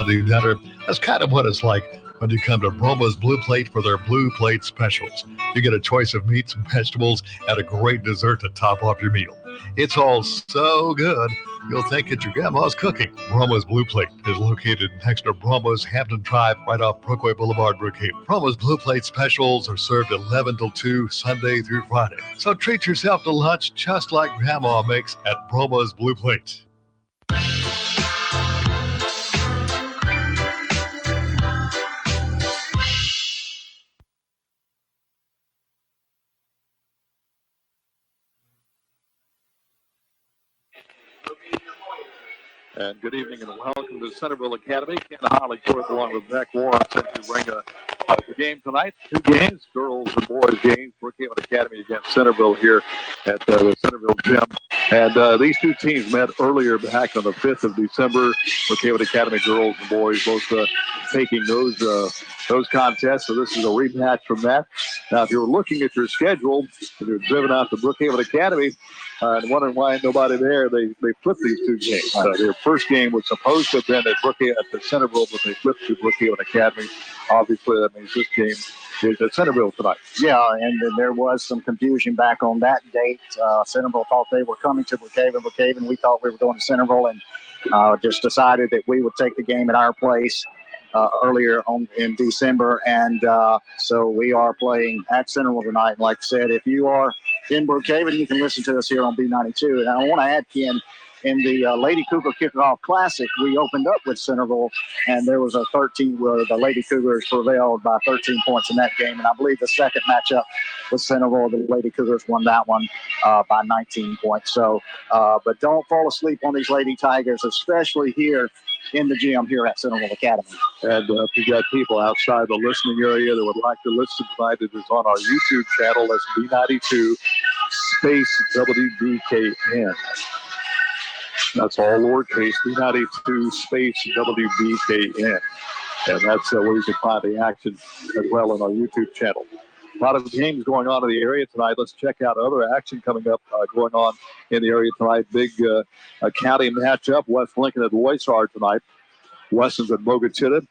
dinner. That's kind of what it's like when you come to Broma's Blue Plate for their Blue Plate specials. You get a choice of meats and vegetables and a great dessert to top off your meal. It's all so good, you'll think it's your grandma's cooking. Broma's Blue Plate is located next to Broma's Hampton Drive right off Brookway Boulevard, Brookhaven. Broma's Blue Plate specials are served 11 till 2, Sunday through Friday. So treat yourself to lunch just like Grandma makes at Broma's Blue Plate. And good evening and welcome to Centreville Academy. Ken Harley-Court along with Beck Warren to bring the game tonight. Two games, girls and boys games. Brookhaven Academy against Centreville here at the Centreville gym. And these two teams met earlier back on the 5th of December. Brookhaven Academy girls and boys both taking those contests. So this is a rematch from that. Now, if you're looking at your schedule and you're driven out to Brookhaven Academy, and wondering why nobody there, they flipped these two games. Their first game was supposed to have been at the Centreville, but they flipped to Brookhaven Academy. Obviously, that means this game is at Centreville tonight. Yeah, and there was some confusion back on that date. Centreville thought they were coming to Brookhaven. We thought we were going to Centreville, and just decided that we would take the game at our place earlier in December. And so we are playing at Centreville tonight. And like I said, if you are in Brookhaven, you can listen to us here on B92. And I want to add, Ken, in the Lady Cougar Kickoff Classic, we opened up with Centreville, and there was a 13 where the Lady Cougars prevailed by 13 points in that game. And I believe the second matchup with Centreville, the Lady Cougars won that one by 19 points. So, but don't fall asleep on these Lady Tigers, especially here in the gym here at Centreville Academy. And if you've got people outside the listening area that would like to listen tonight, it is on our YouTube channel. That's B92 space WBKN. That's all lowercase, B92 space WBKN. And that's where you can find the action as well on our YouTube channel. A lot of games going on in the area tonight. Let's check out other action coming up going on in the area tonight. Big county matchup. West Lincoln at Loysar tonight. Weston's at Mogachitta.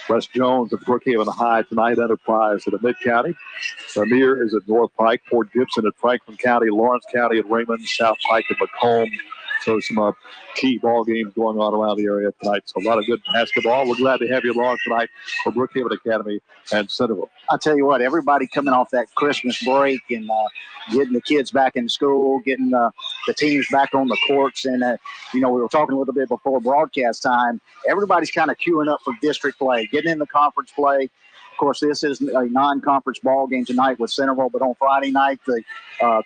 West Jones at Brookhaven High tonight. Enterprise at the Mid-County. Vermeer is at North Pike. Port Gibson at Franklin County. Lawrence County at Raymond. South Pike at Macomb. So some key ball games going on around the area tonight. So a lot of good basketball. We're glad to have you along tonight for Brookhaven Academy and Centreville. I'll tell you what, everybody coming off that Christmas break and getting the kids back in school, getting the teams back on the courts. And, we were talking a little bit before broadcast time. Everybody's kind of queuing up for district play, getting in the conference play. Of course, this is a non-conference ball game tonight with Centreville, but on Friday night, the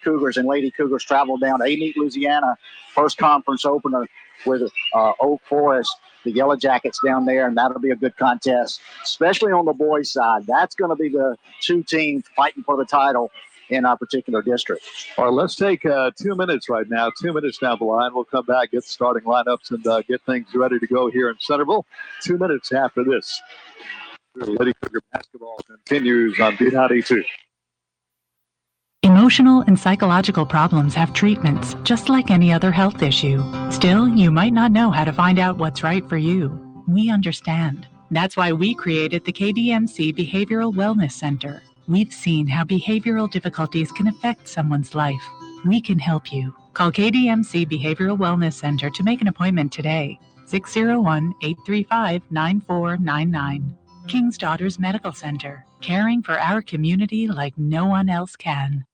Cougars and Lady Cougars travel down to Amite, Louisiana. First conference opener with Oak Forest, the Yellow Jackets down there, and that'll be a good contest, especially on the boys' side. That's going to be the two teams fighting for the title in our particular district. All right, let's take 2 minutes right now. 2 minutes down the line. We'll come back, get starting lineups, and get things ready to go here in Centreville. 2 minutes after this. Lady Cougar basketball continues on B92. Emotional and psychological problems have treatments, just like any other health issue. Still, you might not know how to find out what's right for you. We understand. That's why we created the KDMC Behavioral Wellness Center. We've seen how behavioral difficulties can affect someone's life. We can help you. Call KDMC Behavioral Wellness Center to make an appointment today. 601-835-9499. King's Daughters Medical Center, caring for our community like no one else can.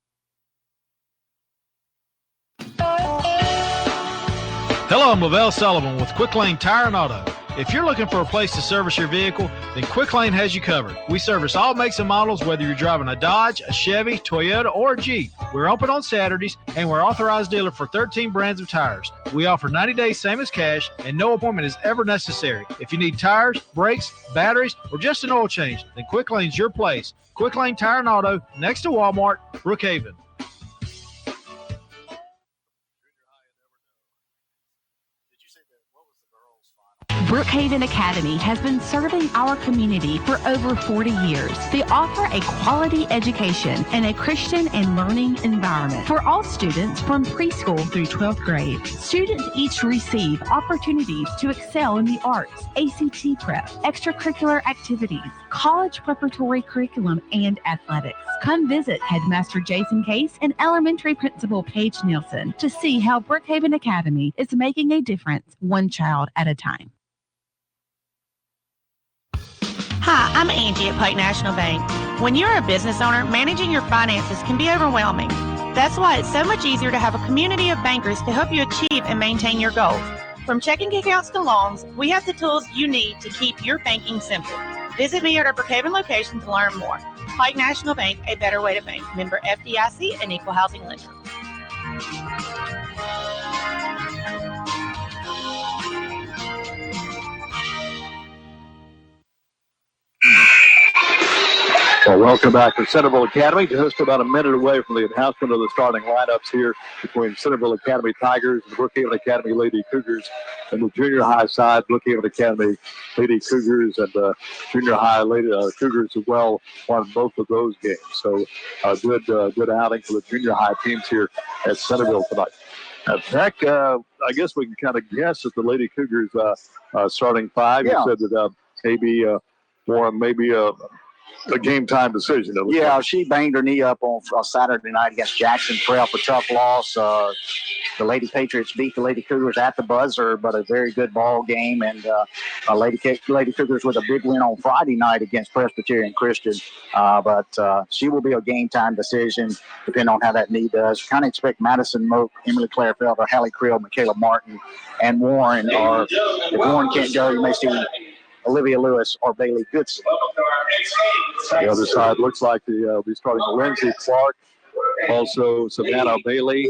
Hello, I'm Lavelle Sullivan with Quick Lane Tire and Auto. If you're looking for a place to service your vehicle, then Quick Lane has you covered. We service all makes and models, whether you're driving a Dodge, a Chevy, Toyota, or a Jeep. We're open on Saturdays, and we're authorized dealer for 13 brands of tires. We offer 90 days, same as cash, and no appointment is ever necessary. If you need tires, brakes, batteries, or just an oil change, then Quick Lane's your place. Quick Lane Tire and Auto, next to Walmart, Brookhaven. Brookhaven Academy has been serving our community for over 40 years. They offer a quality education and a Christian and learning environment for all students from preschool through 12th grade. Students each receive opportunities to excel in the arts, ACT prep, extracurricular activities, college preparatory curriculum, and athletics. Come visit Headmaster Jason Case and Elementary Principal Paige Nielsen to see how Brookhaven Academy is making a difference one child at a time. Hi, I'm Angie at Pike National Bank. When you're a business owner, managing your finances can be overwhelming. That's why it's so much easier to have a community of bankers to help you achieve and maintain your goals. From checking accounts to loans, we have the tools you need to keep your banking simple. Visit me at our Brookhaven location to learn more. Pike National Bank, a better way to bank. Member FDIC and equal housing lender. Well, welcome back to Centreville Academy. Just about a minute away from the announcement of the starting lineups here between Centreville Academy Tigers and Brookhaven Academy Lady Cougars. And the junior high side, Brookhaven Academy Lady Cougars and junior high Lady Cougars as well won both of those games. So a good outing for the junior high teams here at Centreville tonight. Beck, I guess we can kind of guess at the Lady Cougars starting five. Yeah. You said that maybe a game time decision. Yeah, she banged her knee up on Saturday night against Jackson Prep, a tough loss. The Lady Patriots beat the Lady Cougars at the buzzer, but a very good ball game. And Lady Cougars with a big win on Friday night against Presbyterian Christian. But she will be a game time decision, depending on how that knee does. Kind of expect Madison Moak, Emily Claire Felder, Hallie Creel, Michaela Martin, and Warren. Or if Warren can't go, you may see Olivia Lewis or Bailey Goodson. The other side looks like they'll be starting Lindsay Clark, also Savannah Bailey.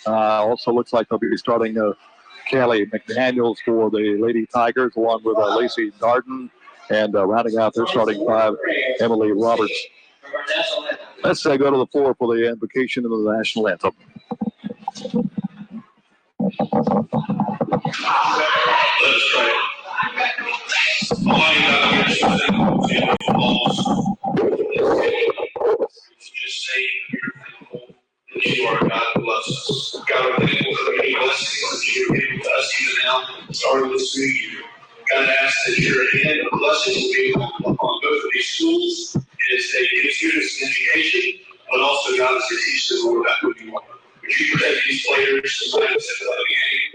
Also looks like they'll be starting Callie McDaniels for the Lady Tigers, along with Lacey Darden, and rounding out their starting five, Emily Roberts. Let's go to the floor for the invocation of the national anthem. Let's pray. Almighty God, just say you're thankful that you are God who loves us. God, we're thankful for the many blessings that you are giving to us even now, starting this new year. God, I ask that your hand of blessings will be upon both of these schools as they give students an education, but also, God, as they teach them more about who you are. Would you protect these players, the players that play the game,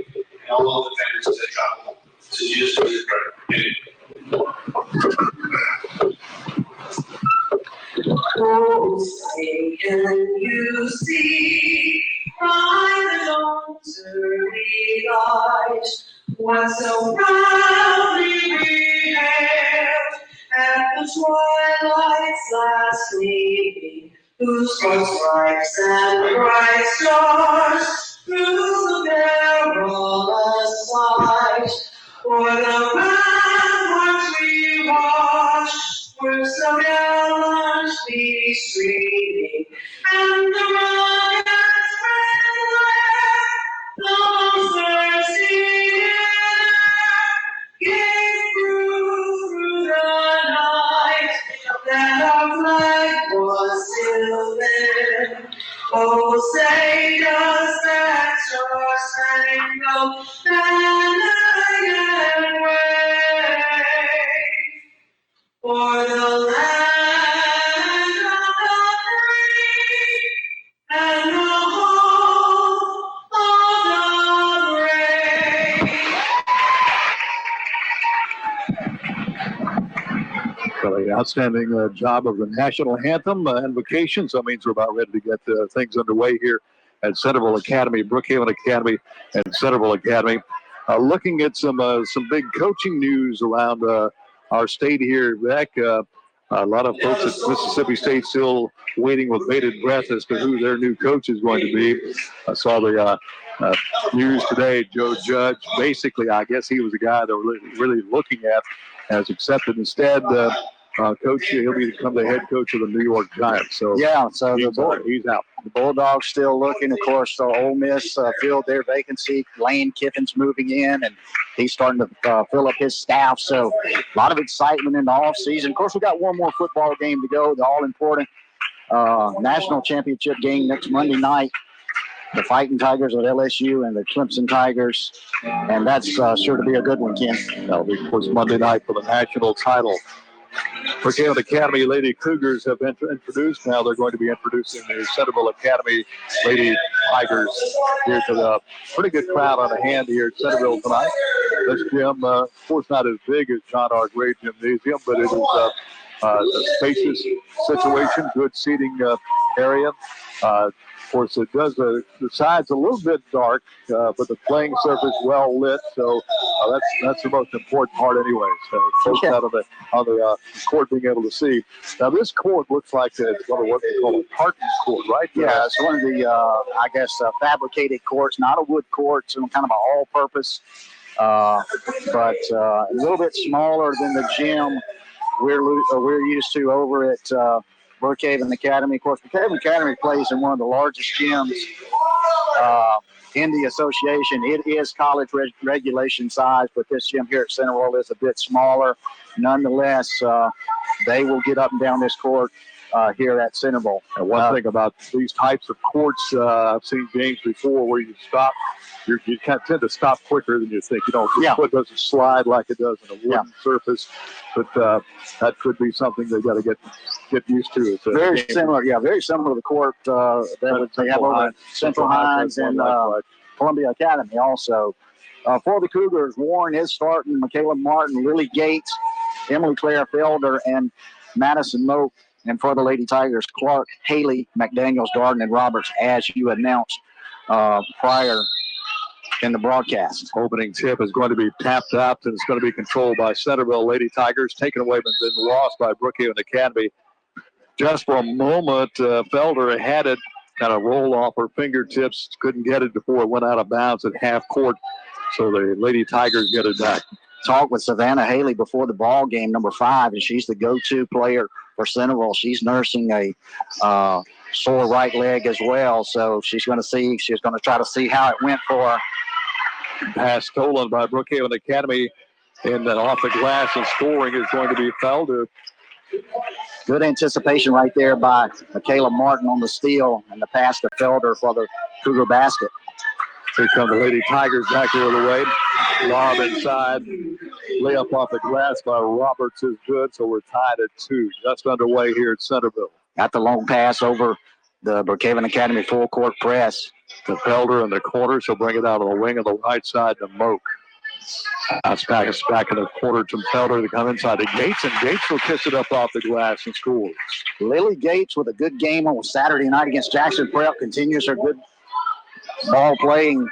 and all of the families as they travel? So Jesus, we pray. Amen. Oh, say can you see by the dawn's early light what so proudly we hailed at the twilight's last gleaming, whose stripes and bright stars through the perilous light, for the ramparts we watched were so gallantly streaming, and the rockets ran where the thirsty air gave through the night, that our flag was still there. Oh, say does that star-spangled banner yet wave for the land of the free and the home of the brave? Really outstanding job of the national anthem invocation. So that means we're about ready to get things underway here at Centreville Academy, Brookhaven Academy, and Centreville Academy. Looking at some big coaching news around our state here, Beck. A lot of folks at Mississippi State still waiting with bated breath as to who their new coach is going to be. I saw the news today. Joe Judge, basically, I guess he was the guy that we're really looking at, has accepted. Instead, coach. He'll become the head coach of the New York Giants. So Yeah, so he's out. the Bulldogs still looking. Of course, Ole Miss filled their vacancy. Lane Kiffin's moving in, and he's starting to fill up his staff. So a lot of excitement in the offseason. Of course, we got one more football game to go, the all-important national championship game next Monday night. The Fighting Tigers of LSU and the Clemson Tigers. And that's sure to be a good one, Ken. That'll be, of course, Monday night for the national title. Brookhaven Academy Lady Cougars have been introduced. Now they're going to be introducing the Centreville Academy Lady Tigers here to the pretty good crowd on hand here at Centreville tonight. This gym, of course, not as big as John R. Gray Gymnasium, but it is a spacious situation, good seating area. Of course, it does the sides a little bit dark, but the playing surface well lit. So that's the most important part, anyway. So folks out on the court being able to see. Now this court looks like it's one of what they call a parking court, right? Yeah, it's one of the fabricated courts, not a wood court, so kind of an all-purpose, but a little bit smaller than the gym we're used to over at Brookhaven Academy. Of course, Brookhaven Academy plays in one of the largest gyms in the association. It is college regulation size, but this gym here at Centreville is a bit smaller. Nonetheless, they will get up and down this court here at Centreville. And one thing about these types of courts, I've seen games before where you stop. You tend to stop quicker than you think. The foot doesn't slide like it does in a wooden surface, but that could be something they got to get used to. Very similar to the court that they have over at Central Hines and Columbia Academy also. For the Cougars, Warren is starting, Michaela Martin, Lily Gates, Emily Claire Felder, and Madison Moak. And for the Lady Tigers, Clark, Haley, McDaniels, Darden, and Roberts, as you announced prior in the broadcast. Opening tip is going to be tapped up, and it's going to be controlled by Centreville Lady Tigers, taken away and then lost by Brookhaven Academy. Just for a moment, Felder had it, kind of rolled off her fingertips, couldn't get it before it went out of bounds at half court. So the Lady Tigers get it back. Talked with Savannah Haley before the ball game, number 5, and she's the go-to player for Centreville. She's nursing a sore right leg as well, so she's going to try to see how it went for her. Pass stolen by Brookhaven Academy, and then off the glass and scoring is going to be Felder. Good anticipation right there by Michaela Martin on the steal, and the pass to Felder for the Cougar basket. Here come the Lady Tigers back the other way. Lob inside. Layup off the glass by Roberts is good, so we're tied at 2. Just underway here at Centreville. Got the long pass over the Brookhaven Academy full court press. To Felder in the corner. She'll bring it out on the wing of the right side to Moak. That's back in the corner to Felder to come inside to Gates, and Gates will kiss it up off the glass and score. Lily Gates with a good game on Saturday night against Jackson Prep continues her good ball playing.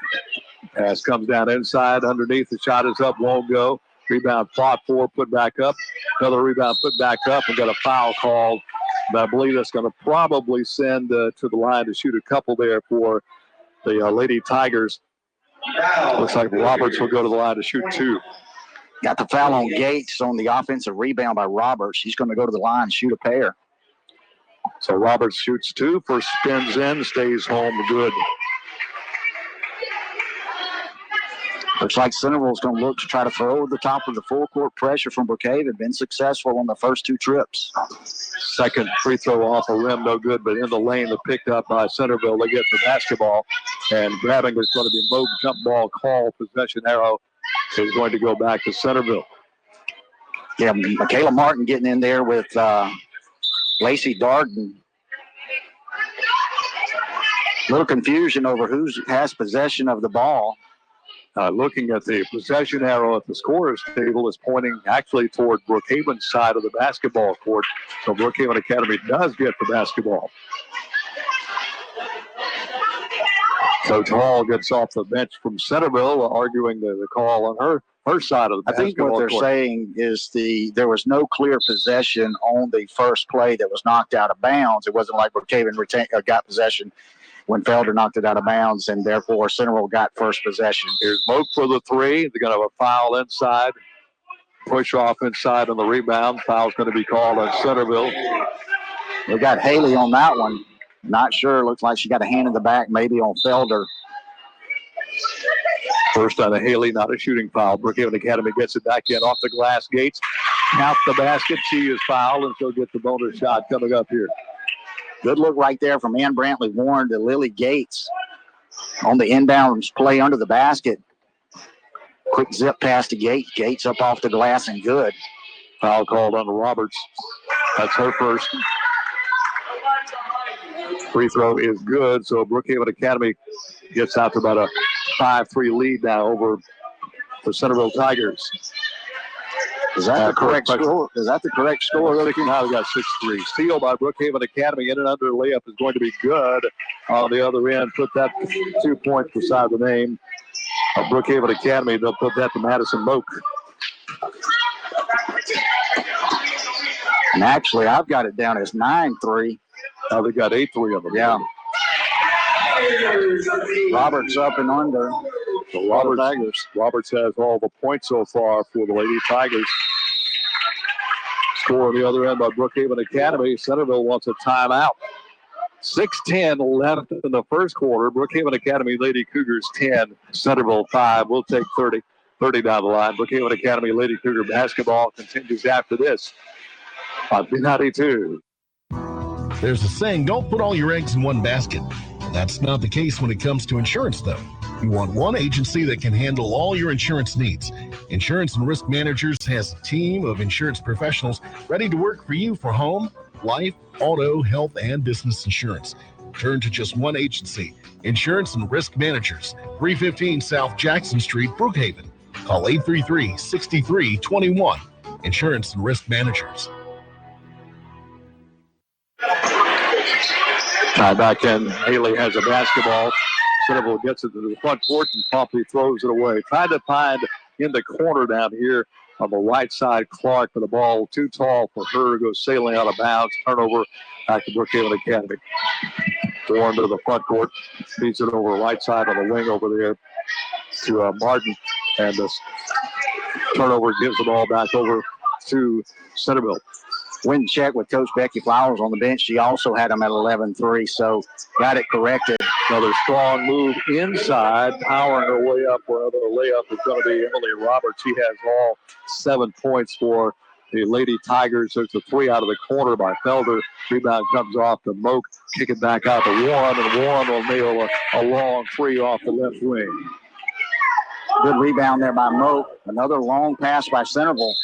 Pass comes down inside underneath. The shot is up, won't go. Rebound fought for, put back up. Another rebound put back up, and got a foul called. But I believe that's going to probably send to the line to shoot a couple there for the Lady Tigers. Looks like Roberts will go to the line to shoot 2. Got the foul on Gates on the offensive rebound by Roberts. He's going to go to the line and shoot a pair. So Roberts shoots 2. First spins in, stays home good. Looks like Centreville's going to look to try to throw the top of the full court pressure from Brookhaven. Been successful on the first 2 trips. Second free throw off the rim, no good, but in the lane, picked up by Centreville. They get the basketball, and grabbing is going to be Moak. Jump ball call. Possession arrow is going to go back to Centreville. Yeah, Michaela Martin getting in there with Lacey Darden. A little confusion over who has possession of the ball. Looking at the possession arrow at the scorer's table is pointing actually toward Brookhaven's side of the basketball court. So Brookhaven Academy does get the basketball. Coach Hall gets off the bench from Centreville, arguing the call on her side of the basketball court. I think what they're saying is there was no clear possession on the first play that was knocked out of bounds. It wasn't like Brookhaven got possession when Felder knocked it out of bounds, and therefore Centreville got first possession. Here's Moak for the 3. They're going to have a foul inside. push off inside on the rebound. Foul's going to be called on Centreville. We got Haley on that one. Not sure. Looks like she got a hand in the back, maybe on Felder. First on a Haley, not a shooting foul. Brookhaven Academy gets it back in off the glass. Gates count the basket. She is fouled, and she'll get the bonus shot coming up here. Good look right there from Ann Brantley Warren to Lily Gates on the inbound play under the basket. Quick zip pass to Gates. Gates up off the glass and good. Foul called on Roberts. That's her first. Free throw is good, so Brookhaven Academy gets out to about a 5-3 lead now over the Centreville Tigers. Is that the correct score? Is that the correct score? Now we got 6-3. Steal by Brookhaven Academy. In and under layup is going to be good on the other end. Put that 2 points beside the name of Brookhaven Academy. They'll put that to Madison Moak. And actually, I've got it down as 9-3. Now they got 8-3 on the yeah. Roberts up and under. So Roberts has all the points so far for the Lady Tigers. Score on the other end by Brookhaven Academy. Centreville wants a timeout. 6:10 left in the first quarter. Brookhaven Academy Lady Cougars 10, Centreville 5. We'll take 30 down the line. Brookhaven Academy Lady Cougar basketball continues after this on B92. There's a saying, don't put all your eggs in one basket. That's not the case when it comes to insurance, though. You want one agency that can handle all your insurance needs. Insurance and Risk Managers has a team of insurance professionals ready to work for you for home, life, auto, health, and business insurance. Turn to just one agency, Insurance and Risk Managers, 315 South Jackson Street, Brookhaven. Call 833-6321. Insurance and Risk Managers. Tie back in. Haley has a basketball. Centreville gets it to the front court and promptly throws it away. Tried to find in the corner down here on the right side Clark for the ball. Too tall for her to go sailing out of bounds. Turnover back to Brookhaven Academy. Warren to the front court. Feeds it over right side on the wing over there to Martin. And this turnover gives the ball back over to Centreville. Went and checked with Coach Becky Flowers on the bench. She also had them at 11-3, so got it corrected. Another strong move inside, powering her way up. Where the layup is going to be Emily Roberts. She has all 7 points for the Lady Tigers. There's a 3 out of the corner by Felder. Rebound comes off to Moak. Kick it back out to Warren, and Warren will nail a long 3 off the left wing. Good rebound there by Moak. Another long pass by Centreville.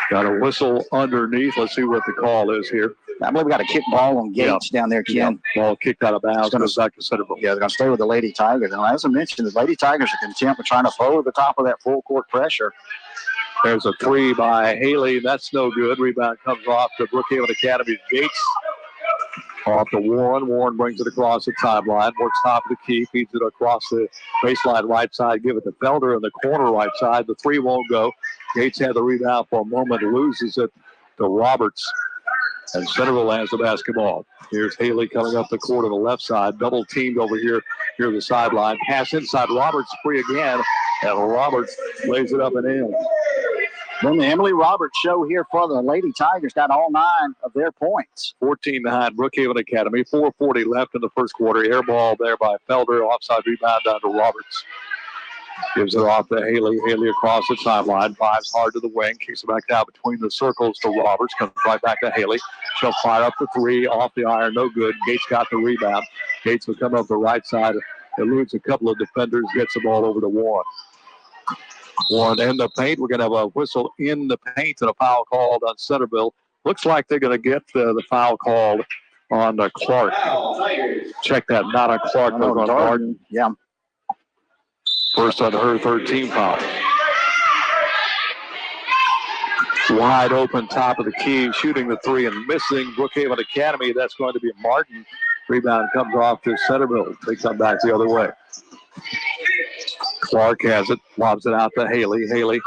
Got a whistle underneath. Let's see what the call is here. I believe we got a kick ball on Gates down there, Ken. Ball kicked out of bounds. Goes back to Centreville. Yeah, they're going to stay with the Lady Tigers. And as I mentioned, the Lady Tigers are content with trying to forward the top of that full court pressure. There's a 3 by Haley. That's no good. Rebound comes off to Brookhaven Academy's Gates. Off to Warren. Warren brings it across the timeline. Works top of the key. Feeds it across the baseline right side. Give it to Felder in the corner right side. The 3 won't go. Gates had the rebound for a moment. Loses it to Roberts. And Centreville has the basketball. Here's Haley coming up the court on the left side. Double teamed over here. Here the sideline. Pass inside. Roberts free again. And Roberts lays it up and in. Then the Emily Roberts show here for the Lady Tigers got all 9 of their points. 14 behind Brookhaven Academy. 4:40 left in the first quarter. Air ball there by Felder. Offside rebound down to Roberts. Gives it off to Haley. Haley across the sideline. Drives hard to the wing. Kicks it back down between the circles to Roberts. Comes right back to Haley. She'll fire up the 3. Off the iron. No good. Gates got the rebound. Gates will come up the right side. Eludes a couple of defenders. Gets the ball over to Warren. Warren in the paint. We're going to have a whistle in the paint and a foul called on Centreville. Looks like they're going to get the foul called on Clark. Check that. Not on Clark, but on Martin. Yeah. First on her 13 foul. Wide open top of the key, shooting the 3 and missing. Brookhaven Academy, that's going to be Martin. Rebound comes off to Centreville. They come back the other way. Clark has it, lobs it out to Haley. Haley,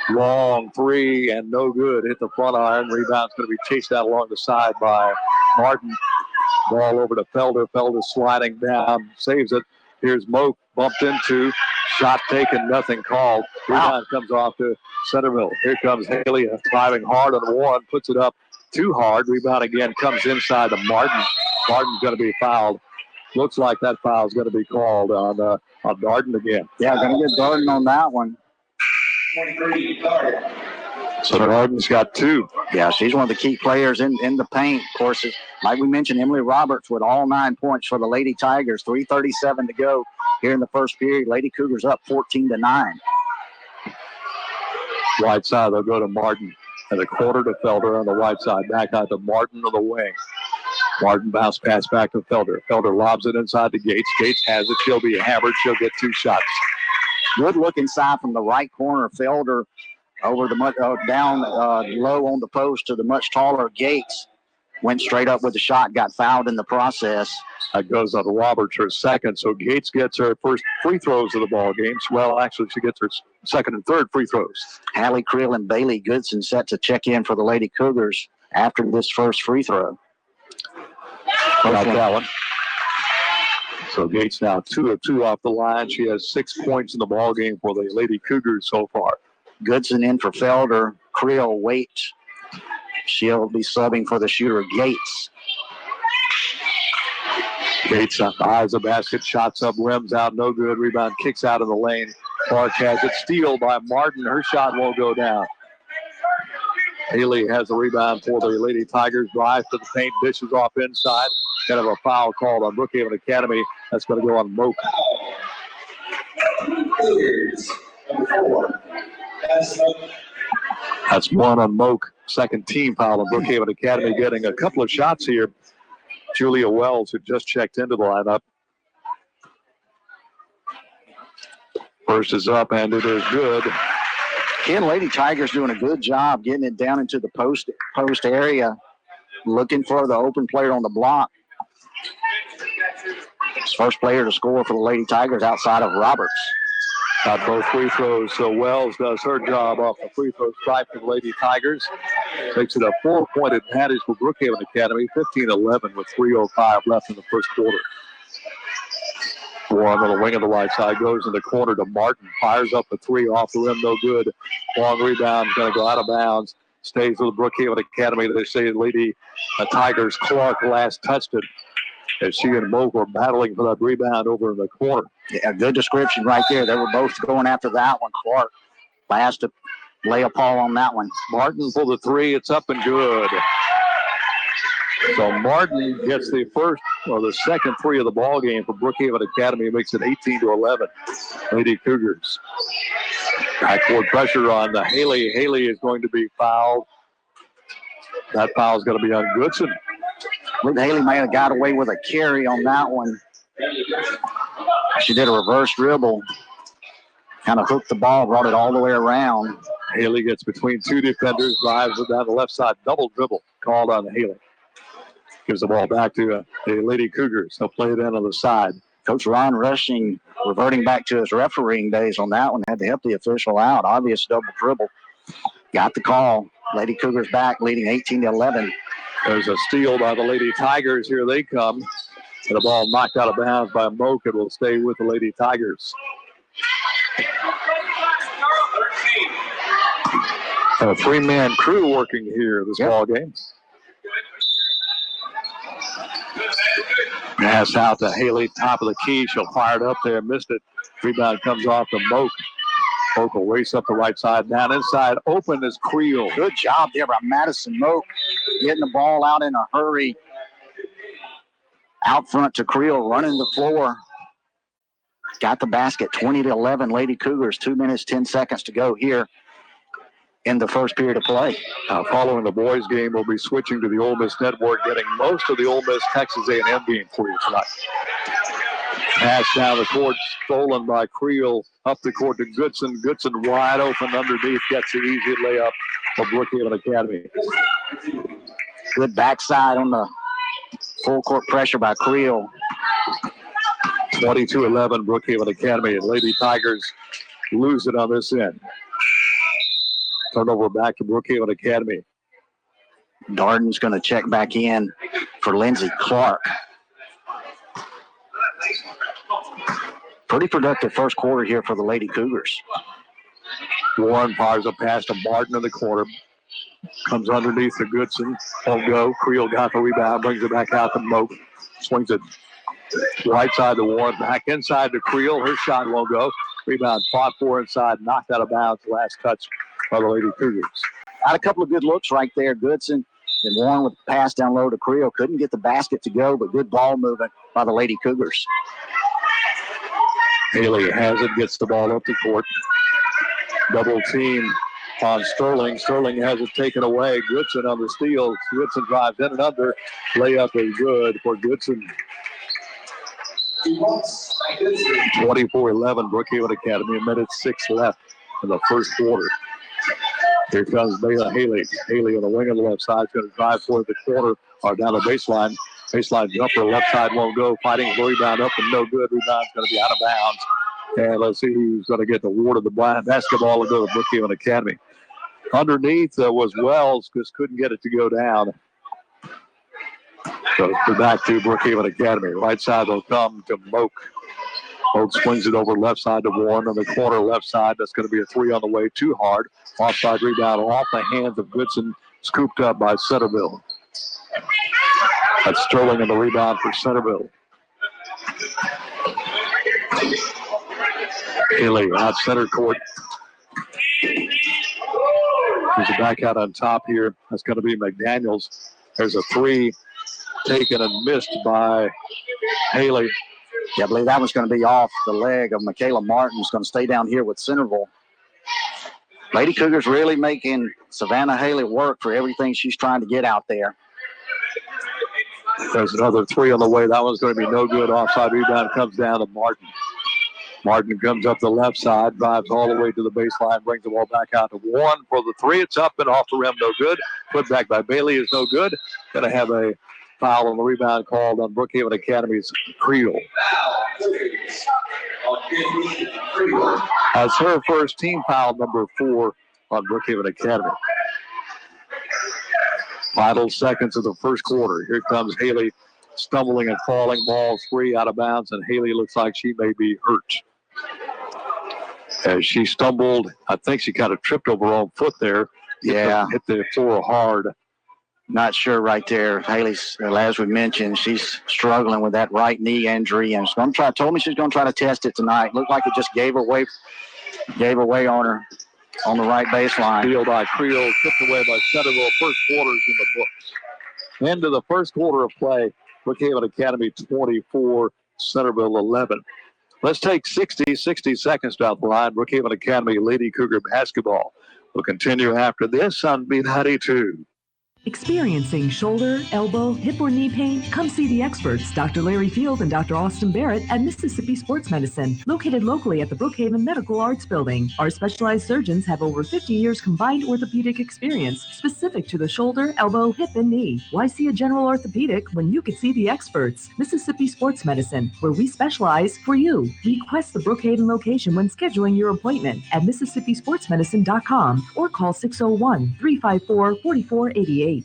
long 3 and no good. Hit the front iron. Rebound's going to be chased out along the side by Martin. Ball over to Felder. Felder sliding down, saves it. Here's Moak, bumped into, shot taken, nothing called. Rebound comes off to Centreville. Here comes Haley driving hard on one, puts it up too hard. Rebound again comes inside to Martin. Martin's going to be fouled. Looks like that foul is going to be called on Darden again. Yeah, going to get Darden on that one. 23, Darden. So Darden's got 2. Yeah, she's one of the key players in the paint. Of course, like we mentioned, Emily Roberts with all 9 points for the Lady Tigers. 3:37 to go here in the first period. Lady Cougars up 14-9. Right side, they'll go to Martin. And a quarter to Felder on the right side. Back out to Martin on the wing. Martin bounce pass back to Felder. Felder lobs it inside to Gates. Gates has it. She'll be hammered. She'll get 2 shots. Good look inside from the right corner. Felder over the down low on the post to the much taller Gates. Went straight up with the shot. Got fouled in the process. That goes on to Roberts, her second. So Gates gets her first free throws of the ball game. Well, actually, she gets her second and third free throws. Hallie Creel and Bailey Goodson set to check in for the Lady Cougars after this first free throw. That one. So Gates now 2 of 2 off the line. She has 6 points in the ball game for the Lady Cougars so far. Goodson in for Felder. Creel waits. She'll be subbing for the shooter Gates. Gates eyes the basket, shots up, rims out, no good. Rebound kicks out of the lane. Clark has it. Steal by Martin. Her shot won't go down. Haley has the rebound for the Lady Tigers. Drives to the paint, dishes off inside. Kind of a foul called on Brookhaven Academy. That's going to go on Moak. That's 1 on Moak. Second team foul on Brookhaven Academy, getting a couple of shots here. Julia Wells, who just checked into the lineup. First is up, and it is good. Again, Lady Tigers doing a good job getting it down into the post area, looking for the open player on the block. First player to score for the Lady Tigers outside of Roberts. Got both free throws, so Wells does her job off the free throw stripe for the Lady Tigers. Makes it a 4-point advantage for Brookhaven Academy, 15-11 with 3:05 left in the first quarter. 4 on the wing of the right side, goes in the corner to Martin, fires up a 3 off the rim, no good. Long rebound, going to go out of bounds. Stays with Brookhaven Academy. They say Lady Tigers. Clark last touched it as she and Moak were battling for that rebound over in the corner. Yeah, good description right there. They were both going after that one. Clark last to lay a paw on that one. Martin for the 3. It's up and good. So Martin gets the first or the second 3 of the ball game for Brookhaven Academy. Makes it 18-11. Lady Cougars. Backcourt pressure on the Haley. Haley is going to be fouled. That foul is going to be on Goodson. Look, Haley may have got away with a carry on that one. She did a reverse dribble. Kind of hooked the ball, brought it all the way around. Haley gets between 2 defenders, drives it down the left side, double dribble called on Haley. Gives the ball back to the Lady Cougars. They'll play it in on the side. Coach Ron Rushing reverting back to his refereeing days on that one. Had to help the official out. Obvious double dribble. Got the call. Lady Cougars back, leading 18-11. There's a steal by the Lady Tigers. Here they come. And the ball knocked out of bounds by Moak. It will stay with the Lady Tigers. A 3-man crew working here this ball game. Pass out to Haley, top of the key. She'll fire it up there. Missed it. Rebound comes off to Moak. Moak will race up the right side. Down inside. Open is Creel. Good job there by Madison Moak. Getting the ball out in a hurry. Out front to Creel, running the floor. Got the basket, 20-11. Lady Cougars, 2 minutes, 10 seconds to go here in the first period of play. Following the boys' game, we'll be switching to the Ole Miss Network, getting most of the Ole Miss Texas A&M game for you tonight. Pass down the court, stolen by Creel. Up the court to Goodson. Goodson wide open underneath, gets the easy layup for Brookhaven Academy. Good backside on the full court pressure by Creel. 22-11, Brookhaven Academy, and Lady Tigers lose it on this end. Turnover back to Brookhaven Academy. Darden's going to check back in for Lindsey Clark. Pretty productive first quarter here for the Lady Cougars. Warren fires a pass to Martin in the corner. Comes underneath to Goodson. Won't go. Creel got the rebound. Brings it back out to Moak. Swings it right side to Warren. Back inside to Creel. Her shot won't go. Rebound fought for inside. Knocked out of bounds. Last touch by the Lady Cougars. Got a couple of good looks right there. Goodson and Warren with the pass down low to Creel. Couldn't get the basket to go, but good ball movement by the Lady Cougars. Haley has it. Gets the ball up the court. Double team on Sterling. Sterling has it taken away. Goodson on the steal. Goodson drives in and under. Layup is good for Goodson. 24-11, Brookhaven Academy. A minute 6 left in the first quarter. Here comes Haley. Haley on the wing on the left side is going to drive toward the corner or down the baseline. Baseline jumper, left side won't go. Fighting the rebound up and no good. Rebound's going to be out of bounds. And let's see who's going to get the award of the basketball and go to Brookhaven Academy. Underneath was Wells, just couldn't get it to go down. So back to Brookhaven Academy. Right side will come to Moak. Moak swings it over left side to Warren on the corner left side. That's going to be a three on the way. Too hard. Offside rebound off the hands of Goodson. Scooped up by Centreville. That's Sterling on the rebound for Centreville. Haley out center court. There's a back out on top here. That's going to be McDaniels. There's a three taken and missed by Haley. Yeah, I believe that was going to be off the leg of Michaela Martin. It's going to stay down here with Centreville. Lady Cougars really making Savannah Haley work for everything she's trying to get out there. There's another three on the way. That one's going to be no good. Offside rebound comes down to Martin. Martin comes up the left side, drives all the way to the baseline, brings the ball back out to Warren for the three. It's up and off the rim, no good. Put back by Bailey is no good. Going to have a foul on the rebound called on Brookhaven Academy's Creel. That's her first team foul, number 4 on Brookhaven Academy. Final seconds of the first quarter. Here comes Haley stumbling and falling. Ball free out of bounds, and Haley looks like she may be hurt. As she stumbled, I think she kind of tripped over her own foot there. Yeah. Hit the floor hard. Not sure right there. Haley's, as we mentioned, she's struggling with that right knee injury, and she's going to try. Told me she's going to try to test it tonight. Looked like it just gave away on her on the right baseline. Field by Creel, tipped away by Centreville. First quarter's in the books. End of the first quarter of play. Brookhaven Academy 24, Centreville 11. Let's take 60 seconds down the line. Brookhaven Academy Lady Cougar basketball. We'll continue after this on B92. Experiencing shoulder, elbow, hip, or knee pain? Come see the experts, Dr. Larry Field and Dr. Austin Barrett at Mississippi Sports Medicine, located locally at the Brookhaven Medical Arts Building. Our specialized surgeons have over 50 years combined orthopedic experience specific to the shoulder, elbow, hip, and knee. Why see a general orthopedic when you could see the experts? Mississippi Sports Medicine, where we specialize for you. Request the Brookhaven location when scheduling your appointment at MississippiSportsMedicine.com or call 601-354-4488.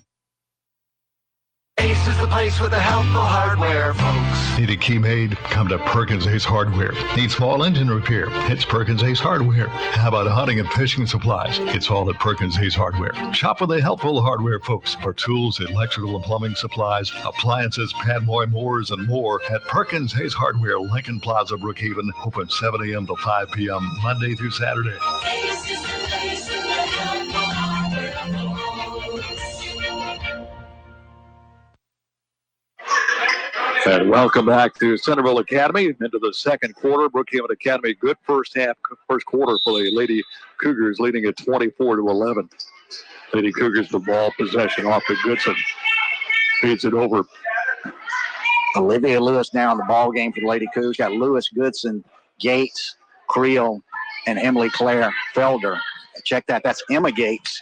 Ace is the place with the helpful hardware, folks. Need a key made? Come to Perkins Ace Hardware. Need small engine repair? It's Perkins Ace Hardware. How about hunting and fishing supplies? It's all at Perkins Ace Hardware. Shop with the helpful hardware folks for tools, electrical and plumbing supplies, appliances, padboy mowers, and more at Perkins Ace Hardware, Lincoln Plaza, Brookhaven. Open 7 a.m. to 5 p.m. Monday through Saturday. Ace is the place with the helpful hardware, folks. And welcome back to Centreville Academy into the second quarter. Brookhaven Academy, good first quarter for the Lady Cougars, leading at 24-11. Lady Cougars the ball possession off to Goodson. Feeds it over. Olivia Lewis now in the ball game for the Lady Cougars. Got Lewis, Goodson, Gates, Creel, and Emily Claire Felder. Check that. That's Emma Gates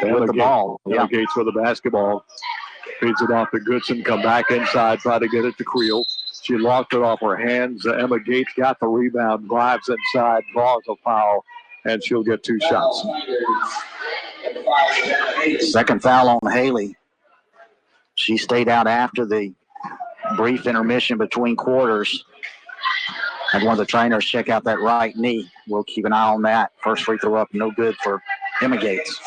with the ball. Emma Gates with the basketball. Feeds it off to Goodson. Come back inside. Try to get it to Creel. She locked it off her hands. Emma Gates got the rebound. Drives inside. Draws a foul. And she'll get 2 shots. Second foul on Haley. She stayed out after the brief intermission between quarters. Had one of the trainers check out that right knee. We'll keep an eye on that. First free throw up, no good for Emma Gates.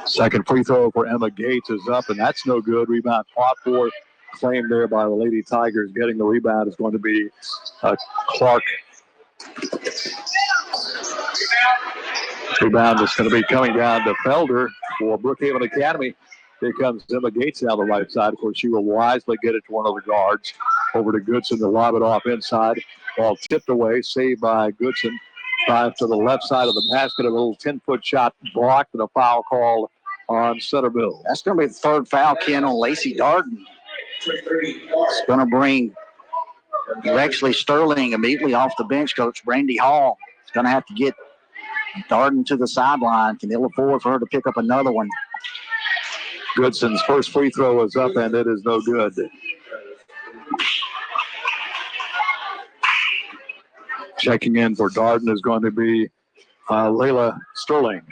Second free throw for Emma Gates is up, and that's no good. Rebound fought for, claimed there by the Lady Tigers. Getting the rebound is going to be Clark. Rebound is going to be coming down to Felder for Brookhaven Academy. Here comes Emma Gates down the right side. Of course, she will wisely get it to one of the guards. Over to Goodson to lob it off inside. Ball tipped away, saved by Goodson. Drive to the left side of the basket. A little 10-foot shot blocked and a foul called on Centreville. That's going to be the third foul, Ken, on Lacey Darden. It's going to bring actually Sterling immediately off the bench. Coach Brandy Hall is going to have to get Darden to the sideline. Can ill afford for her to pick up another one. Goodson's first free throw is up, and it is no good. Checking in for Darden is going to be Layla Sterling.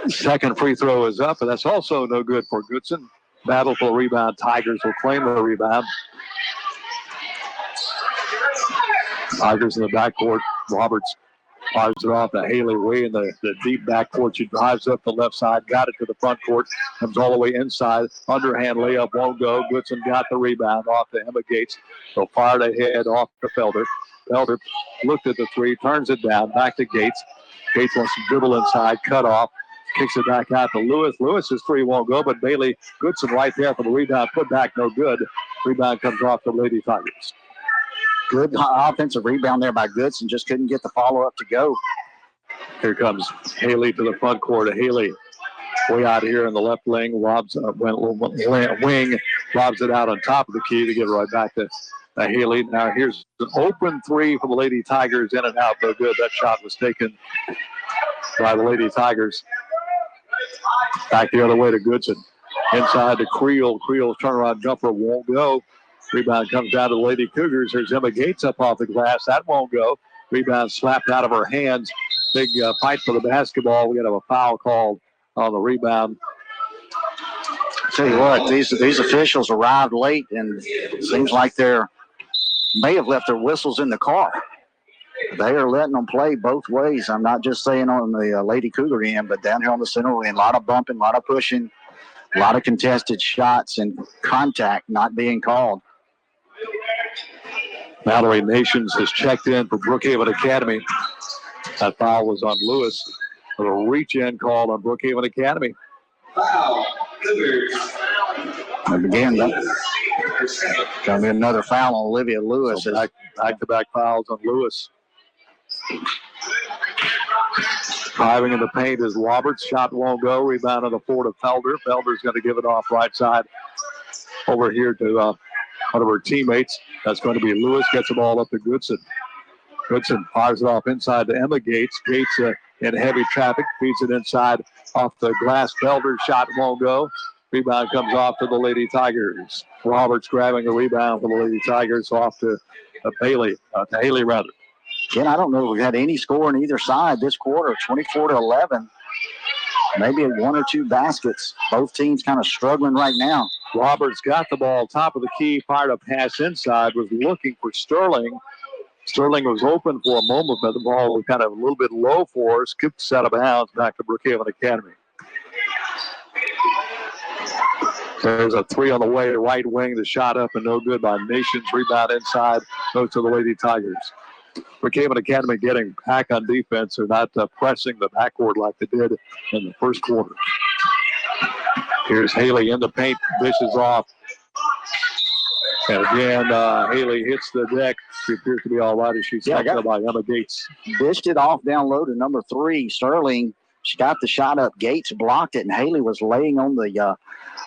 Second free throw is up, and that's also no good for Goodson. Battle for the rebound. Tigers will claim the rebound. Tigers in the backcourt. Roberts fires it off to Haley way in the deep backcourt. She drives up the left side, got it to the front court, comes all the way inside. Underhand layup won't go. Goodson got the rebound off to Emma Gates. So fired ahead off to Felder. Felder looked at the three, turns it down, back to Gates. Gates wants to dribble inside, cut off, kicks it back out to Lewis. Lewis's three won't go, but Bailey Goodson right there for the rebound. Put back, no good. Rebound comes off the Lady Tigers. Good offensive rebound there by Goodson. Just couldn't get the follow-up to go. Here comes Haley to the front court. Haley way out here in the left wing. Lobs it out on top of the key to get right back to Haley. Now here's an open three for the Lady Tigers. In and out, no good. That shot was taken by the Lady Tigers. Back the other way to Goodson. Inside to Creel. Creel's turnaround jumper won't go. Rebound comes down to the Lady Cougars. There's Emma Gates up off the glass. That won't go. Rebound slapped out of her hands. Big fight for the basketball. We're going to have a foul called on the rebound. Tell you what, these officials arrived late, and it seems like they may have left their whistles in the car. They are letting them play both ways. I'm not just saying on the Lady Cougar end, but down here on the center end, a lot of bumping, a lot of pushing, a lot of contested shots, and contact not being called. Mallory Nations has checked in for Brookhaven Academy. That foul was on Lewis. A reach-in call on Brookhaven Academy. And again, that's going to be another foul on Olivia Lewis. So back-to-back fouls on Lewis. Driving in the paint is Roberts. Shot won't go. Rebound on the floor to Felder. Felder's going to give it off right side over here to one of her teammates. That's going to be Lewis. Gets the ball up to Goodson. Goodson fires it off inside to Emma Gates. Gates in heavy traffic. Feeds it inside off the glass. Felder's shot won't go. Rebound comes off to the Lady Tigers. Roberts grabbing the rebound for the Lady Tigers off to Haley rather. Ken, I don't know if we've had any score on either side this quarter, 24-11. Maybe one or two baskets. Both teams kind of struggling right now. Roberts got the ball top of the key, fired a pass inside, was looking for Sterling. Sterling was open for a moment, but the ball was kind of a little bit low for her. Skipped out of bounds back to Brookhaven Academy. There's a three on the way, right wing. The shot up and no good by Nations. Rebound inside goes to the Lady Tigers. Brookhaven Academy getting back on defense. They're not pressing the backcourt like they did in the first quarter. Here's Haley in the paint, dishes off. And again, Haley hits the deck. She appears to be all right as she's tackled by Emma Gates. Dished it off down low to number 3, Sterling. She got the shot up. Gates blocked it, and Haley was laying on the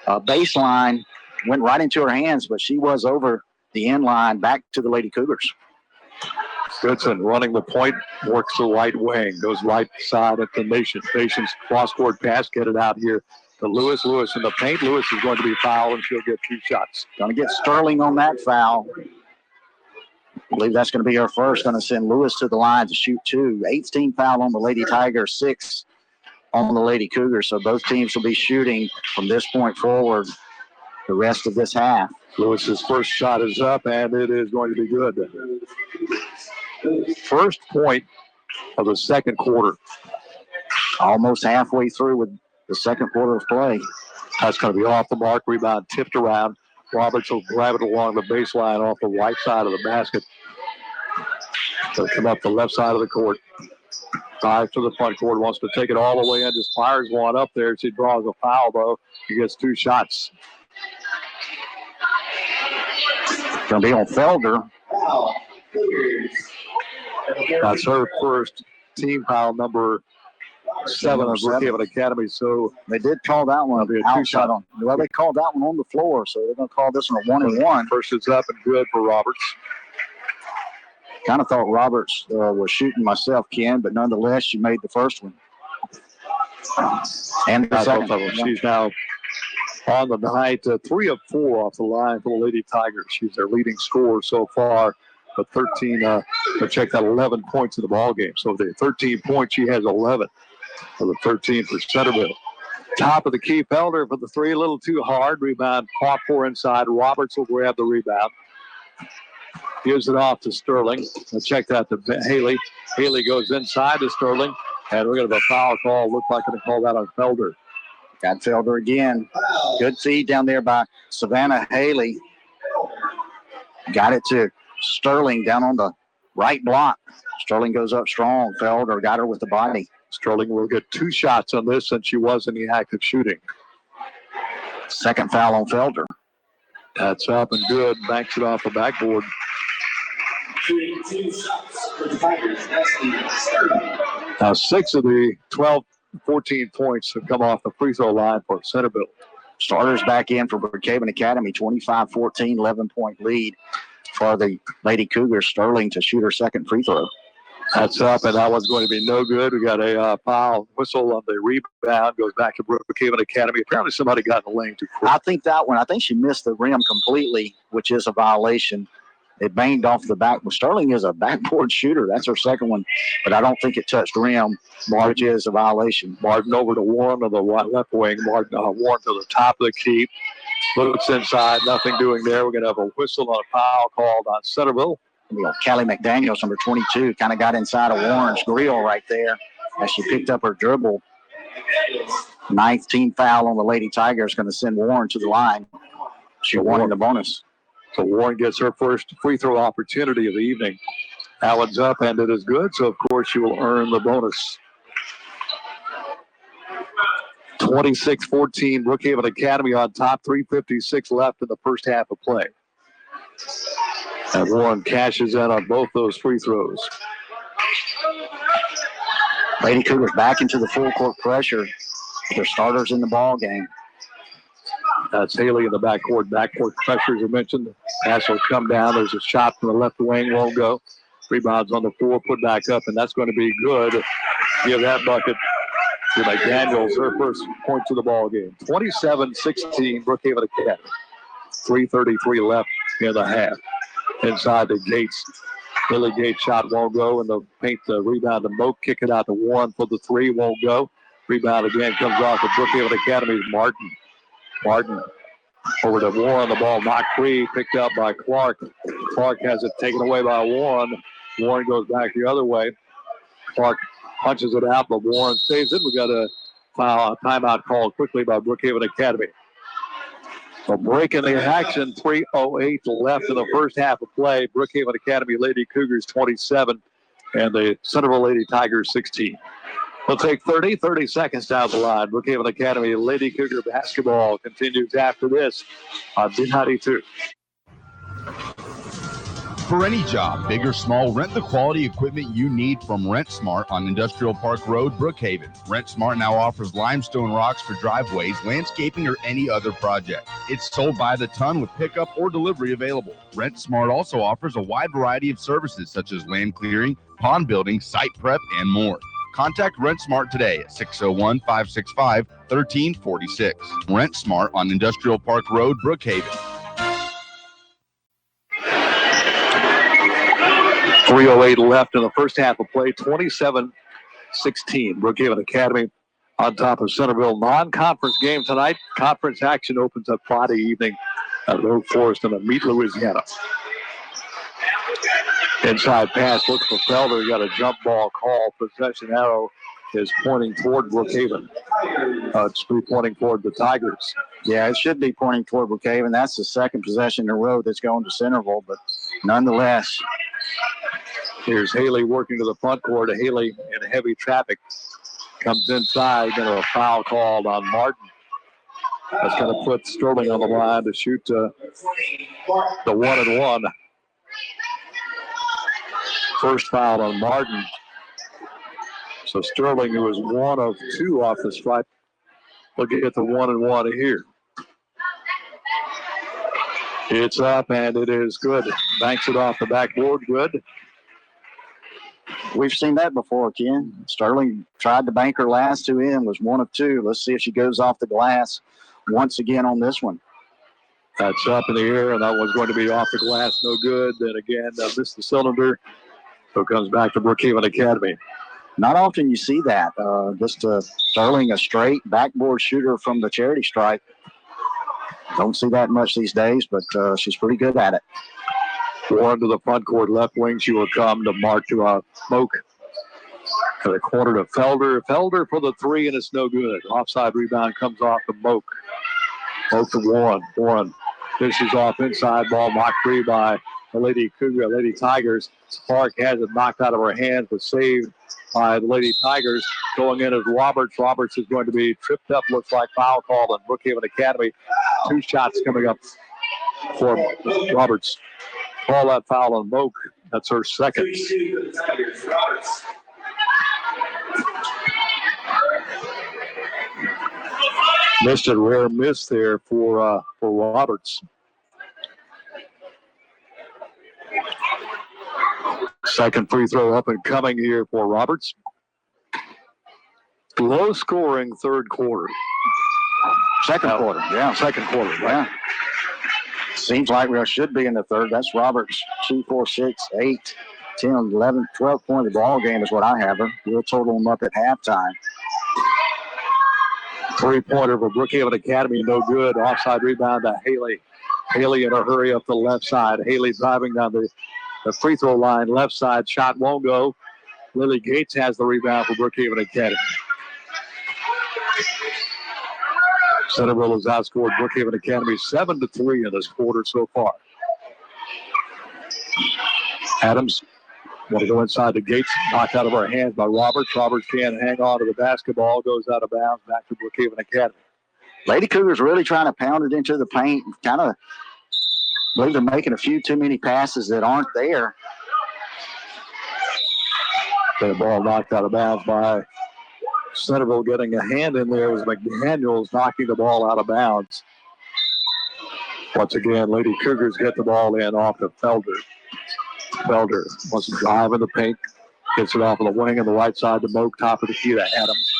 baseline. Went right into her hands, but she was over the end line back to the Lady Cougars. Goodson running the point, works the right wing, goes right side at the Nations. Nations cross-court pass, get it out here to Lewis. Lewis in the paint. Lewis is going to be fouled, and she'll get 2 shots. Going to get Sterling on that foul. I believe that's going to be her first. Going to send Lewis to the line to shoot 2. 18 foul on the Lady Tigers, 6 on the Lady Cougars. So both teams will be shooting from this point forward the rest of this half. Lewis's first shot is up, and it is going to be good. First point of the second quarter. Almost halfway through with the second quarter of play. That's going to be off the mark. Rebound tipped around. Roberts will grab it along the baseline off the right side of the basket. So come up the left side of the court. Dives to the front court. Wants to take it all the way in. Just fires one up there. She draws a foul, though. He gets 2 shots. Going to be on Felder. That's her first team foul, number 7 of Brookhaven Academy. So they did call that one outside on. Well, they called that one on the floor, so they're going to call this one a 1-and-1. First is up and good for Roberts. Kind of thought Roberts was shooting myself, Ken, but nonetheless, she made the first one. And the second one. She's now on the night 3 of 4 off the line for the Lady Tigers. She's their leading scorer so far. But 11 points in the ball game. So the 13 points, she has 11 for the 13 for Centreville. Top of the key, Felder for the 3, a little too hard. Rebound, fought for inside. Roberts will grab the rebound. Gives it off to Sterling. We'll check that to Haley. Haley goes inside to Sterling. And we're going to have a foul call. Looked like going to call that on Felder. Got Felder again. Good feed down there by Savannah Haley. Got it to Sterling down on the right block. Sterling goes up strong. Felder got her with the body. Sterling will get 2 shots on this since she was in the act of shooting. Second foul on Felder. That's up and good. Banks it off the backboard. Now 6 of the 14 points have come off the free throw line for Centreville. Starters back in for Brookhaven Academy. 25-14, 11-point lead for the Lady Cougars. Sterling to shoot her second free throw. That's up, and that one's going to be no good. We got a foul whistle on the rebound. Goes back to Brookhaven Academy. Apparently somebody got in the lane too quick. I think that one, she missed the rim completely, which is a violation. It banged off the back. Well, Sterling is a backboard shooter. That's her second one, but I don't think it touched rim, which is a violation. Martin over to Warren on the left wing. Warren to the top of the key. Looks inside. Nothing doing there. We're going to have a whistle on a foul called on Centreville. Callie McDaniels, number 22, kind of got inside of Warren's grill right there as she picked up her dribble. 9th team foul on the Lady Tigers, going to send Warren to the line. She won in the bonus. So Warren gets her first free throw opportunity of the evening. Allen's up, and it is good, so of course she will earn the bonus. 26-14, Brookhaven Academy on top. 3:56 left in the first half of play. And Warren cashes in on both those free throws. Lady Cougars back into the full court pressure. Their starters in the ball game. That's Haley in the backcourt. Backcourt pressure, as I mentioned. Pass will come down. There's a shot from the left wing. Won't go. Rebounds on the floor. Put back up, and that's going to be good. Give that bucket to McDaniels. Her first point to the ball game. 27-16, Brookhaven Academy. 3:33 left in the half. Inside the Gates. Billy Gates shot won't go, and the paint the rebound to Moak. Kick it out to Warren for the 3. Won't go. Rebound again comes off of Brookhaven Academy's Martin. Martin over to Warren. The ball knocked free. Picked up by Clark. Clark has it taken away by Warren. Warren goes back the other way. Clark punches it out, but Warren saves it. We got a timeout called quickly by Brookhaven Academy. So breaking the action, 3:08 left in the first half of play. Brookhaven Academy Lady Cougars 27 and the Centreville Lady Tigers 16. We'll take 30 seconds down the line. Brookhaven Academy Lady Cougar basketball continues after this on B92. For any job, big or small, rent the quality equipment you need from Rent Smart on Industrial Park Road, Brookhaven. Rent Smart now offers limestone rocks for driveways, landscaping, or any other project. It's sold by the ton with pickup or delivery available. Rent Smart also offers a wide variety of services such as land clearing, pond building, site prep, and more. Contact Rent Smart today at 601-565-1346. Rent Smart on Industrial Park Road, Brookhaven. 3:08 left in the first half of play. 27-16. Brookhaven Academy on top of Centreville. Non-conference game tonight. Conference action opens up Friday evening at Oak Forest in Meet, Louisiana. Inside pass, look for Felder. Got a jump ball call. Possession arrow is pointing toward Brookhaven. It's pointing toward the Tigers. Yeah, it should be pointing toward Brookhaven. That's the second possession in a row that's going to Centreville, but nonetheless. Here's Haley working to the front court. Haley in heavy traffic comes inside. Got a foul called on Martin. That's going to put Sterling on the line to shoot the 1-and-1. First foul on Martin. So Sterling, who is 1 of 2 off the stripe, will get the 1-and-1 here. It's up, and it is good. Banks it off the backboard. Good. We've seen that before, Ken. Sterling tried to bank her last 2 in, was 1 of 2. Let's see if she goes off the glass once again on this one. That's up in the air, and that one's going to be off the glass. No good. Then again, missed the cylinder. So it comes back to Brookhaven Academy. Not often you see that. Just Sterling, a straight backboard shooter from the charity stripe. Don't see that much these days, but she's pretty good at it. Warren to the front court, left wing. She will come to Mark to Moak. To the corner to Felder. Felder for the 3, and it's no good. Offside rebound comes off to Moak. Moak to Warren. Warren fishes off inside ball, knocked free by the Lady Tigers. Spark has it knocked out of her hands, but saved by the Lady Tigers. Going in as Roberts. Roberts is going to be tripped up. Looks like foul call on Brookhaven Academy. 2 shots coming up for Roberts. Call that foul on Moak. That's her second. Missed a rare miss there for Roberts. Second free throw up and coming here for Roberts. Low scoring third quarter. Second quarter. Second quarter. Right? Yeah. Seems like we should be in the third. That's Roberts. 2, 4, 6, 8, 10, 11, 12 point of the ball game is what I have her. We'll total them up at halftime. 3-pointer for Brookhaven Academy, no good. Offside rebound to Haley. Haley in a hurry up the left side. Haley driving down the free throw line, left side. Shot won't go. Lily Gates has the rebound for Brookhaven Academy. Centreville has outscored Brookhaven Academy 7-3 in this quarter so far. Adams want to go inside the Gates, knocked out of our hands by Roberts. Roberts can't hang on to the basketball, goes out of bounds, back to Brookhaven Academy. Lady Cougars really trying to pound it into the paint. Kind of believe they're making a few too many passes that aren't there. The ball knocked out of bounds by Centreville. Getting a hand in there was McDaniels knocking the ball out of bounds. Once again, Lady Cougars get the ball in off to Felder. Felder wants to drive in the paint. Gets it off of the wing on the right side to Moak, top of the key to Adams.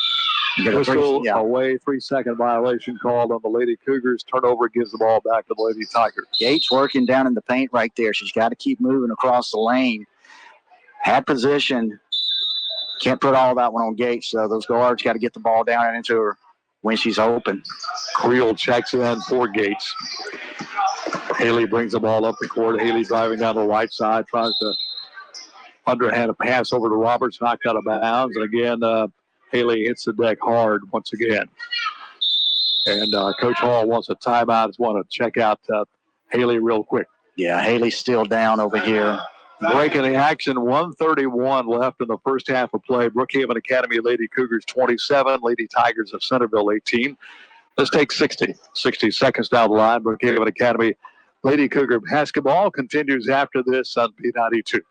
Whistle away, 3-second violation called on the Lady Cougars. Turnover gives the ball back to the Lady Tigers. Gates working down in the paint right there. She's got to keep moving across the lane. Had position. Can't put all that one on Gates, so those guards got to get the ball down and into her when she's open. Creel checks in for Gates. Haley brings the ball up the court. Haley driving down the right side, tries to underhand a pass over to Roberts, knocked out of bounds. And again, Haley hits the deck hard once again. And Coach Hall wants a timeout. Just want to check out Haley real quick. Yeah, Haley's still down over here. Breaking the action, 1:31 left in the first half of play. Brookhaven Academy Lady Cougars 27, Lady Tigers of Centreville 18. Let's take 60 seconds down the line. Brookhaven Academy Lady Cougar basketball continues after this on B92.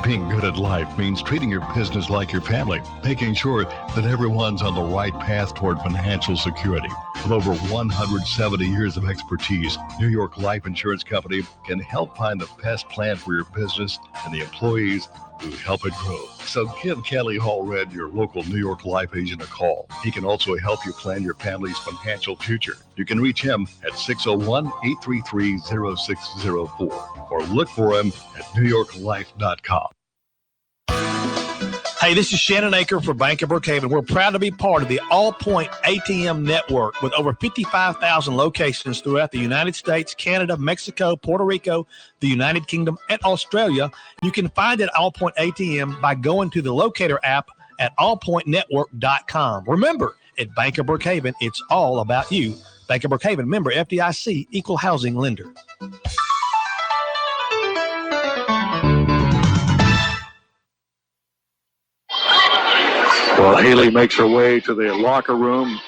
Being good at life means treating your business like your family, making sure that everyone's on the right path toward financial security. With over 170 years of expertise, New York Life Insurance Company can help find the best plan for your business and the employees who help it grow. So give Kelly Hallred, your local New York Life agent, a call. He can also help you plan your family's financial future. You can reach him at 601-833-0604 or look for him at newyorklife.com. Hey, this is Shannon Aker for Bank of Brookhaven. We're proud to be part of the All Point ATM network with over 55,000 locations throughout the United States, Canada, Mexico, Puerto Rico, the United Kingdom, and Australia. You can find it at All Point ATM by going to the locator app at allpointnetwork.com. Remember, at Bank of Brookhaven, it's all about you. Bank of Brookhaven, member FDIC, equal housing lender. Well, Haley makes her way to the locker room.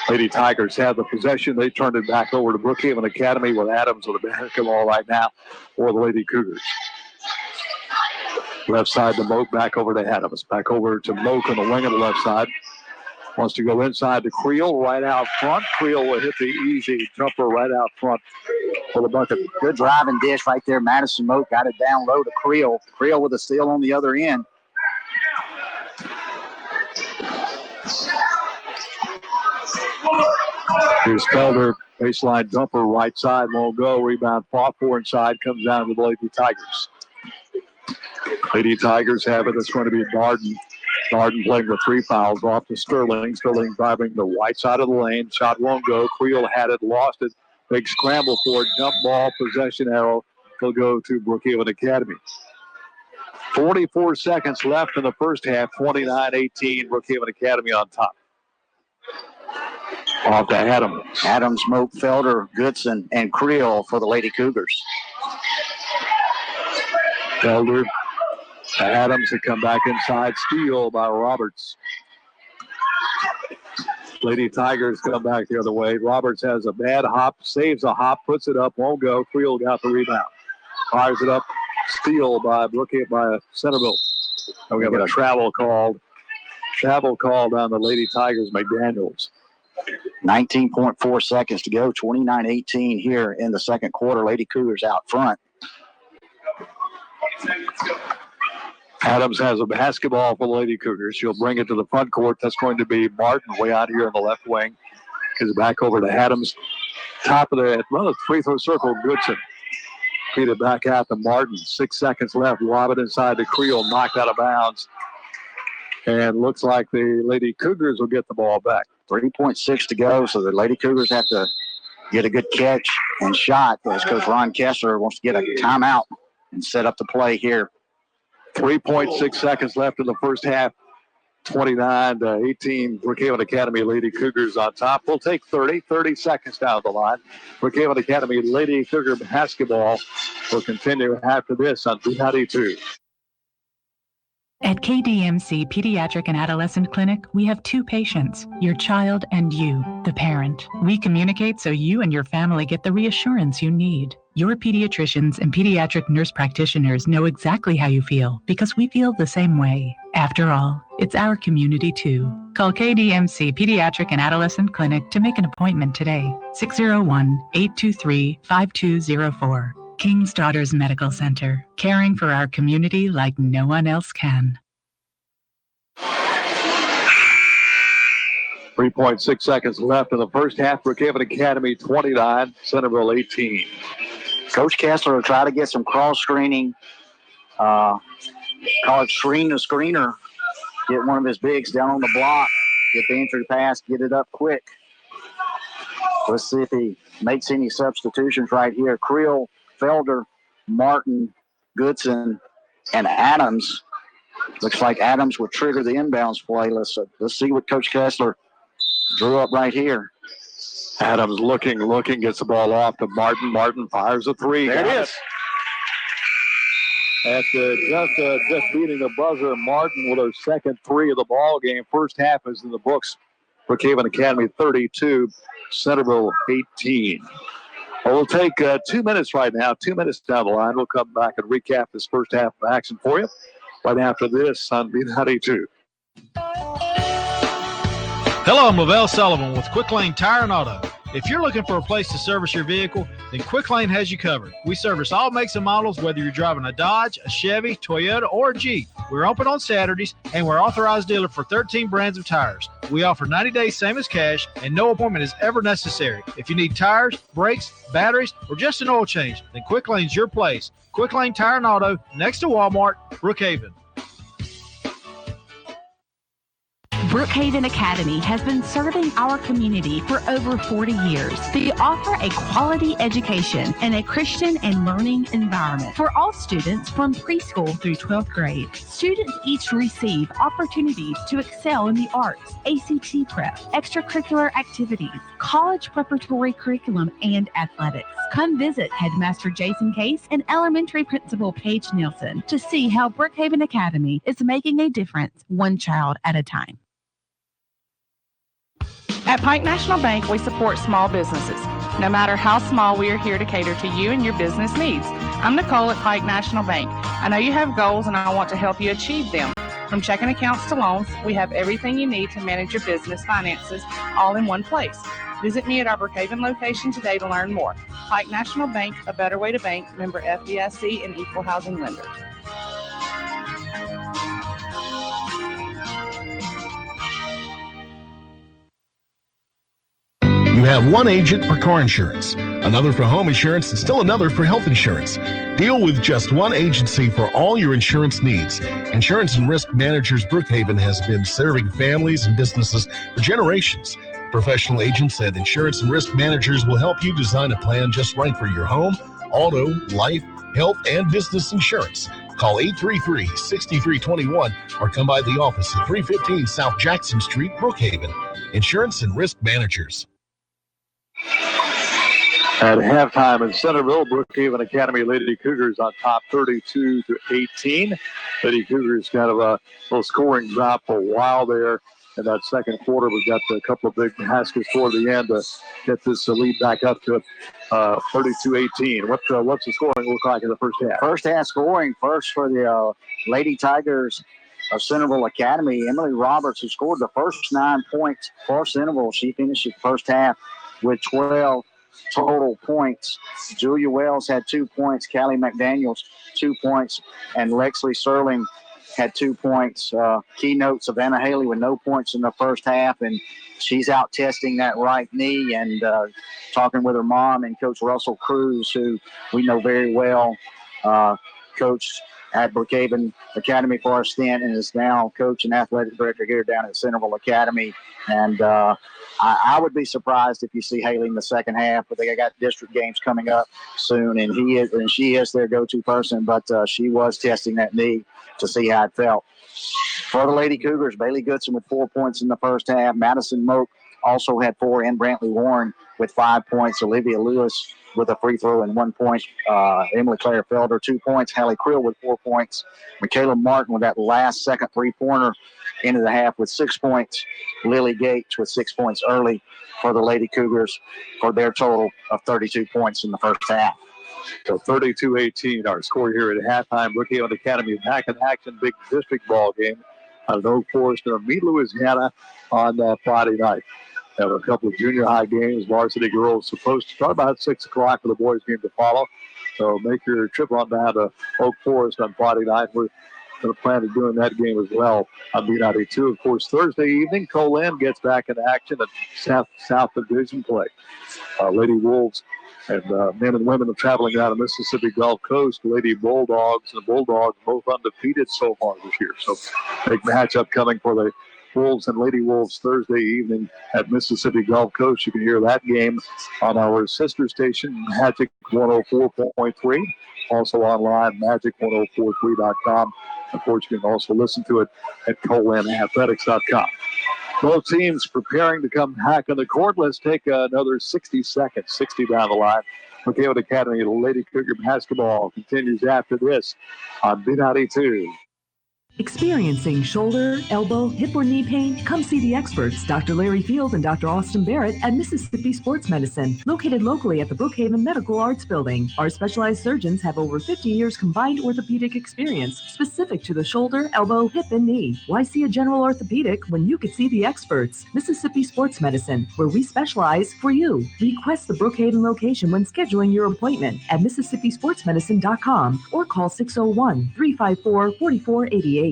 Lady Tigers have the possession. They turned it back over to Brookhaven Academy with Adams with the basketball right now for the Lady Cougars. Left side to Moak, back over to Adams. Back over to Moak on the wing of the left side. Wants to go inside to Creel, right out front. Creel will hit the easy jumper right out front for the bucket. Good driving dish right there. Madison Moak got it down low to Creel. Creel with a steal on the other end. Here's Felder, baseline jumper, right side, won't go. Rebound fought for inside, comes down to the Lady Tigers. Lady Tigers have it. It's going to be Darden. Darden playing with 3 fouls off to Sterling. Sterling driving the right side of the lane. Shot won't go. Creel had it, lost it. Big scramble for it. Jump ball, possession arrow. Will go to Brookhaven Academy. 44 seconds left in the first half. 29-18. Brookhaven Academy on top. Off to Adams. Adams, Moak, Felder, Goodson, and Creel for the Lady Cougars. Felder to Adams to come back inside. Steal by Roberts. Lady Tigers come back the other way. Roberts has a bad hop, saves a hop, puts it up, won't go. Creel got the rebound. Fires it up. Steal by Brookhaven, by Centreville. And we have a travel called. Travel called on the Lady Tigers, McDaniels. 19.4 seconds to go. 29-18 here in the second quarter. Lady Cougars out front. Adams has a basketball for the Lady Cougars. She'll bring it to the front court. That's going to be Martin way out here in the left wing. Gives it back over to Adams. Top of the free throw circle, Goodson. Feed it back out to Martin. 6 seconds left. Lob it inside to Creel. Knocked out of bounds. And looks like the Lady Cougars will get the ball back. 3.6 to go, so the Lady Cougars have to get a good catch and shot as Coach Ron Kessler wants to get a timeout and set up the play here. 3.6 seconds left in the first half. 29-18. Brookhaven Academy Lady Cougars on top. We'll take 30 seconds down the line. Brookhaven Academy Lady Cougar basketball will continue after this on B92. At KDMC Pediatric and Adolescent Clinic, we have 2 patients, your child and you, the parent. We communicate so you and your family get the reassurance you need. Your pediatricians and pediatric nurse practitioners know exactly how you feel because we feel the same way. After all, it's our community too. Call KDMC Pediatric and Adolescent Clinic to make an appointment today. 601-823-5204. King's Daughters Medical Center, caring for our community like no one else can. 3.6 seconds left in the first half. Brookhaven Academy 29, Centreville 18. Coach Kessler will try to get some cross screening. Call it screen the screener. Get one of his bigs down on the block. Get the entry pass. Get it up quick. Let's see if he makes any substitutions right here. Creel, Felder, Martin, Goodson, and Adams. Looks like Adams would trigger the inbounds play. Let's see what Coach Kessler drew up right here. Adams looking, gets the ball off to Martin. Martin fires a 3. There it is. After just beating the buzzer, Martin with her second 3 of the ball game. First half is in the books. Brookhaven Academy 32, Centreville 18. Well, we'll take 2 minutes right now, 2 minutes down the line. We'll come back and recap this first half of action for you right after this on B92. Hello, I'm Lavelle Sullivan with Quick Lane Tire and Auto. If you're looking for a place to service your vehicle, then Quick Lane has you covered. We service all makes and models, whether you're driving a Dodge, a Chevy, Toyota, or a Jeep. We're open on Saturdays, and we're authorized dealer for 13 brands of tires. We offer 90 days, same as cash, and no appointment is ever necessary. If you need tires, brakes, batteries, or just an oil change, then Quick Lane's your place. Quick Lane Tire and Auto, next to Walmart, Brookhaven. Brookhaven Academy has been serving our community for over 40 years. They offer a quality education and a Christian and learning environment for all students from preschool through 12th grade. Students each receive opportunities to excel in the arts, ACT prep, extracurricular activities, college preparatory curriculum, and athletics. Come visit Headmaster Jason Case and Elementary Principal Paige Nielsen to see how Brookhaven Academy is making a difference one child at a time. At Pike National Bank, we support small businesses. No matter how small, we are here to cater to you and your business needs. I'm Nicole at Pike National Bank. I know you have goals and I want to help you achieve them. From checking accounts to loans, we have everything you need to manage your business finances all in one place. Visit me at our Brookhaven location today to learn more. Pike National Bank, a better way to bank, member FDIC and equal housing lender. You have one agent for car insurance, another for home insurance, and still another for health insurance. Deal with just one agency for all your insurance needs. Insurance and Risk Managers Brookhaven has been serving families and businesses for generations. Professional agents at Insurance and Risk Managers will help you design a plan just right for your home, auto, life, health, and business insurance. Call 833-6321 or come by the office at 315 South Jackson Street, Brookhaven. Insurance and Risk Managers. At halftime in Centreville, Brookhaven Academy Lady Cougars on top 32-18. Lady Cougars kind of a little scoring drop for a while there in that second quarter. We've got a couple of big baskets toward the end to get this lead back up to 32-18. What's the scoring look like in the first half? First half scoring, first for the Lady Tigers of Centreville Academy. Emily Roberts, who scored the first 9 points for Centreville. She finished the first half with 12 total points. Julia Wells had 2 points. Callie McDaniels, 2 points. And Lexley Serling had 2 points. Keynote, Savannah Haley with no points in the first half. And she's out testing that right knee and talking with her mom and Coach Russell Cruz, who we know very well, coached at Brookhaven Academy for a stint and is now coach and athletic director here down at Centreville Academy. And I would be surprised if you see Haley in the second half, but they got district games coming up soon, and she is their go-to person, but she was testing that knee to see how it felt. For the Lady Cougars, Bailey Goodson with 4 points in the first half. Madison Moak also had 4, and Brantley Warren with 5 points. Olivia Lewis with a free throw and 1 point. Emily Claire Felder, 2 points. Hallie Creel with 4 points. Michaela Martin with that last second three-pointer into the half with 6 points. Lily Gates with 6 points early for the Lady Cougars for their total of 32 points in the first half. So 32-18, our score here at halftime. Brookhaven Academy back in action, big district ball game out of Oak Forest and Meade, Louisiana on Friday night. Have a couple of junior high games. Varsity girls supposed to start about 6 o'clock for the boys game to follow. So make your trip on down to Oak Forest on Friday night. We're going to plan on doing that game as well on B92. Of course, Thursday evening, Colin gets back into action at South Division play. Lady Wolves and men and women are traveling down to Mississippi Gulf Coast. Lady Bulldogs and the Bulldogs both undefeated so far this year. So big matchup coming for the Wolves and Lady Wolves Thursday evening at Mississippi Gulf Coast. You can hear that game on our sister station, Magic 104.3. Also online, magic1043.com. Of course, you can also listen to it at colanathletics.com. Both teams preparing to come back on the court. Let's take another 60 seconds, 60 down the line. Brookhaven Academy Lady Cougar basketball continues after this on B92. Experiencing shoulder, elbow, hip, or knee pain? Come see the experts, Dr. Larry Field and Dr. Austin Barrett at Mississippi Sports Medicine, located locally at the Brookhaven Medical Arts Building. Our specialized surgeons have over 50 years combined orthopedic experience specific to the shoulder, elbow, hip, and knee. Why see a general orthopedic when you could see the experts? Mississippi Sports Medicine, where we specialize for you. Request the Brookhaven location when scheduling your appointment at MississippiSportsMedicine.com or call 601-354-4488.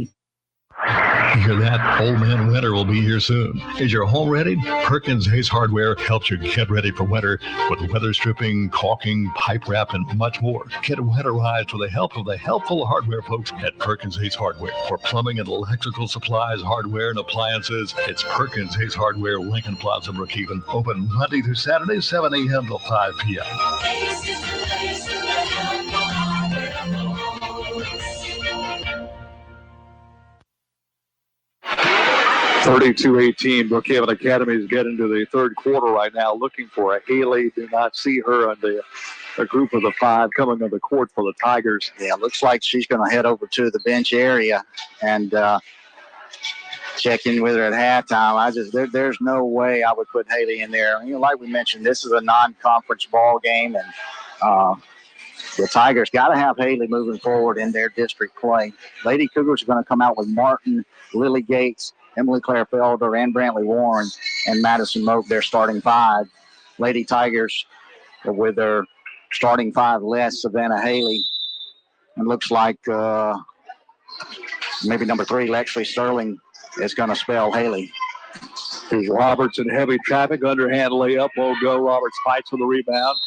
You hear that? Old Man Winter will be here soon. Is your home ready? Perkins Hayes Hardware helps you get ready for winter with weather stripping, caulking, pipe wrap, and much more. Get winterized with the help of the helpful hardware folks at Perkins Hayes Hardware. For plumbing and electrical supplies, hardware, and appliances, it's Perkins Hayes Hardware, Lincoln Plaza, Brookhaven. Open Monday through Saturday, 7 a.m. till 5 p.m. 32-18, Brookhaven Academy is getting to the third quarter right now, looking for a Haley. Do not see her on the group of the five coming on the court for the Tigers. Yeah, looks like she's going to head over to the bench area and check in with her at halftime. There's no way I would put Haley in there. Like we mentioned, this is a non-conference ball game, and the Tigers got to have Haley moving forward in their district play. Lady Cougars are going to come out with Martin, Lily Gates, Emily Claire Felder, and Brantley Warren, and Madison Moak, their starting five. Lady Tigers with their starting five less Savannah Haley. It looks like maybe number 3, Lexley Sterling, is going to spell Haley. Here's Roberts in heavy traffic. Underhand layup. Won't go. Roberts fights for the rebound.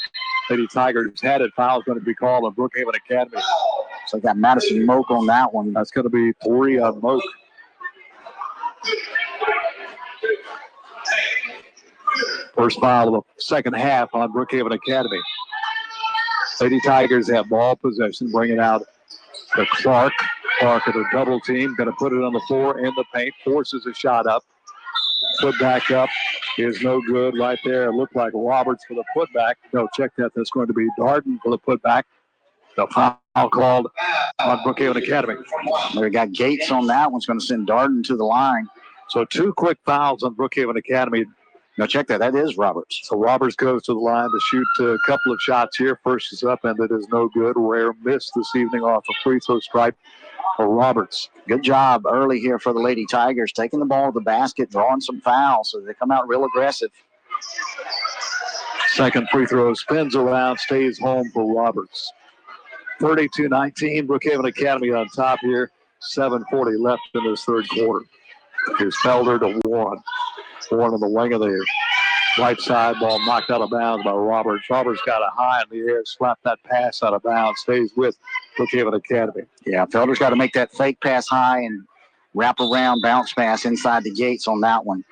Lady Tigers had it. Foul is going to be called on Brookhaven Academy. So I got Madison Moak on that one. That's going to be 3 on Moak. First foul of the second half on Brookhaven Academy. Lady Tigers have ball possession, bringing out the Clark. Clark at a double team, going to put it on the floor in the paint, forces a shot up. Put back up is no good right there. It looked like Roberts for the putback. No, check that. That's going to be Darden for the putback. The foul called on Brookhaven Academy. We got Gates on that one's going to send Darden to the line. So 2 quick fouls on Brookhaven Academy. Now check that. That is Roberts. So Roberts goes to the line to shoot a couple of shots here. First is up, and it is no good. Rare miss this evening off a free throw stripe for Roberts. Good job early here for the Lady Tigers, taking the ball to the basket, drawing some fouls, so they come out real aggressive. Second free throw spins around, stays home for Roberts. 32-19, Brookhaven Academy on top here. 7:40 left in this third quarter. Here's Felder to Warren. Warren on the wing of the right side, ball knocked out of bounds by Roberts. Roberts got a high in the air, slapped that pass out of bounds, stays with Brookhaven Academy. Yeah, Felder's got to make that fake pass high and wrap around bounce pass inside the Gates on that one.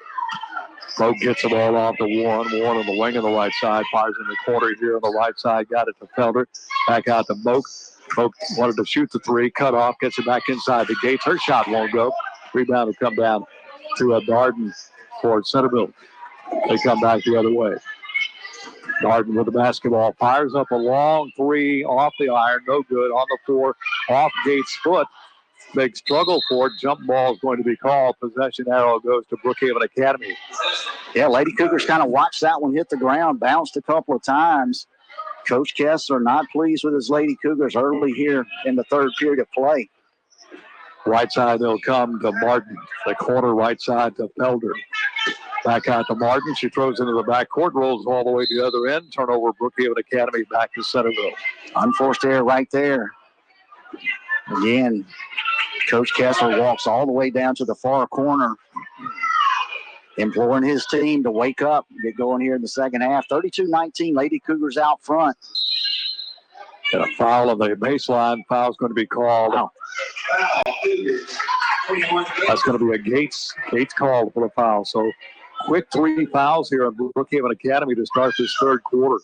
Moak gets the ball off to Warren. Warren on the wing on the right side, fires in the corner here on the right side, got it to Felder. Back out to Moak. Moak wanted to shoot the 3, cut off, gets it back inside the Gates. Her shot won't go. Rebound will come down to a Darden for Centreville. They come back the other way. Darden with the basketball. Fires up a long 3 off the iron. No good. On the floor. Off Gates' foot. Big struggle for it. Jump ball is going to be called. Possession arrow goes to Brookhaven Academy. Yeah, Lady Cougars kind of watched that one hit the ground. Bounced a couple of times. Coach Kessler not pleased with his Lady Cougars early here in the third period of play. Right side, they'll come to Martin. The corner right side to Felder. Back out to Martin. She throws into the backcourt, rolls all the way to the other end. Turnover, Brookhaven Academy back to Centreville. Unforced error right there. Again, Coach Kessler walks all the way down to the far corner, imploring his team to wake up, get going here in the second half. 32-19, Lady Cougars out front. And a foul on the baseline. Foul's going to be called. Wow. That's going to be a Gates call for the foul. So quick 3 fouls here on Brookhaven Academy to start this third quarter.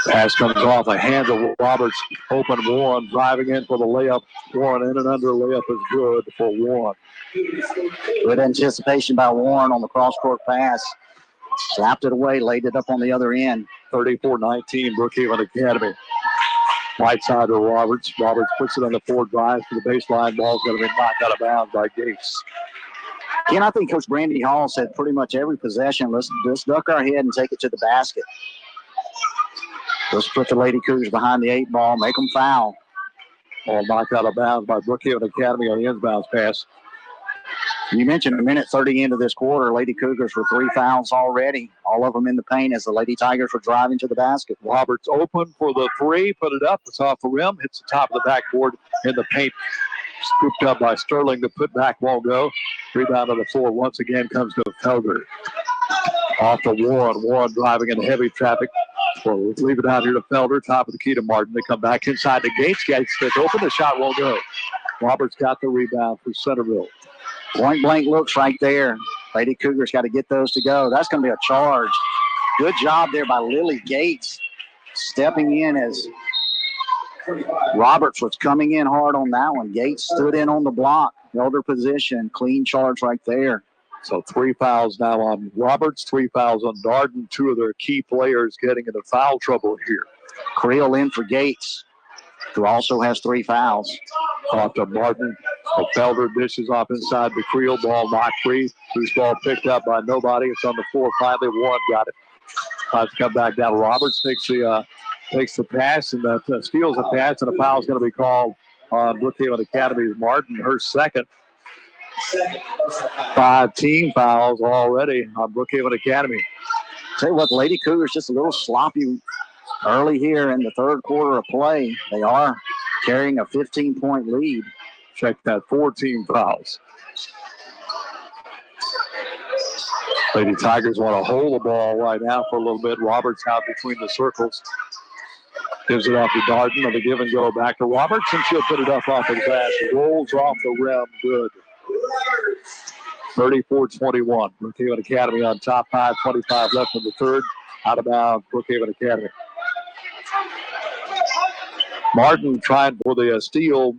Pass comes off the hands of Roberts. Open Warren driving in for the layup. Warren in and under. Layup is good for Warren. Good anticipation by Warren on the cross-court pass. Slapped it away, laid it up on the other end. 34-19, Brookhaven Academy. Right side to Roberts. Roberts puts it on the 4 drive to the baseline. Ball's going to be knocked out of bounds by Gates. Again, I think Coach Brandy Hall said pretty much every possession, let's duck our head and take it to the basket. Let's put the Lady Cougars behind the 8 ball, make them foul. Ball knocked out of bounds by Brookhaven Academy on the inbounds pass. You mentioned a minute 30 into this quarter, Lady Cougars with 3 fouls already, all of them in the paint as the Lady Tigers were driving to the basket. Roberts open for the 3, put it up, it's off the rim, hits the top of the backboard in the paint Scooped up by Sterling. The put back won't go. Rebound on the floor once again comes to Felder. Off to Warren. Warren driving in heavy traffic. We'll leave it out here to Felder. Top of the key to Martin. They come back inside the Gates. Gates gets open. The shot won't go. Roberts got the rebound for Centreville. Point blank looks right there. Lady Cougars got to get those to go. That's going to be a charge. Good job there by Lily Gates stepping in as Roberts was coming in hard on that one. Gates stood in on the block, held her position. Clean charge right there. So 3 fouls now on Roberts, 3 fouls on Darden. 2 of their key players getting into foul trouble here. Creel in for Gates, who also has 3 fouls. Off to Martin. Felder dishes off inside the Creel. Ball knocked free. Loose ball picked up by nobody. It's on the floor. Finally, Warren got it. Tries to come back down. Roberts takes the pass and steals the pass, and a foul is going to be called on Brookhaven Academy's Martin, her second. 5 team fouls already on Brookhaven Academy. Tell you what, Lady Cougars just a little sloppy early here in the third quarter of play. They are carrying a 15-point lead. Check that, 4 team fouls. Lady Tigers want to hold the ball right now for a little bit. Roberts out between the circles. Gives it off to Darden on the give and go back to Roberts, and she'll put it up off the glass. Rolls off the rim. Good. 34-21. Brookhaven Academy on top. 5:25 left in the third. Out of bounds, Brookhaven Academy. Martin tried for the steal.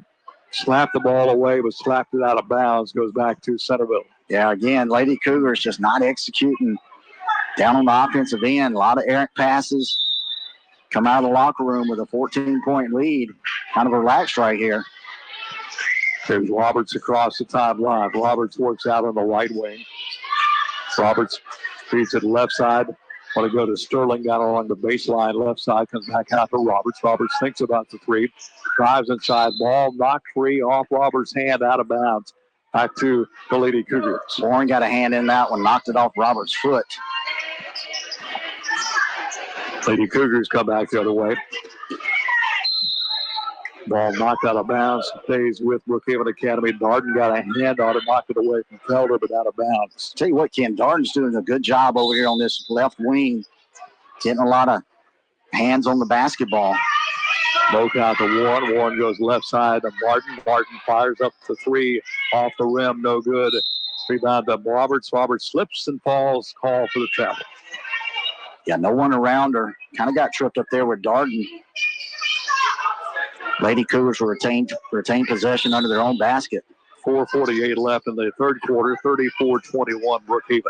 Slapped the ball away, but slapped it out of bounds. Goes back to Centreville. Yeah, again, Lady Cougars just not executing down on the offensive end. A lot of errant passes. Come out of the locker room with a 14-point lead. Kind of relaxed right here. There's Roberts across the timeline. Roberts works out on the right wing. Roberts feeds it left side. Want to go to Sterling down along the baseline left side. Comes back out to Roberts. Roberts thinks about the three. Drives inside. Ball knocked free off Roberts' hand out of bounds. Back to the Lady Cougars. Warren got a hand in that one. Knocked it off Roberts' foot. Lady Cougars come back the other way. Ball knocked out of bounds. Stays with Brookhaven Academy. Darden got a hand on it. Knocked it away from Felder, but out of bounds. Tell you what, Ken, Darden's doing a good job over here on this left wing. Getting a lot of hands on the basketball. Both out to Warren. Warren goes left side to Martin. Martin fires up the three off the rim. No good. Rebound to Roberts. Roberts slips and falls. Call for the travel. Yeah, no one around her. Kind of got tripped up there with Darden. Lady Cougars will retain possession under their own basket. 4:48 left in the third quarter. 34-21 Brookhaven.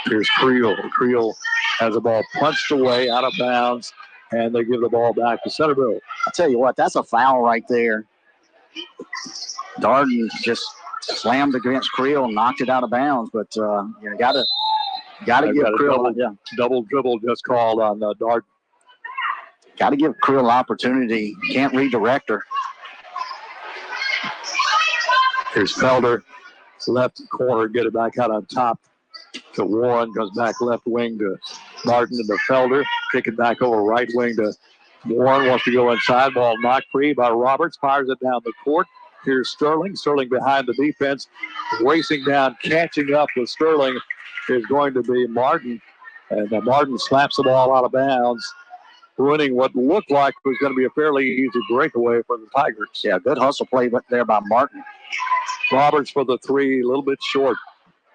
Here's Creel. Creel has the ball punched away out of bounds, and they give the ball back to Centreville. I'll tell you what, that's a foul right there. Darden just slammed against Creel and knocked it out of bounds, but you got to give Creel double dribble just called on Darden. Got to give Creel an opportunity. Can't redirect her. Here's Felder. Left corner, get it back out on top to Warren. Goes back left wing to Martin and to Felder. Kick it back over right wing to Warren. Wants to go inside. Ball knocked free by Roberts. Fires it down the court. Here's Sterling. Sterling behind the defense. Racing down, catching up with Sterling is going to be Martin. And Martin slaps the ball out of bounds, ruining what looked like was going to be a fairly easy breakaway for the Tigers. Yeah, good hustle play there by Martin. Roberts for the three, a little bit short.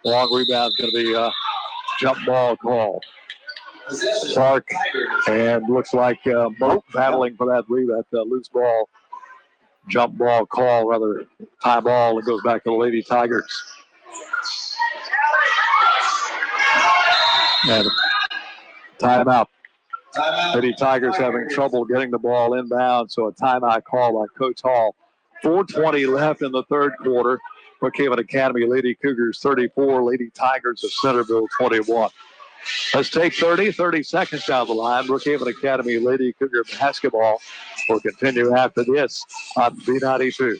Long rebound is going to be a jump ball call. Clark and looks like both battling for that loose ball, jump ball call, rather tie ball, and goes back to the Lady Tigers. And timeout. Lady Tigers having trouble getting the ball inbound, so a timeout call by Coach Hall. 4:20 left in the third quarter. Brookhaven Academy Lady Cougars 34, Lady Tigers of Centreville 21. Let's take 30 seconds down the line. Brookhaven Academy Lady Cougar basketball will continue after this on B92.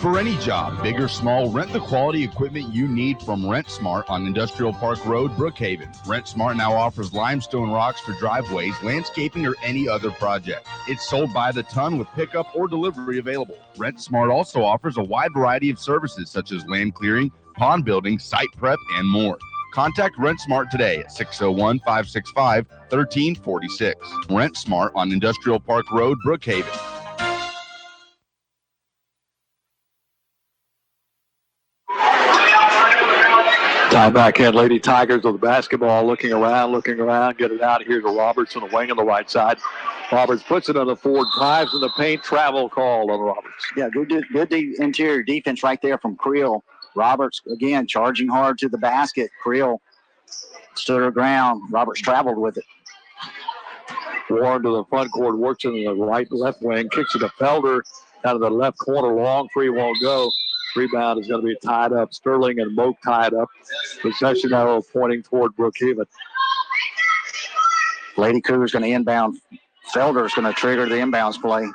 For any job, big or small, rent the quality equipment you need from Rent Smart on Industrial Park Road, Brookhaven. Rent Smart now offers limestone rocks for driveways, landscaping, or any other project. It's sold by the ton with pickup or delivery available. Rent Smart also offers a wide variety of services such as land clearing, pond building, site prep, and more. Contact Rent Smart today at 601-565-1346. Rent Smart on Industrial Park Road, Brookhaven. Time back in. Lady Tigers with the basketball, looking around, get it out here to Roberts on the wing on the right side. Roberts puts it on the forward, drives in the paint, travel call on Roberts. Yeah, good interior defense right there from Creel. Roberts, again, charging hard to the basket. Creel stood her ground. Roberts traveled with it. Warren to the front court, works in the left wing, kicks it to Felder out of the left corner. Long three won't go. Rebound is going to be tied up. Sterling and Moak tied up. Possession arrow pointing toward Brookhaven. Lady Cougar's going to inbound. Felder's going to trigger the inbounds play.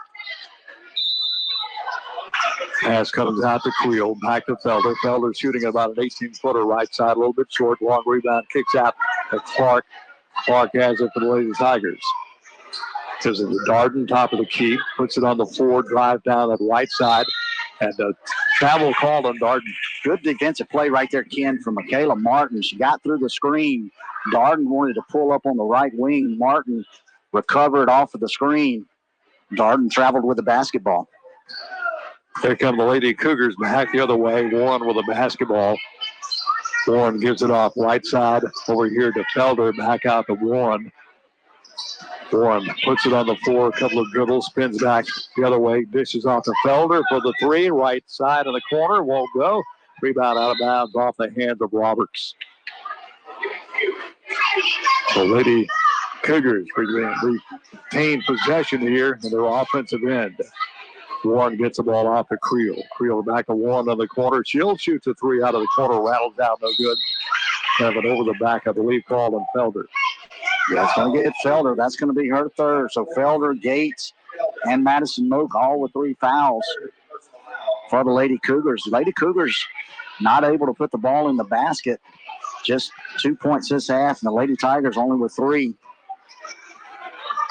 Pass comes out to Creel. Back to Felder. Felder shooting about an 18-footer right side, a little bit short. Long rebound, kicks out to Clark. Clark has it for the Lady Tigers. Gives it to Darden, top of the key. Puts it on the floor, drive down that right side. And the travel called on Darden. Good defensive play right there, Ken, from Michaela Martin. She got through the screen. Darden wanted to pull up on the right wing. Martin recovered off of the screen. Darden traveled with the basketball. Here come the Lady Cougars back the other way. Warren with the basketball. Warren gives it off right side over here to Felder. Back out to Warren. Warren puts it on the floor, a couple of dribbles, spins back the other way, dishes off to Felder for the three, right side of the corner, won't go. Rebound out of bounds off the hands of Roberts. The Lady Cougars retain possession here in their offensive end. Warren gets the ball off to Creel. Creel back to Warren on the corner. She'll shoot the three out of the corner, rattles out, no good. Have it over the back, I believe, called on Felder. Yeah, it's going to get Felder. That's going to be her third. So Felder, Gates, and Madison Moak all with 3 fouls for the Lady Cougars. Lady Cougars not able to put the ball in the basket. Just 2 points this half, and the Lady Tigers only with 3.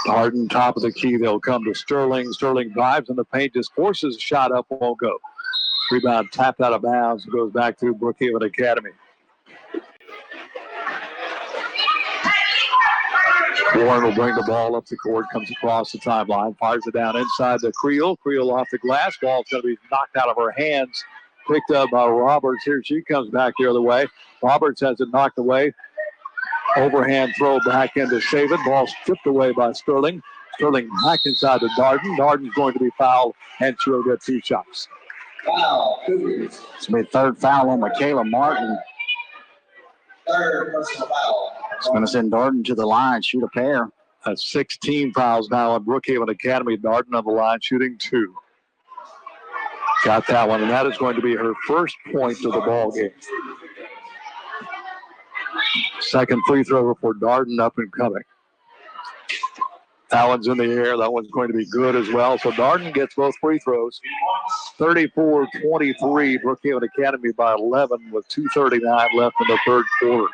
Darden, top of the key. They'll come to Sterling. Sterling drives in the paint, just forces a shot up, won't go. Rebound tapped out of bounds. It goes back to Brookhaven Academy. Warren will bring the ball up the court, comes across the timeline, fires it down inside to Creel. Creel off the glass. Ball's going to be knocked out of her hands. Picked up by Roberts. Here she comes back the other way. Roberts has it knocked away. Overhand throw back in to save it. Ball stripped away by Sterling. Sterling back inside to Darden. Darden's going to be fouled, and she'll get 2 shots. Foul. It's going to be third foul on Michaela Martin. Third personal foul. It's going to send Darden to the line, shoot a pair. That's 16 fouls now on Brookhaven Academy. Darden on the line, shooting 2. Got that one, and that is going to be her first point of the ball game. Second free throw for Darden, up and coming. That one's in the air. That one's going to be good as well. So Darden gets both free throws. 34-23, Brookhaven Academy by 11 with 2:39 left in the third quarter.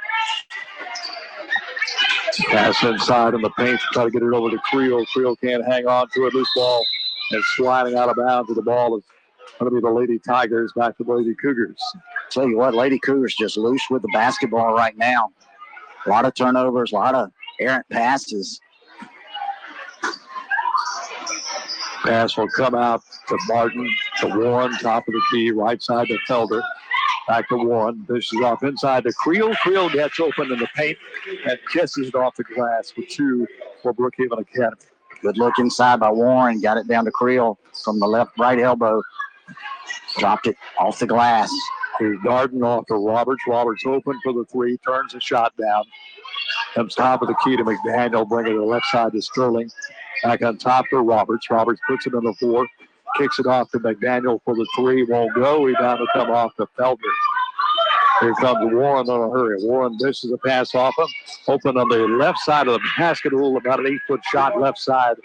Pass inside in the paint to try to get it over to Creel. Creel can't hang on to it. Loose ball and sliding out of bounds. The ball is going to be the Lady Tigers. Back to the Lady Cougars. Tell you what, Lady Cougars just loose with the basketball right now. A lot of turnovers, a lot of errant passes. Pass will come out to Martin, to Warren, top of the key, right side to Felder. Back to Warren. This is off inside to Creel. Creel gets open in the paint and kisses it off the glass with 2 for Brookhaven Academy. Good look inside by Warren. Got it down to Creel from the right elbow. Dropped it off the glass. Here's Darden off to Roberts. Roberts open for the 3. Turns the shot down. Comes top of the key to McDaniel. Bring it to the left side to Sterling. Back on top to Roberts. Roberts puts it on the floor. Kicks it off to McDaniel for the 3. Won't go. Rebound will come off to Felder. Here comes Warren on a hurry. Warren dishes a pass off him. Open on the left side of the basket. About an 8-foot shot left side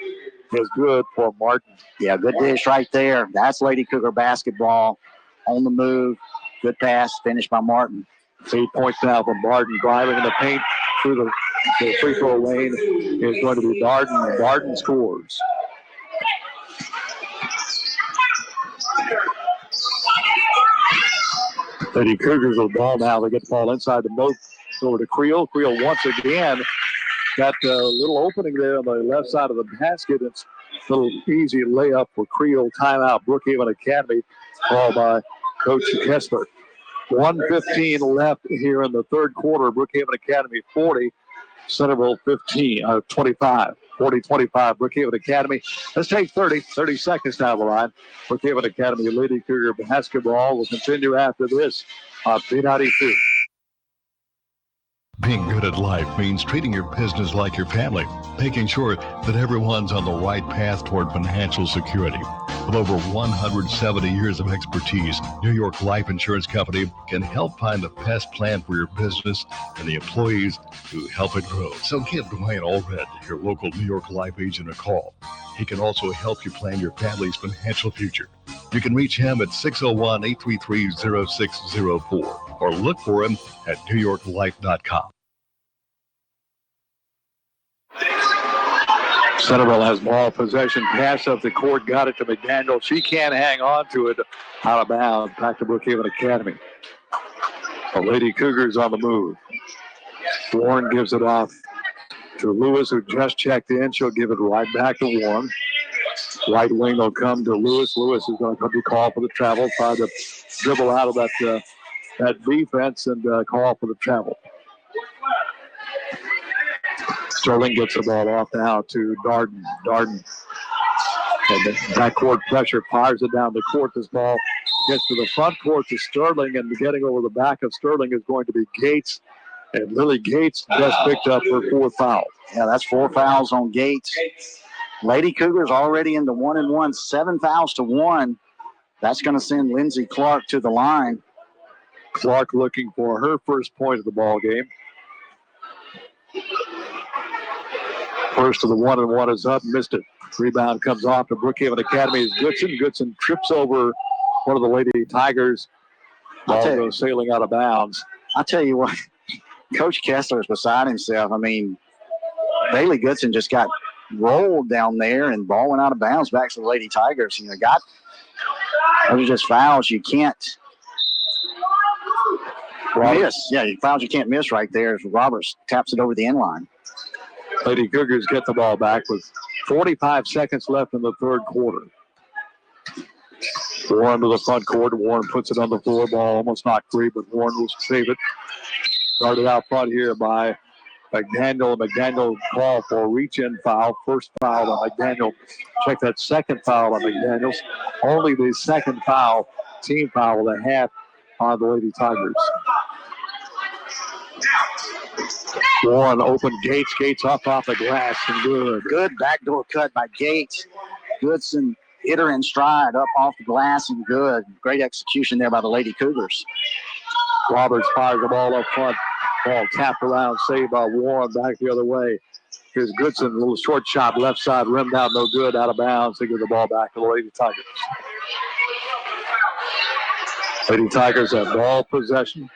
is good for Martin. Yeah, good dish right there. That's Lady Cougar basketball on the move. Good pass, finished by Martin. 8 points now for Martin. Driving in the paint through the free throw lane is going to be Darden, and Darden scores. Lady Cougars with the ball now. They get the ball inside the moat over to Creel. Creel once again got a little opening there on the left side of the basket. It's a little easy layup for Creel. Timeout, Brookhaven Academy, called by Coach Kessler. 1:15 left here in the third quarter. Brookhaven Academy 40, Centreville 25. 40-25, Brookhaven Academy. Let's take 30 seconds down the line. Brookhaven Academy Lady Cougar basketball will continue after this on B92. Being good at life means treating your business like your family, making sure that everyone's on the right path toward financial security. With over 170 years of expertise, New York Life Insurance Company can help find the best plan for your business and the employees who help it grow. So give Dwayne Allred, your local New York Life agent, a call. He can also help you plan your family's financial future. You can reach him at 601-833-0604 or look for him at NewYorkLife.com. Centreville has ball possession. Pass up the court. Got it to McDaniel. She can't hang on to it. Out of bounds. Back to Brookhaven Academy. The Lady Cougars on the move. Warren gives it off to Lewis, who just checked in. She'll give it right back to Warren. Right wing will come to Lewis. Lewis is going to be called for the travel. Try to dribble out of that defense and call for the travel. Sterling gets the ball off now to Darden. Darden, and the backcourt pressure, fires it down the court. This ball gets to the front court to Sterling, and getting over the back of Sterling is going to be Gates. And Lily Gates just picked up her fourth foul. Yeah, that's 4 fouls on Gates. Lady Cougars already into 1-1, 7 fouls to 1. That's going to send Lindsey Clark to the line. Clark looking for her first point of the ball game. First of the 1-1 is up, missed it. Rebound comes off to Brookhaven Academy's Goodson. Goodson trips over one of the Lady Tigers. Ball goes sailing out of bounds. I'll tell you what, Coach Kessler is beside himself. I mean, Bailey Goodson just got rolled down there and ball went out of bounds back to the Lady Tigers. You know, those are just fouls you can't miss. Yeah, fouls you can't miss right there as Roberts taps it over the end line. Lady Cougars get the ball back with 45 seconds left in the third quarter. Warren to the front court. Warren puts it on the floor. Ball almost knocked free, but Warren will save it. Started out front here by McDaniel. McDaniel call for a reach-in foul. First foul on McDaniel. Check that second foul on McDaniels. Only the second foul, team foul, of the half on the Lady Tigers. Warren open Gates. Gates off the glass and good. Good backdoor cut by Gates. Goodson hit her in stride up off the glass and good. Great execution there by the Lady Cougars. Roberts fires the ball up front. Ball tapped around, saved by Warren back the other way. Here's Goodson, a little short shot, left side, rimmed out, no good, out of bounds. They give the ball back to the Lady Tigers. Lady Tigers have ball possession.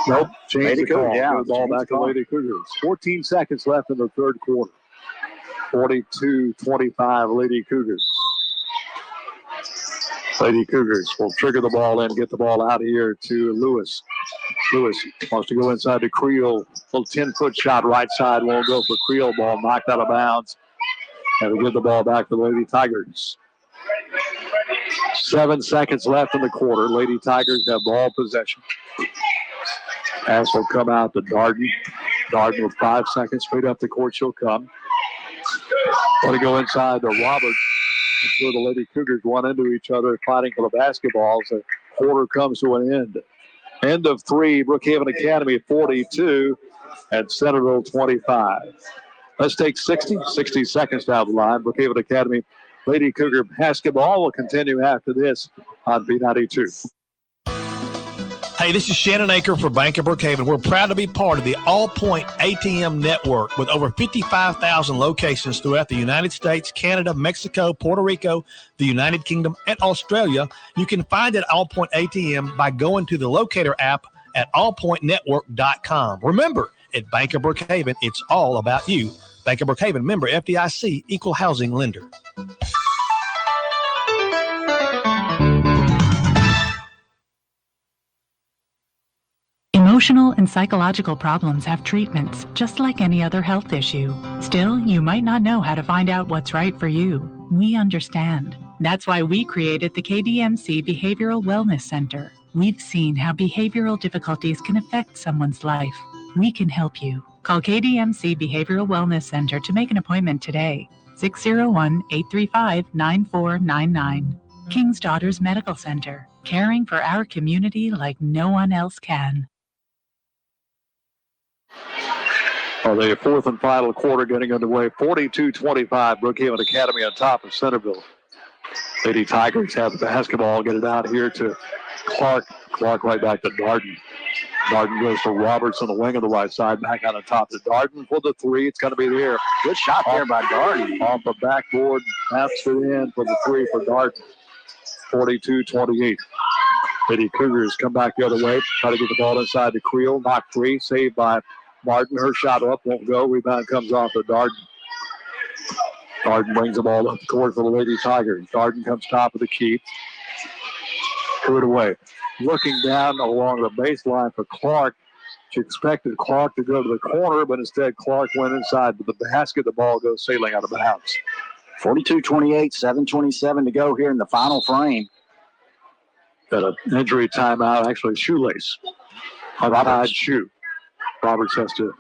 Nope, change the call. Yeah, ball back to Lady Cougars. 14 seconds left in the third quarter. 42-25 Lady Cougars. Lady Cougars will trigger the ball in, get the ball out of here to Lewis. Lewis wants to go inside to Creel. Little 10-foot shot right side. Won't go for Creel. Ball knocked out of bounds. And we get the ball back to the Lady Tigers. 7 seconds left in the quarter. Lady Tigers have ball possession. Pass will come out to Darden. Darden with 5 seconds. Straight up the court she'll come. Want to go inside to Roberts. Until the Lady Cougars run into each other fighting for the basketballs. The quarter comes to an end. End of 3, Brookhaven Academy 42 and Centreville 25. Let's take 60 seconds down the line. Brookhaven Academy Lady Cougar basketball will continue after this on B92. Hey, this is Shannon Aker for Bank of Brookhaven. We're proud to be part of the All Point ATM network with over 55,000 locations throughout the United States, Canada, Mexico, Puerto Rico, the United Kingdom, and Australia. You can find it at All Point ATM by going to the locator app at allpointnetwork.com. Remember, at Bank of Brookhaven, it's all about you. Bank of Brookhaven, member FDIC, equal housing lender. Emotional and psychological problems have treatments, just like any other health issue. Still, you might not know how to find out what's right for you. We understand. That's why we created the KDMC Behavioral Wellness Center. We've seen how behavioral difficulties can affect someone's life. We can help you. Call KDMC Behavioral Wellness Center to make an appointment today. 601-835-9499. King's Daughters Medical Center. Caring for our community like no one else can. The fourth and final quarter getting underway. 42-25, Brookhaven Academy on top of Centreville. Lady Tigers have the basketball. Get it out here to Clark. Clark right back to Darden. Darden goes to Roberts on the wing of the right side. Back on the top to Darden for the three. It's going to be there. Good shot there by Darden. Off the backboard. Taps it in for the three for Darden. 42-28. Lady Cougars come back the other way. Try to get the ball inside to Creel. Knock free. Saved by Martin. Her shot up. Won't go. Rebound comes off to Darden. Darden brings the ball up the court for the Lady Tigers. Darden comes top of the key. Threw it away. Looking down along the baseline for Clark. She expected Clark to go to the corner, but instead Clark went inside to the basket. The ball goes sailing out of bounds. 42-28, 7:27 to go here in the final frame. Got an injury timeout, actually shoelace. Untied shoe. Roberts has to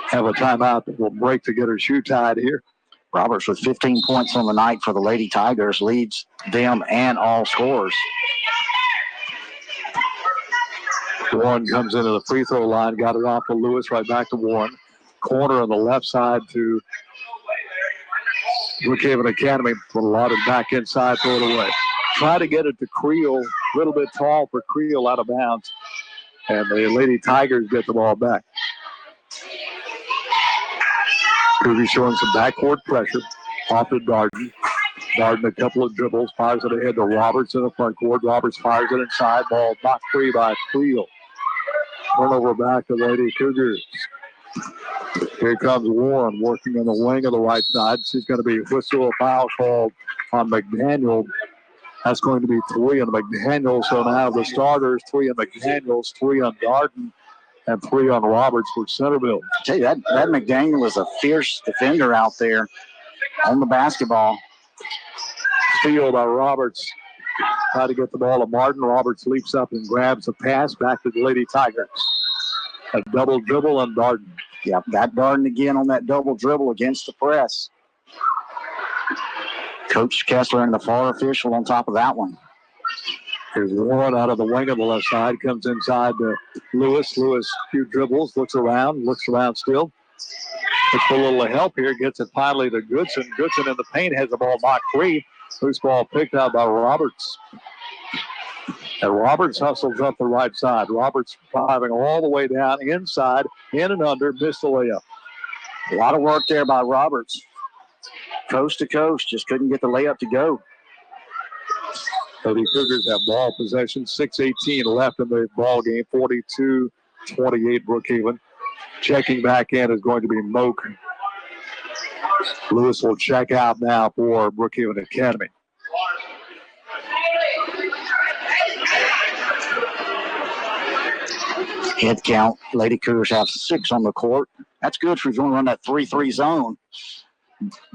have a timeout that will break to get her shoe tied here. Roberts with 15 points on the night for the Lady Tigers leads them and all scorers. Warren comes into the free throw line, got it off to Lewis, right back to Warren. Corner on the left side to Brookhaven Academy. Put a lot of back inside, throw it away. Try to get it to Creel, a little bit tall for Creel, out of bounds. And the Lady Tigers get the ball back. Cougars showing some backcourt pressure. Off to Darden. Darden a couple of dribbles, fires it ahead to Roberts in the front court. Roberts fires it inside. Ball knocked free by Creel. Turnover back to Lady Cougars. Here comes Warren working on the wing of the right side. She's going to be whistle a foul called on McDaniel. That's going to be three on McDaniel. So now the starters, three on McDaniels, three on Darden, and three on Roberts for Centreville. I tell you, that McDaniel was a fierce defender out there on the basketball. Steal by Roberts. Try to get the ball to Martin. Roberts leaps up and grabs the pass back to the Lady Tigers. A double dribble on Darden. Yeah, got Darden again on that double dribble against the press. Coach Kessler and the FAR official on top of that one. Here's Warren out of the wing on the left side. Comes inside to Lewis. Lewis, few dribbles, looks around still. Looks for a little help here. Gets it finally to Goodson. Goodson in the paint has the ball knocked free. Loose ball picked out by Roberts. And Roberts hustles up the right side. Roberts driving all the way down inside, in and under, missed the layup. A lot of work there by Roberts. Coast to coast, just couldn't get the layup to go. So the Cougars have ball possession, 6:18 left in the ball game, 42-28 Brookhaven. Checking back in is going to be Moak. Lewis will check out now for Brookhaven Academy. Head count, Lady Cougars have 6 on the court. That's good if you're going to run that 3-3 zone.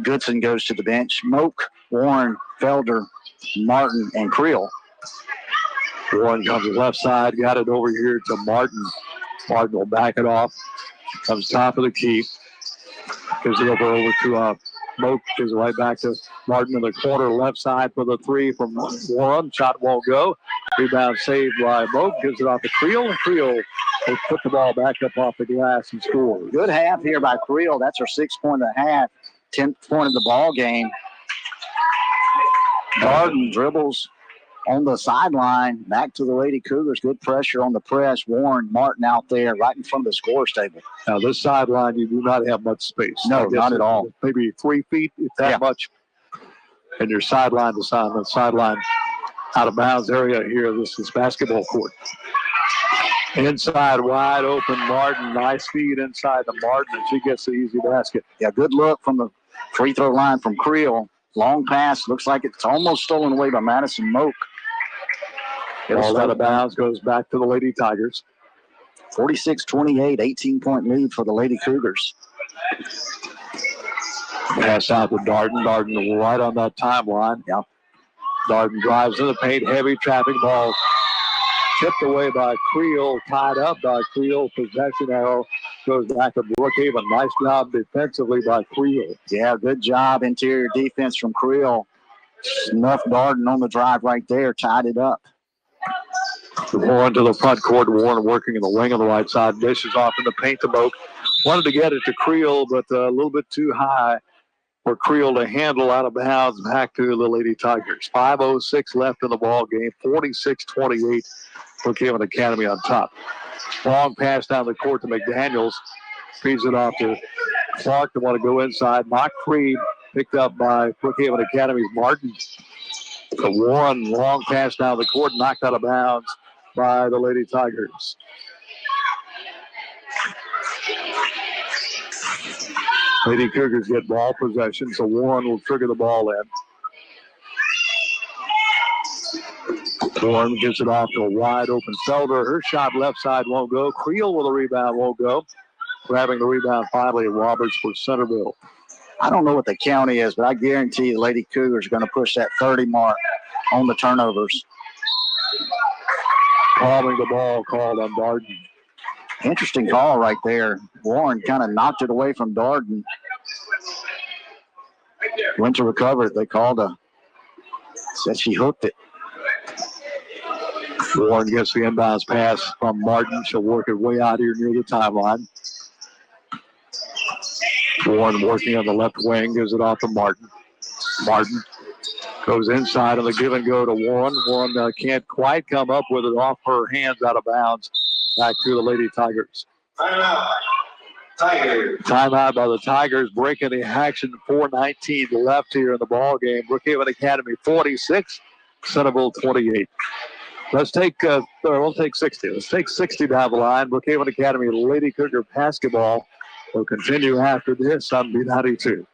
Goodson goes to the bench. Moak, Warren, Felder, Martin, and Creel. Warren comes to the left side, got it over here to Martin. Martin will back it off. Comes top of the key. Gives it over to Moak. Gives it right back to Martin in the corner left side for the three from Warren. Shot won't go. Rebound saved by Moak. Gives it off to Creel. And Creel will put the ball back up off the glass and score. Good half here by Creel. That's her 6th point of the half. 10th point of the ball game. Darden dribbles on the sideline, back to the Lady Cougars. Good pressure on the press. Warren Martin out there right in front of the scorer's table. Now, this sideline, you do not have much space. No, not at all. Maybe 3 feet, if that much. And your sideline to sideline out of bounds area here. This is basketball court. Inside, wide open, Martin. Nice feed inside to Martin, and she gets the easy basket. Yeah, good look from the free throw line from Creel. Long pass. Looks like it's almost stolen away by Madison Moak. Ball out of bounds, goes back to the Lady Tigers. 46-28, 18-point lead for the Lady Cougars. Pass out to Darden. Darden right on that timeline. Yeah. Darden drives in the paint. Heavy traffic ball. Tipped away by Creel. Tied up by Creel. Possession arrow goes back to Brookhaven. Nice job defensively by Creel. Yeah, good job. Interior defense from Creel. Snuffed Darden on the drive right there. Tied it up. Warren to the front court. Warren working in the wing on the right side. Dishes off in the paint to Moak. Wanted to get it to Creel, but a little bit too high for Creel to handle. Out of bounds. Back to the Lady Tigers. 5:06 left in the ball game. 46-28. Brookhaven Academy on top. Long pass down the court to McDaniels. Feeds it off to Clark. They want to go inside. Knocked free. Picked up by Brookhaven Academy's Martin. The one long pass down the court. Knocked out of bounds by the Lady Tigers. Lady Cougars get ball possession, so Warren will trigger the ball in. Warren gives it off to a wide open Felder. Her shot left side won't go. Creel with a rebound won't go. Grabbing the rebound finally, Roberts for Centreville. I don't know what the count is, but I guarantee the Lady Cougars are going to push that 30 mark on the turnovers. Calling the ball called on Darden. Interesting call right there. Warren kind of knocked it away from Darden. Went to recover it. They called said she hooked it. Warren gets the inbounds pass from Martin. She'll work it way out here near the timeline. Warren working on the left wing, gives it off to Martin. Martin goes inside on the give and go to Warren. Warren can't quite come up with it off her hands out of bounds. Back to the Lady Tigers. Timeout. Tigers. Timeout by the Tigers, breaking the action. 4:19 left here in the ball game. Brookhaven Academy 46, Centreville 28. Let's take, we'll take 60. Let's take 60 down the line. Brookhaven Academy Lady Cougar basketball will continue after this on B92.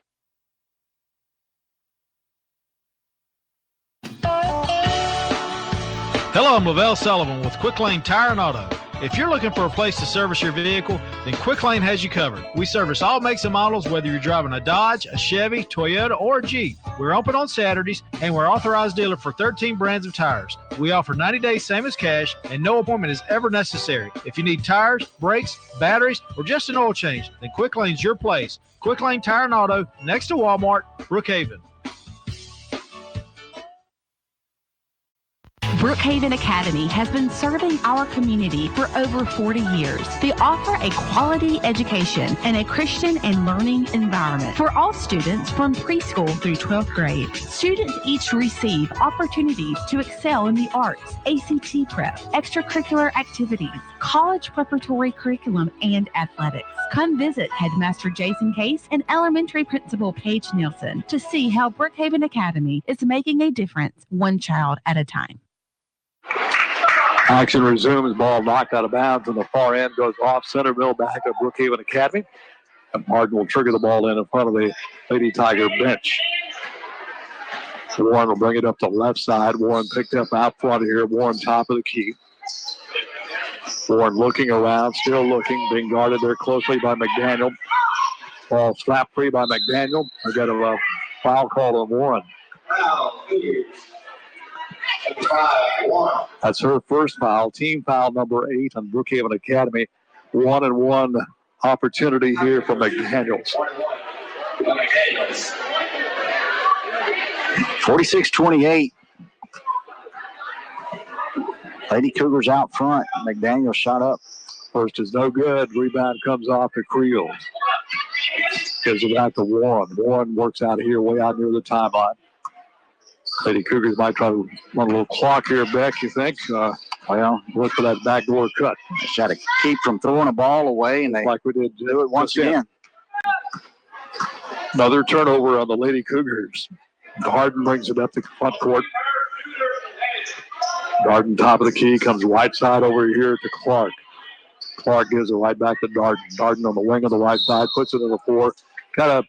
Hello, I'm Lavelle Sullivan with Quick Lane Tire and Auto. If you're looking for a place to service your vehicle, then Quick Lane has you covered. We service all makes and models, whether you're driving a Dodge, a Chevy, Toyota, or a Jeep. We're open on Saturdays, and we're authorized dealer for 13 brands of tires. We offer 90 days same as cash, and no appointment is ever necessary. If you need tires, brakes, batteries, or just an oil change, then Quick Lane's your place. Quick Lane Tire and Auto, next to Walmart, Brookhaven. Brookhaven Academy has been serving our community for over 40 years. They offer a quality education and a Christian and learning environment for all students from preschool through 12th grade. Students each receive opportunities to excel in the arts, ACT prep, extracurricular activities, college preparatory curriculum, and athletics. Come visit Headmaster Jason Case and Elementary Principal Paige Nielsen to see how Brookhaven Academy is making a difference one child at a time. Action resumes. Ball knocked out of bounds on the far end. Goes off Centreville back at Brookhaven Academy. And Martin will trigger the ball in front of the Lady Tiger bench. Warren will bring it up to the left side. Warren picked up out front here. Warren top of the key. Warren looking around, still looking, being guarded there closely by McDaniel. Ball slapped free by McDaniel. We got a foul call on Warren. That's her first foul, team foul number 8 on Brookhaven Academy. 1-and-1 opportunity here for McDaniels. 46-28. Lady Cougars out front. McDaniel shot up. First is no good. Rebound comes off to Creel. Gives it out to Warren. Warren works out here way out near the timeline. Lady Cougars might try to run a little clock here, Beck, you think? Well, look for that backdoor cut. Just try to keep from throwing a ball away, and they like we did do it once again. Another turnover on the Lady Cougars. Darden brings it up the front court. Darden, top of the key, comes right side over here to Clark. Clark gives it right back to Darden. Darden on the wing of the right side, puts it in the floor. Kind of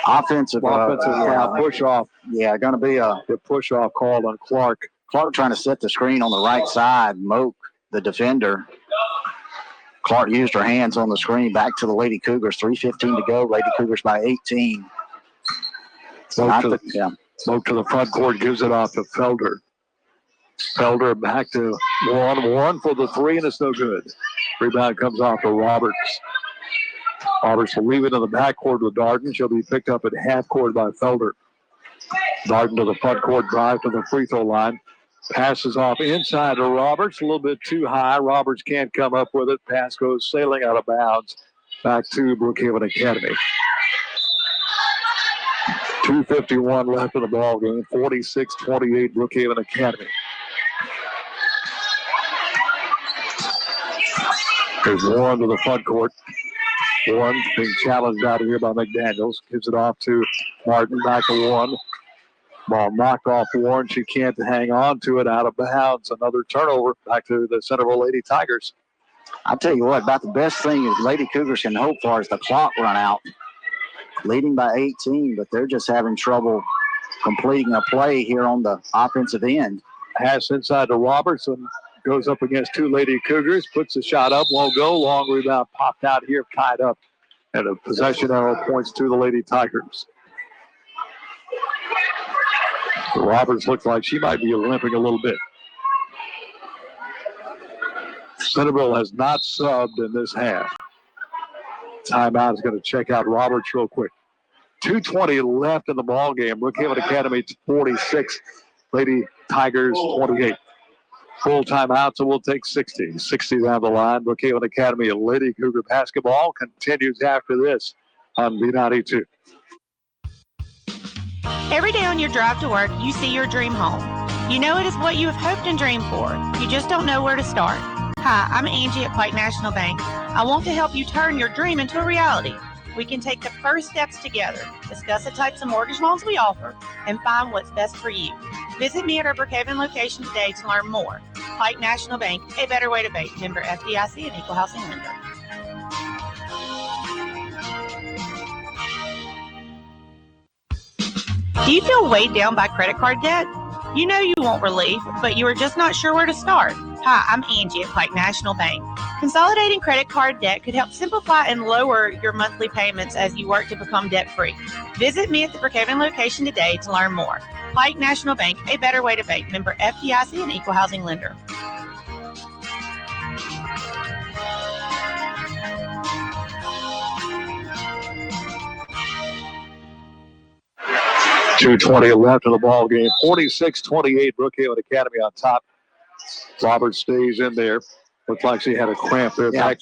offensive push off. Yeah, going to be a push off called on Clark. Clark trying to set the screen on the right side. Moak, the defender. Clark used her hands on the screen. Back to the Lady Cougars. 3:15 to go. Lady Cougars by 18. Moak to the front court, gives it off to Felder. Felder back to Warren for the three, and it's no good. Rebound comes off to Roberts. Roberts will leave it in the backcourt with Darden. She'll be picked up at half court by Felder. Darden to the front court, drive to the free throw line. Passes off inside to Roberts, a little bit too high. Roberts can't come up with it. Pass goes sailing out of bounds. Back to Brookhaven Academy. 2:51 left in the ball game. 46-28 Brookhaven Academy. There's Warren to the front court. Warren being challenged out of here by McDaniels. Gives it off to Martin. Back to Warren. Ball knocked off Warren. She can't hang on to it, out of bounds. Another turnover back to the Centreville Lady Tigers. I'll tell you what, about the best thing is Lady Cougars can hope for is the clock run out. Leading by 18, but they're just having trouble completing a play here on the offensive end. Pass inside to Robertson. Goes up against two Lady Cougars. Puts the shot up. Won't go. Long rebound popped out here. Tied up. And a possession arrow points to the Lady Tigers. Roberts looks like she might be limping a little bit. Centreville has not subbed in this half. Timeout is going to check out Roberts real quick. 2:20 left in the ball game. Brookhaven Academy 46, Lady Tigers 28. Full timeout, so we'll take 60. 60 down the line. Brookhaven Academy and Lady Cougar basketball continues after this on B92. Every day on your drive to work, you see your dream home. You know it is what you have hoped and dreamed for. You just don't know where to start. Hi, I'm Angie at Pike National Bank. I want to help you turn your dream into a reality. We can take the first steps together, discuss the types of mortgage loans we offer, and find what's best for you. Visit me at our Brookhaven location today to learn more. Pike National Bank, a better way to bank. Member FDIC and equal housing lender. Do you feel weighed down by credit card debt? You know you want relief, but you are just not sure where to start. Hi, I'm Angie at Pike National Bank. Consolidating credit card debt could help simplify and lower your monthly payments as you work to become debt-free. Visit me at the Brookhaven location today to learn more. Pike National Bank, a better way to bank. Member FDIC and equal housing lender. .220 left in the ball game. 46-28 Brookhaven Academy on top. Roberts stays in there. Looks like she had a cramp there. Yeah. Back.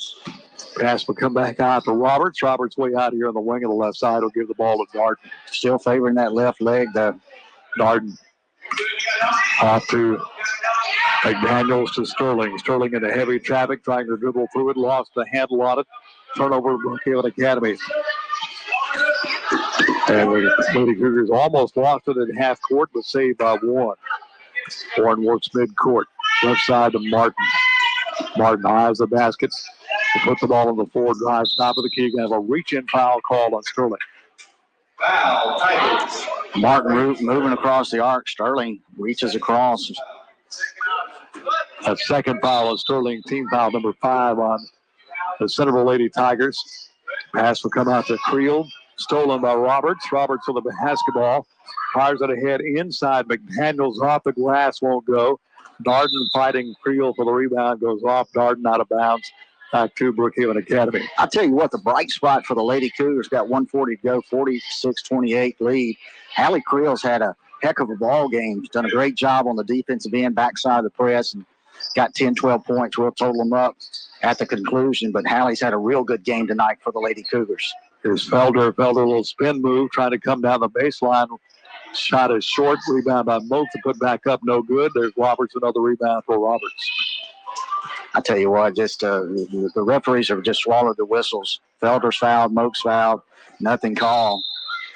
Pass will come back out to Roberts. Roberts way out here on the wing of the left side. Will give the ball to Darden. Still favoring that left leg. Darden off to McDaniels to Sterling. Sterling into heavy traffic, trying to dribble through it. Lost the handle on it. Turnover to Brookhaven Academy. And the Lady Cougars almost lost it at half court, but saved by Warren. Warren works mid-court. Left side to Martin. Martin eyes the basket. He puts the ball on the floor, drives top of the key. Going to have a reach-in foul called on Sterling. Foul, Tigers. Martin moving across the arc. Sterling reaches across. A second foul on Sterling. Team foul number 5 on the Centreville Lady Tigers. Pass will come out to Creel. Stolen by Roberts. Roberts with the basketball. Fires it ahead inside. McDaniels off the glass, won't go. Darden fighting Creel for the rebound. Goes off. Darden out of bounds. Back to Brookhaven Academy. I'll tell you what, the bright spot for the Lady Cougars got 140 to go, 46-28 lead. Hallie Creel's had a heck of a ball game. She's done a great job on the defensive end, backside of the press, and got 10, 12 points. We'll total them up at the conclusion, but Hallie's had a real good game tonight for the Lady Cougars. Here's Felder. Felder, a little spin move, trying to come down the baseline. Shot is short. Rebound by Moak to put back up. No good. There's Roberts. Another rebound for Roberts. I tell you what, just the referees have just swallowed the whistles. Felder's fouled, Moak's fouled, nothing called.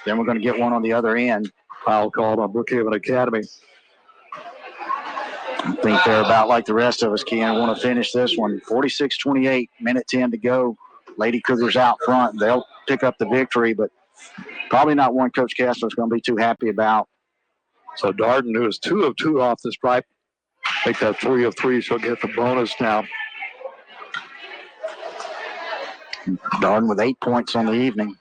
Then we're going to get one on the other end. Foul called on Brookhaven Academy. I think they're about like the rest of us, Ken. Want to finish this one. 46-28, minute 10 to go. Lady Cougars out front. They'll pick up the victory, but probably not one Coach Castle's going to be too happy about. So Darden, who is 2 of 2 off the stripe, make that 3 of 3. She'll get the bonus now. Darden with 8 points on the evening.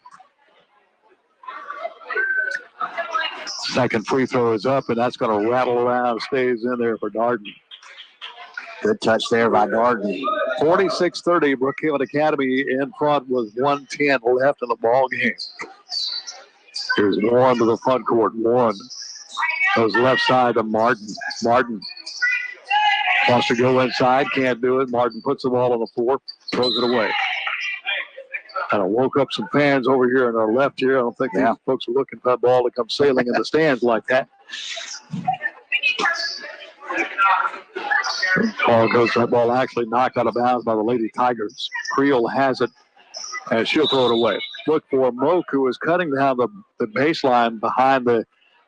Second free throw is up, and that's going to rattle around. Stays in there for Darden. Good touch there by Darden. 46-30, Brookhaven Academy in front with 1:10 left in the ball game. Here's Warren to the front court. Warren goes left side to Martin. Martin wants to go inside, can't do it. Martin puts the ball on the floor, throws it away. Kind of woke up some fans over here on our left here. I don't think these folks are looking for that ball to come sailing in the stands like that. That ball actually knocked out of bounds by the Lady Tigers. Creel has it, and she'll throw it away. Look for Moak, who is cutting down the baseline behind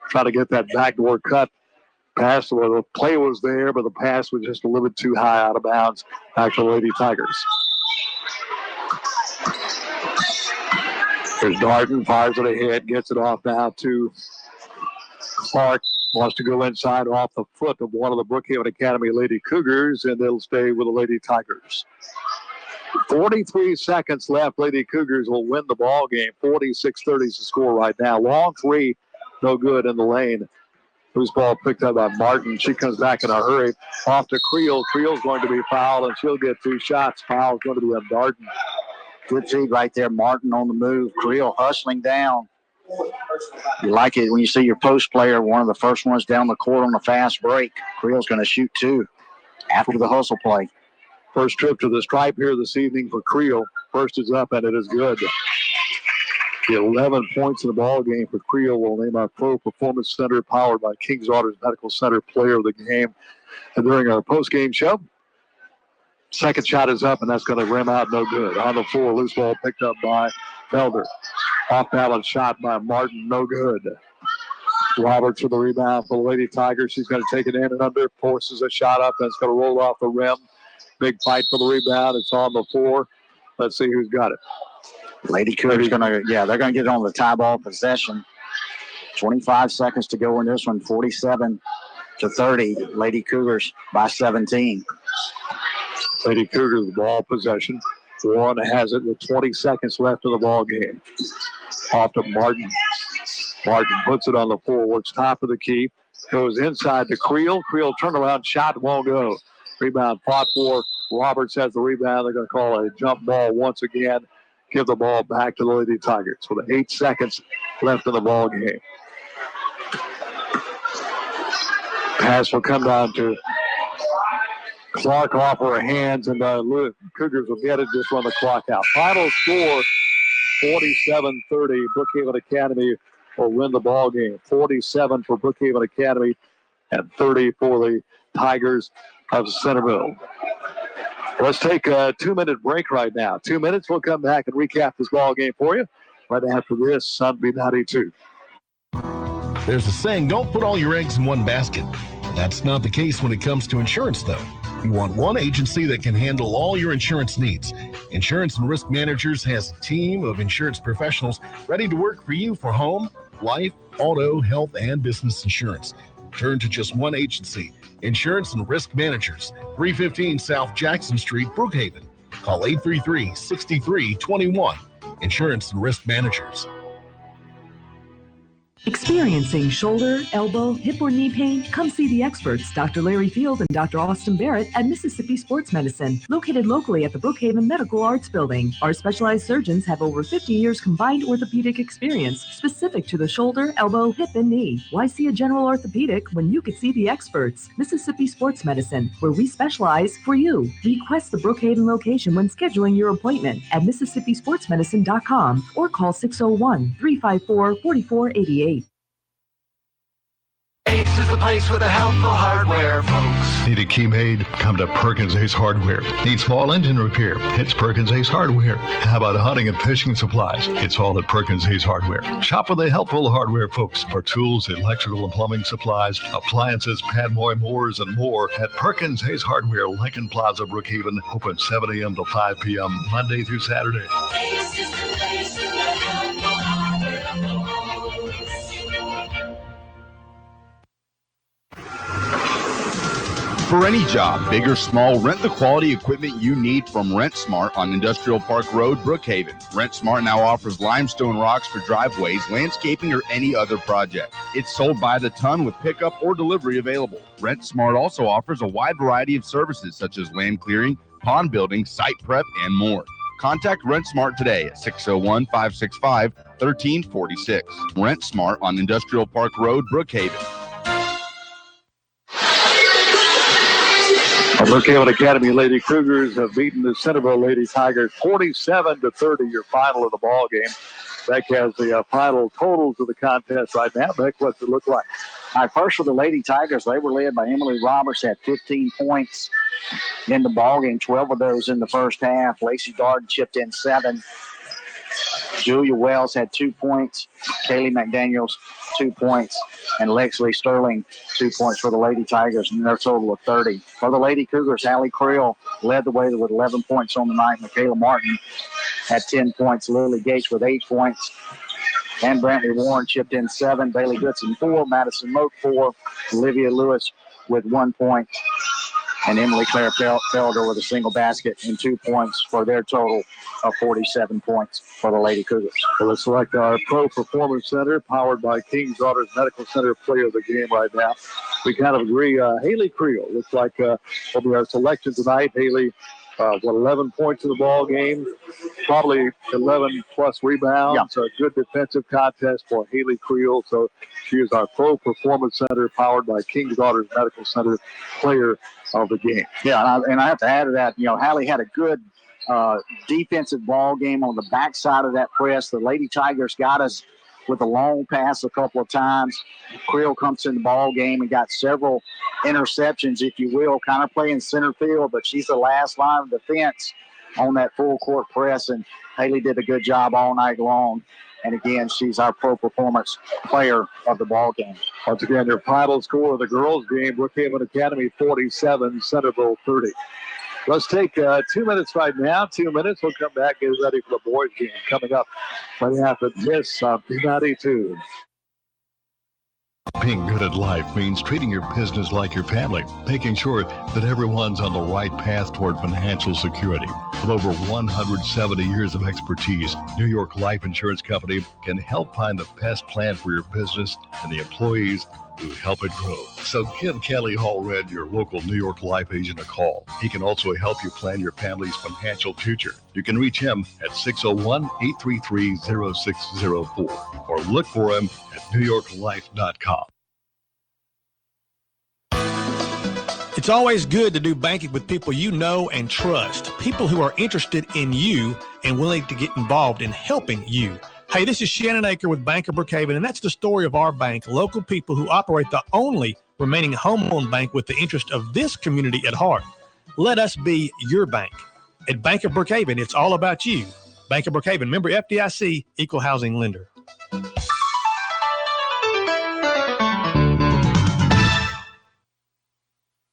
try to get that backdoor cut. Pass, well, the play was there, but the pass was just a little bit too high out of bounds back to the Lady Tigers. There's Darden, fires it ahead, gets it off now to Clark. Wants to go inside off the foot of one of the Brookhaven Academy Lady Cougars, and they'll stay with the Lady Tigers. 43 seconds left. Lady Cougars will win the ball game. 46-30 is the score right now. Long three, no good in the lane. Loose ball picked up by Martin. She comes back in a hurry. Off to Creel. Creel's going to be fouled, and she'll get 2 shots. Foul's going to be on Darden. Good feed right there. Martin on the move. Creel hustling down. You like it when you see your post player, one of the first ones down the court on the fast break. Creel's going to shoot 2 after the hustle play. First trip to the stripe here this evening for Creel. First is up, and it is good. The 11 points in the ball game for Creel will name our Pro Performance Center, powered by King's Daughters Medical Center, player of the game. And during our post-game show, second shot is up, and that's going to rim out no good. On the floor, loose ball picked up by Felder. Off-balance shot by Martin, no good. Roberts for the rebound for the Lady Tigers. She's going to take it in and under, forces a shot up, and it's going to roll off the rim. Big fight for the rebound. It's on the floor. Let's see who's got it. Lady Cougars they're going to get on the tie ball possession. 25 seconds to go in this one. 47-30. Lady Cougars by 17. Lady Cougars ball possession. Warren has it with 20 seconds left in the ball game. Off to Martin. Martin puts it on the floor, works top of the key, goes inside to Creel. Creel turnaround shot won't go. Rebound fought for. Roberts has the rebound. They're going to call a jump ball once again. Give the ball back to the Lady Tigers with 8 seconds left in the ball game. Pass will come down to Clark off her hands, and Cougars will get it, just run the clock out. Final score, 47-30. Brookhaven Academy will win the ball game. 47 for Brookhaven Academy and 30 for the Tigers of Centreville. Let's take a 2-minute break right now. 2 minutes, we'll come back and recap this ball game for you right after this on B92. There's a saying, don't put all your eggs in one basket. That's not the case when it comes to insurance, though. You want one agency that can handle all your insurance needs. Insurance and Risk Managers has a team of insurance professionals ready to work for you for home, life, auto, health, and business insurance. Turn to just one agency, Insurance and Risk Managers, 315 South Jackson Street, Brookhaven. Call 833-6321. Insurance and Risk Managers. Experiencing shoulder, elbow, hip, or knee pain? Come see the experts, Dr. Larry Field and Dr. Austin Barrett at Mississippi Sports Medicine, located locally at the Brookhaven Medical Arts Building. Our specialized surgeons have over 50 years combined orthopedic experience specific to the shoulder, elbow, hip, and knee. Why see a general orthopedic when you could see the experts? Mississippi Sports Medicine, where we specialize for you. Request the Brookhaven location when scheduling your appointment at MississippiSportsMedicine.com or call 601-354-4488. Ace is the place with the helpful hardware, folks. Need a key made? Come to Perkins Ace Hardware. Need small engine repair? It's Perkins Ace Hardware. How about hunting and fishing supplies? It's all at Perkins Ace Hardware. Shop with the helpful hardware folks for tools, electrical and plumbing supplies, appliances, padboy mowers, and more at Perkins Ace Hardware, Lincoln Plaza, Brookhaven. Open 7 a.m. to 5 p.m. Monday through Saturday. Ace is the place with the helpful hardware, folks. For any job, big or small, rent the quality equipment you need from Rent Smart on Industrial Park Road, Brookhaven. Rent Smart now offers limestone rocks for driveways, landscaping, or any other project. It's sold by the ton with pickup or delivery available. Rent Smart also offers a wide variety of services such as land clearing, pond building, site prep, and more. Contact Rent Smart today at 601-565-1346. Rent Smart on Industrial Park Road, Brookhaven. Brookhaven Academy Lady Cougars have beaten the Centreville Lady Tigers 47-30, your final of the ball game. Beck has the final totals of the contest right now. Beck, what's it look like? All right, first for the Lady Tigers, they were led by Emily Roberts at 15 points in the ball game, 12 of those in the first half. Lacey Darden chipped in 7. Julia Wells had 2 points. Kaylee McDaniels, 2 points. And Lexley Sterling, 2 points for the Lady Tigers, and their total of 30. For the Lady Cougars, Allie Creel led the way with 11 points on the night. Michaela Martin had 10 points. Lily Gates with 8 points. And Brantley Warren chipped in 7. Bailey Goodson, 4. Madison Moak, 4. Olivia Lewis with 1 point. And Emily Claire Felder with a single basket and 2 points for their total of 47 points for the Lady Cougars. So let's select our Pro Performance Center, powered by King's Daughters Medical Center, player of the game right now. We kind of agree. Haley Creel looks like will be our selection tonight. Haley, 11 points in the ball game, probably 11 plus rebounds. Yeah. So a good defensive contest for Haley Creel. So she is our Pro Performance Center, powered by King's Daughters Medical Center, player of the game. Yeah, and I have to add to that, Hallie had a good defensive ball game on the backside of that press. The Lady Tigers got us with a long pass a couple of times. Creel comes in the ball game and got several interceptions, if you will, kind of playing center field, but she's the last line of defense on that full court press, and Haley did a good job all night long. And again, she's our Pro Performance player of the ball game. Once again, your final score of the girls' game, Brookhaven Academy 47, Centreville 30. Let's take 2 minutes right now. 2 minutes. We'll come back and get ready for the boys' game coming up right after this on B92. Being good at life means treating your business like your family, making sure that everyone's on the right path toward financial security. With over 170 years of expertise, New York Life Insurance Company can help find the best plan for your business and the employees who help it grow. So give Kelly Hallred, your local New York Life agent, a call. He can also help you plan your family's financial future. You can reach him at 601-833-0604 or look for him at NewYorkLife.com. It's always good to do banking with people you know and trust, people who are interested in you and willing to get involved in helping you. Hey, this is Shannon Aker with Bank of Brookhaven, and that's the story of our bank, local people who operate the only remaining home-owned bank with the interest of this community at heart. Let us be your bank. At Bank of Brookhaven, it's all about you. Bank of Brookhaven, member FDIC, equal housing lender.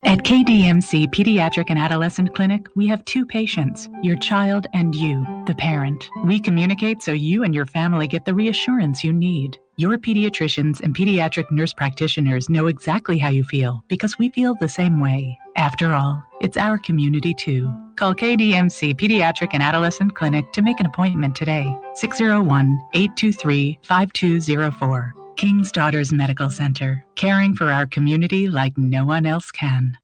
At KDMC Pediatric and Adolescent Clinic, we have 2 patients, your child and you, the parent. We communicate so you and your family get the reassurance you need. Your pediatricians and pediatric nurse practitioners know exactly how you feel because we feel the same way. After all, it's our community too. Call KDMC Pediatric and Adolescent Clinic to make an appointment today. 601-823-5204. King's Daughters Medical Center, caring for our community like no one else can.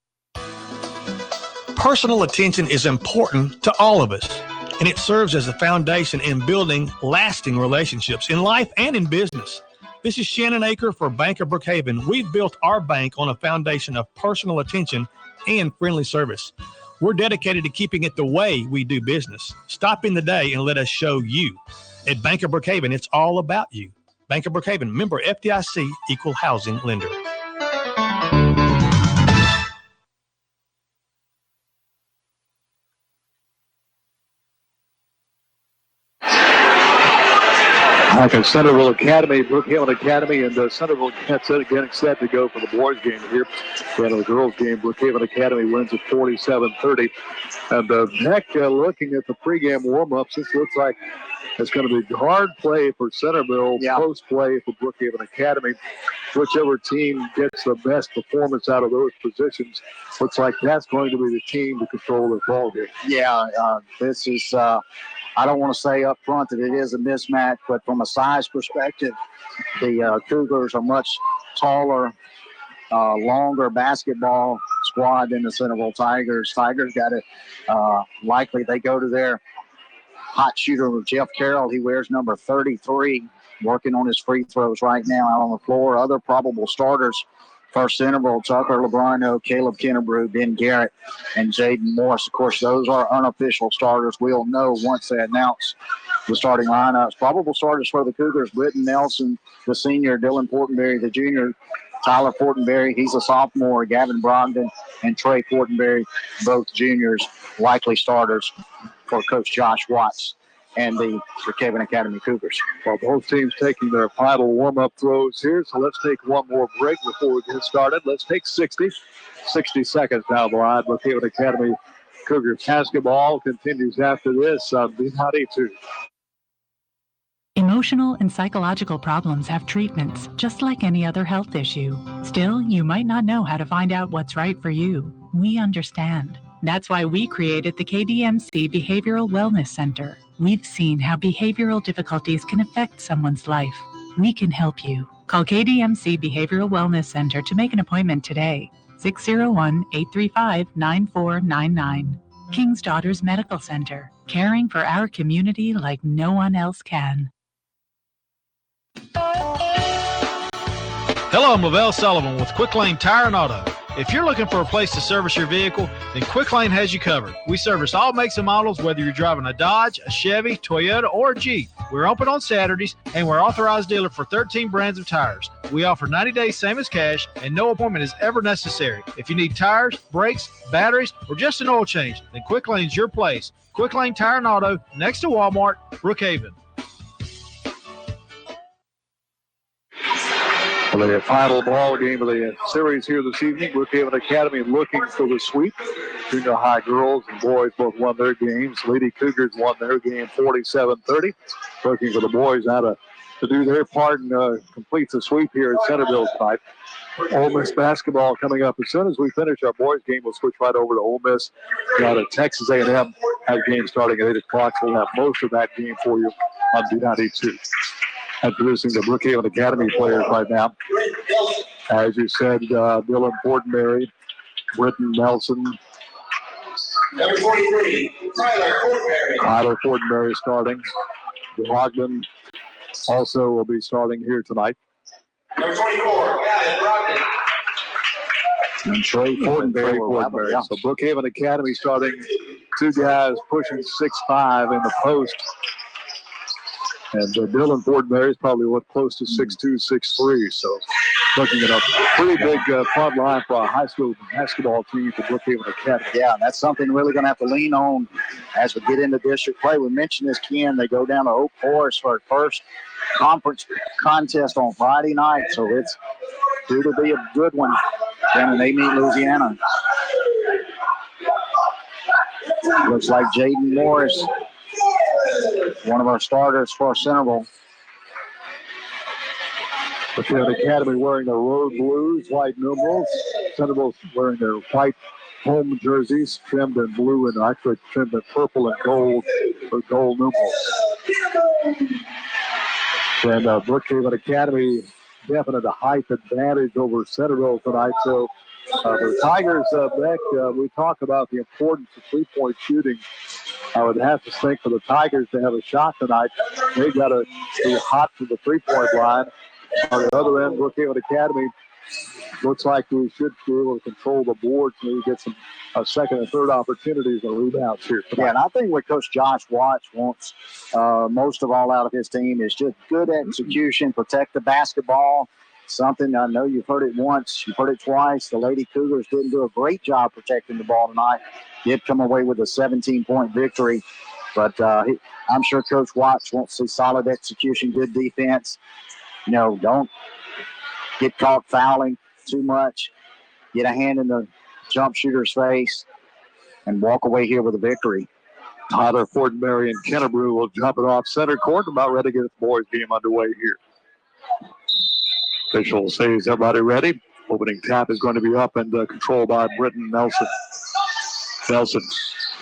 Personal attention is important to all of us, and it serves as a foundation in building lasting relationships in life and in business. This is Shannon Aker for Bank of Brookhaven. We've built our bank on a foundation of personal attention and friendly service. We're dedicated to keeping it the way we do business. Stop in the day and let us show you. At Bank of Brookhaven, it's all about you. Bank of Brookhaven, member FDIC, equal housing lender. Like a Centreville Academy, Brookhaven Academy, and Centreville gets it again set to go for the boys' game here. And the girls' game, Brookhaven Academy wins at 47-30. And looking at the pregame warm-ups, this looks like it's going to be hard play for Centreville, close play for Brookhaven Academy. Whichever team gets the best performance out of those positions, looks like that's going to be the team to control the ball game. Yeah, this is, I don't want to say up front that it is a mismatch, but from a size perspective, the Cougars are much taller, longer basketball squad than the Centreville Tigers. Tigers got it. Likely they go to their hot shooter, Jeff Carroll. He wears number 33, working on his free throws right now out on the floor. Other probable starters for Centreville: Tucker Lebrano, Caleb Kennebrew, Ben Garrett, and Jaden Morris. Of course, those are unofficial starters. We'll know once they announce the starting lineups. Probable starters for the Cougars: Britton Nelson, the senior; Dylan Fortenberry, the junior; Tyler Fortenberry, he's a sophomore; Gavin Brogdon and Trey Fortenberry, both juniors, likely starters for Coach Josh Watts and the Brookhaven Academy Cougars. Well, both teams taking their final warm-up throws here, so let's take one more break before we get started. Let's take 60 seconds down the line. Brookhaven Academy Cougars basketball continues after this on B92. Emotional and psychological problems have treatments, just like any other health issue. Still, you might not know how to find out what's right for you. We understand. That's why we created the KDMC Behavioral Wellness Center. We've seen how behavioral difficulties can affect someone's life. We can help you. Call KDMC Behavioral Wellness Center to make an appointment today. 601-835-9499. King's Daughters Medical Center, caring for our community like no one else can. Hello, I'm Lavelle Sullivan with Quick Lane Tire and Auto. If you're looking for a place to service your vehicle, then Quick Lane has you covered. We service all makes and models, whether you're driving a Dodge, a Chevy, Toyota, or a Jeep. We're open on Saturdays, and we're authorized dealer for 13 brands of tires. We offer 90 days same as cash, and no appointment is ever necessary. If you need tires, brakes, batteries, or just an oil change, then Quick Lane's your place. Quick Lane Tire and Auto, next to Walmart, Brookhaven. Well, the final ball game of the series here this evening. Brookhaven Academy looking for the sweep. Junior high girls and boys both won their games. Lady Cougars won their game 47-30. Looking for the boys now to do their part and complete the sweep here at Centreville tonight. Ole Miss basketball coming up. As soon as we finish our boys game, we'll switch right over to Ole Miss. Got a Texas A&M has game starting at 8 o'clock. So we'll have most of that game for you on B92. Introducing the Brookhaven Academy players right now. As you said, Dylan Fortenberry, Britton Nelson. Number 43, Tyler Fortenberry starting. Brogdon also will be starting here tonight. Number 24, Brogdon. And Trey Fortenberry. So Brookhaven Academy starting two guys pushing 6'5" in the post. And Dylan Fortenberry is probably close to 6'2", 6'3". So looking at a pretty big front line for a high school basketball team for Brookhaven Academy. Yeah, that's something really going to have to lean on as we get into district play. We mentioned this, Ken. They go down to Oak Forest for their first conference contest on Friday night. So it's due to be a good one. Then they meet Louisiana. Looks like Jaden Morris, one of our starters for Centreville. Brookhaven Academy wearing their road blues, white numerals. Centreville wearing their white home jerseys, trimmed in blue and actually trimmed in purple and gold with gold numerals. And Brookhaven Academy definite a height advantage over Centreville tonight. So the Tigers, Beck, we talk about the importance of three-point shooting. I would have to think for the Tigers to have a shot tonight, they've got to be hot from the three-point line. On the other end, Brookhaven Academy looks like we should be able to control the boards, maybe get some second and third opportunities and rebounds here tonight. Yeah, and I think what Coach Josh Watts wants most of all out of his team is just good execution, protect the basketball. Something I know you've heard it once, you've heard it twice. The Lady Cougars didn't do a great job protecting the ball tonight. Did come away with a 17-point victory But I'm sure Coach Watts wants to see solid execution, good defense. Don't get caught fouling too much. Get a hand in the jump shooter's face and walk away here with a victory. Tyler Fortenberry and Kennebrew will jump it off center court. About ready to get the boys game underway here. Official says everybody ready. Opening tap is going to be up and controlled by Britton Nelson. Nelson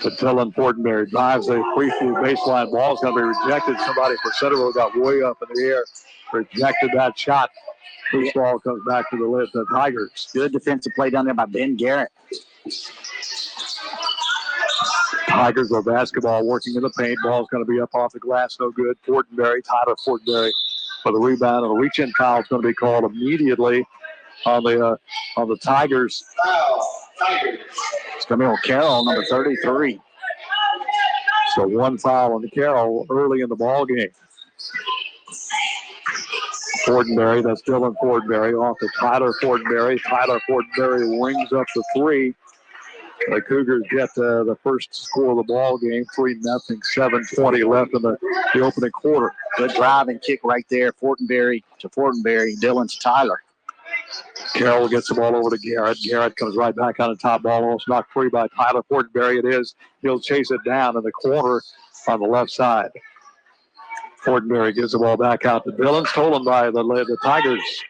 to Dylan Fortenberry. Drives a free through baseline. Ball is going to be rejected. Somebody for Centreville got way up in the air. Rejected that shot. Loose ball comes back to the Tigers. Good defensive play down there by Ben Garrett. Tigers with basketball working in the paint. Ball's going to be up off the glass. No good. Fortenberry, Tyler Fortenberry for the rebound. And a reach-in foul is going to be called immediately on the Tigers. It's going to be on Carroll, number 33. So one foul on the Carroll early in the ball game. Fortenberry, that's Dylan Fortenberry off to Tyler Fortenberry. Tyler Fortenberry wings up the three. The Cougars get the first score of the ball game, 3-0, 7:20 left in the opening quarter. Good drive and kick right there. Fortenberry to Fortenberry, Dylan to Tyler. Carroll gets the ball over to Garrett. Garrett comes right back on the top ball, almost knocked free by Tyler Fortenberry. It is. He'll chase it down in the corner on the left side. Fortenberry gives the ball back out to Dylan, stolen by the Tigers.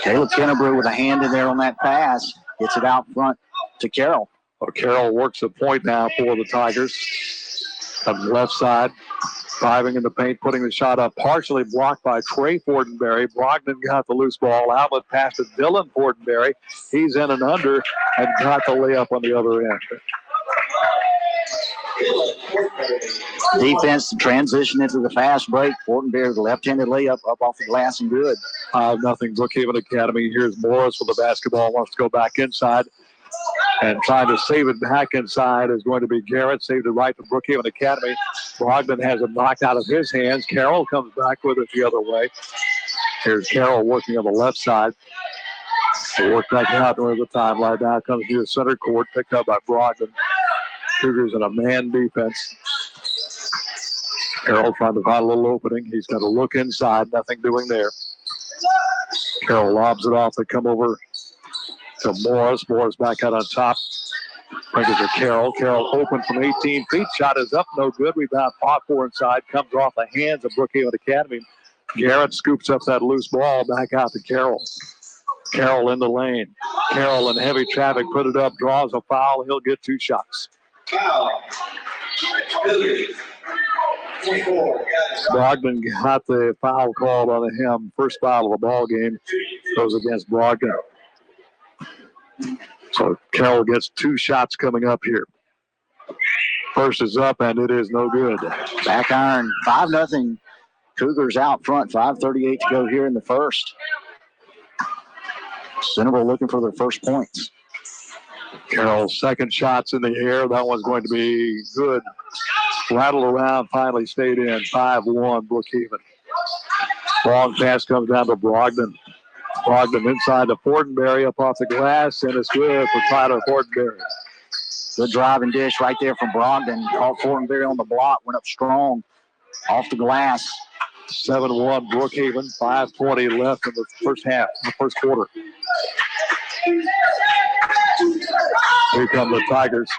Caleb Kennebrew with a hand in there on that pass. Gets it out front to Carroll. Carroll works the point now for the Tigers. On the left side, driving in the paint, putting the shot up, partially blocked by Trey Fortenberry. Brogdon got the loose ball. Outlet pass to Dylan Fortenberry. He's in and under and got the layup on the other end. Defense to transition into the fast break. Fortenberry with a left-handed layup up off the glass and good. 5-0 Brookhaven Academy. Here's Morris with the basketball. Wants to go back inside. And trying to save it back inside is going to be Garrett. Saved it right to Brookhaven Academy. Brogdon has it knocked out of his hands. Carroll comes back with it the other way. Here's Carroll working on the left side. They work back out over the timeline. Now comes to the center court, picked up by Brogdon. Cougars in a man defense. Carroll trying to find a little opening. He's got to look inside. Nothing doing there. Carroll lobs it off. They come over to Morris. Morris back out on top. Brings it to Carroll. Carroll open from 18 feet. Shot is up. No good. Rebound fought for inside. Comes off the hands of Brookhaven Academy. Garrett scoops up that loose ball. Back out to Carroll. Carroll in the lane. Carroll in heavy traffic. Put it up. Draws a foul. He'll get 2 shots. Brogdon got the foul called on him. First foul of the ball game goes against Brogdon. So Carroll gets 2 shots coming up here. First is up, and it is no good. Back iron, 5-0. Cougars out front, 5:38 to go here in the first. Centreville looking for their first points. Carroll's second shot's in the air. That one's going to be good. Rattled around, finally stayed in. 5-1 Brookhaven. Long pass comes down to Brogdon. Brogdon inside to Fortenberry up off the glass, and it's good for Tyler Fortenberry. Good drive and dish right there from Brogdon. Caught Fortenberry on the block, went up strong off the glass. 7-1 Brookhaven. 5:20 left in the first half, the first quarter. Here come the Tigers.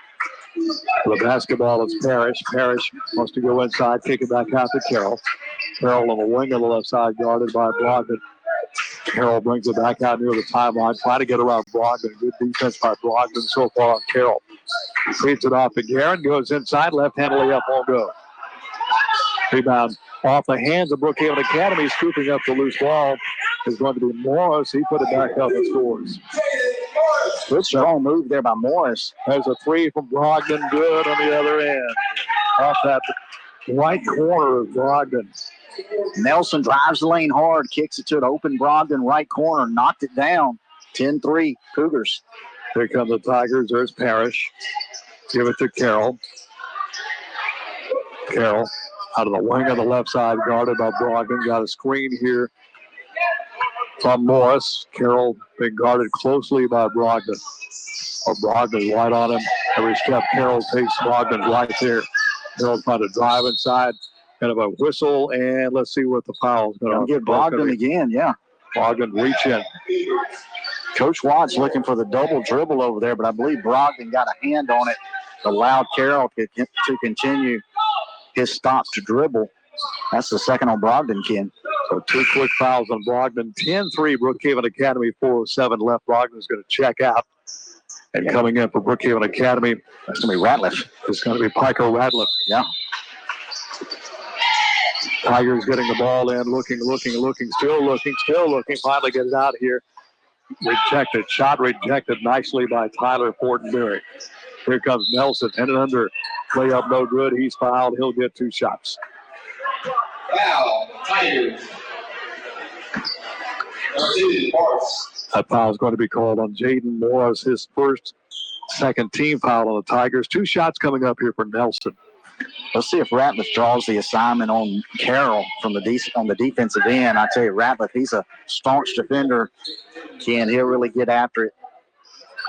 The basketball is Parrish. Parrish wants to go inside, kick it back out to Carroll. Carroll on the wing on the left side, guarded by Brogdon. Carroll brings it back out near the timeline, trying to get around Brogdon. Good defense by Brogdon so far on Carroll. Feeds it off to Garrett, goes inside, left-handed layup won't go. Rebound off the hands of Brookhaven Academy, scooping up the loose ball is going to be Morris. He put it back up and scores. Good strong move there by Morris. There's a 3 from Brogdon, good on the other end. Off that right corner of Brogdon. Nelson drives the lane hard, kicks it to an open Brogdon right corner, knocked it down. 10-3 Cougars. Here come the Tigers. There's Parrish. Give it to Carroll. Carroll out of the wing on the left side, guarded by Brogdon. Got a screen here from Morris. Carroll being guarded closely by Brogdon. Brogdon right on him. Every step Carroll takes, Brogdon right there. They'll try to drive inside. Kind of a whistle, and let's see what the foul is going to get Brogdon again, yeah. Brogdon reach in. Coach Watt's looking for the double dribble over there, but I believe Brogdon got a hand on it, allowed Carroll to continue his stop to dribble. That's the second on Brogdon, Ken. So 2 quick fouls on Brogdon. 10-3, Brookhaven Academy, 4:07 left. Brogdon is going to check out. And coming in for Brookhaven Academy, that's going to be Ratliff. It's going to be Piker Ratliff. Yeah. Tigers getting the ball in, looking, still looking. Finally get it out here. Rejected. Shot rejected nicely by Tyler Fortenberry. Here comes Nelson. In and under. Layup no good. He's fouled. He'll get 2 shots. Foul, Tigers. That foul is going to be called on Jaden Morris, his second team foul on the Tigers. 2 shots coming up here for Nelson. Let's see if Ratliff draws the assignment on Carroll from on the defensive end. I tell you, Ratliff, he's a staunch defender. Ken, he'll really get after it.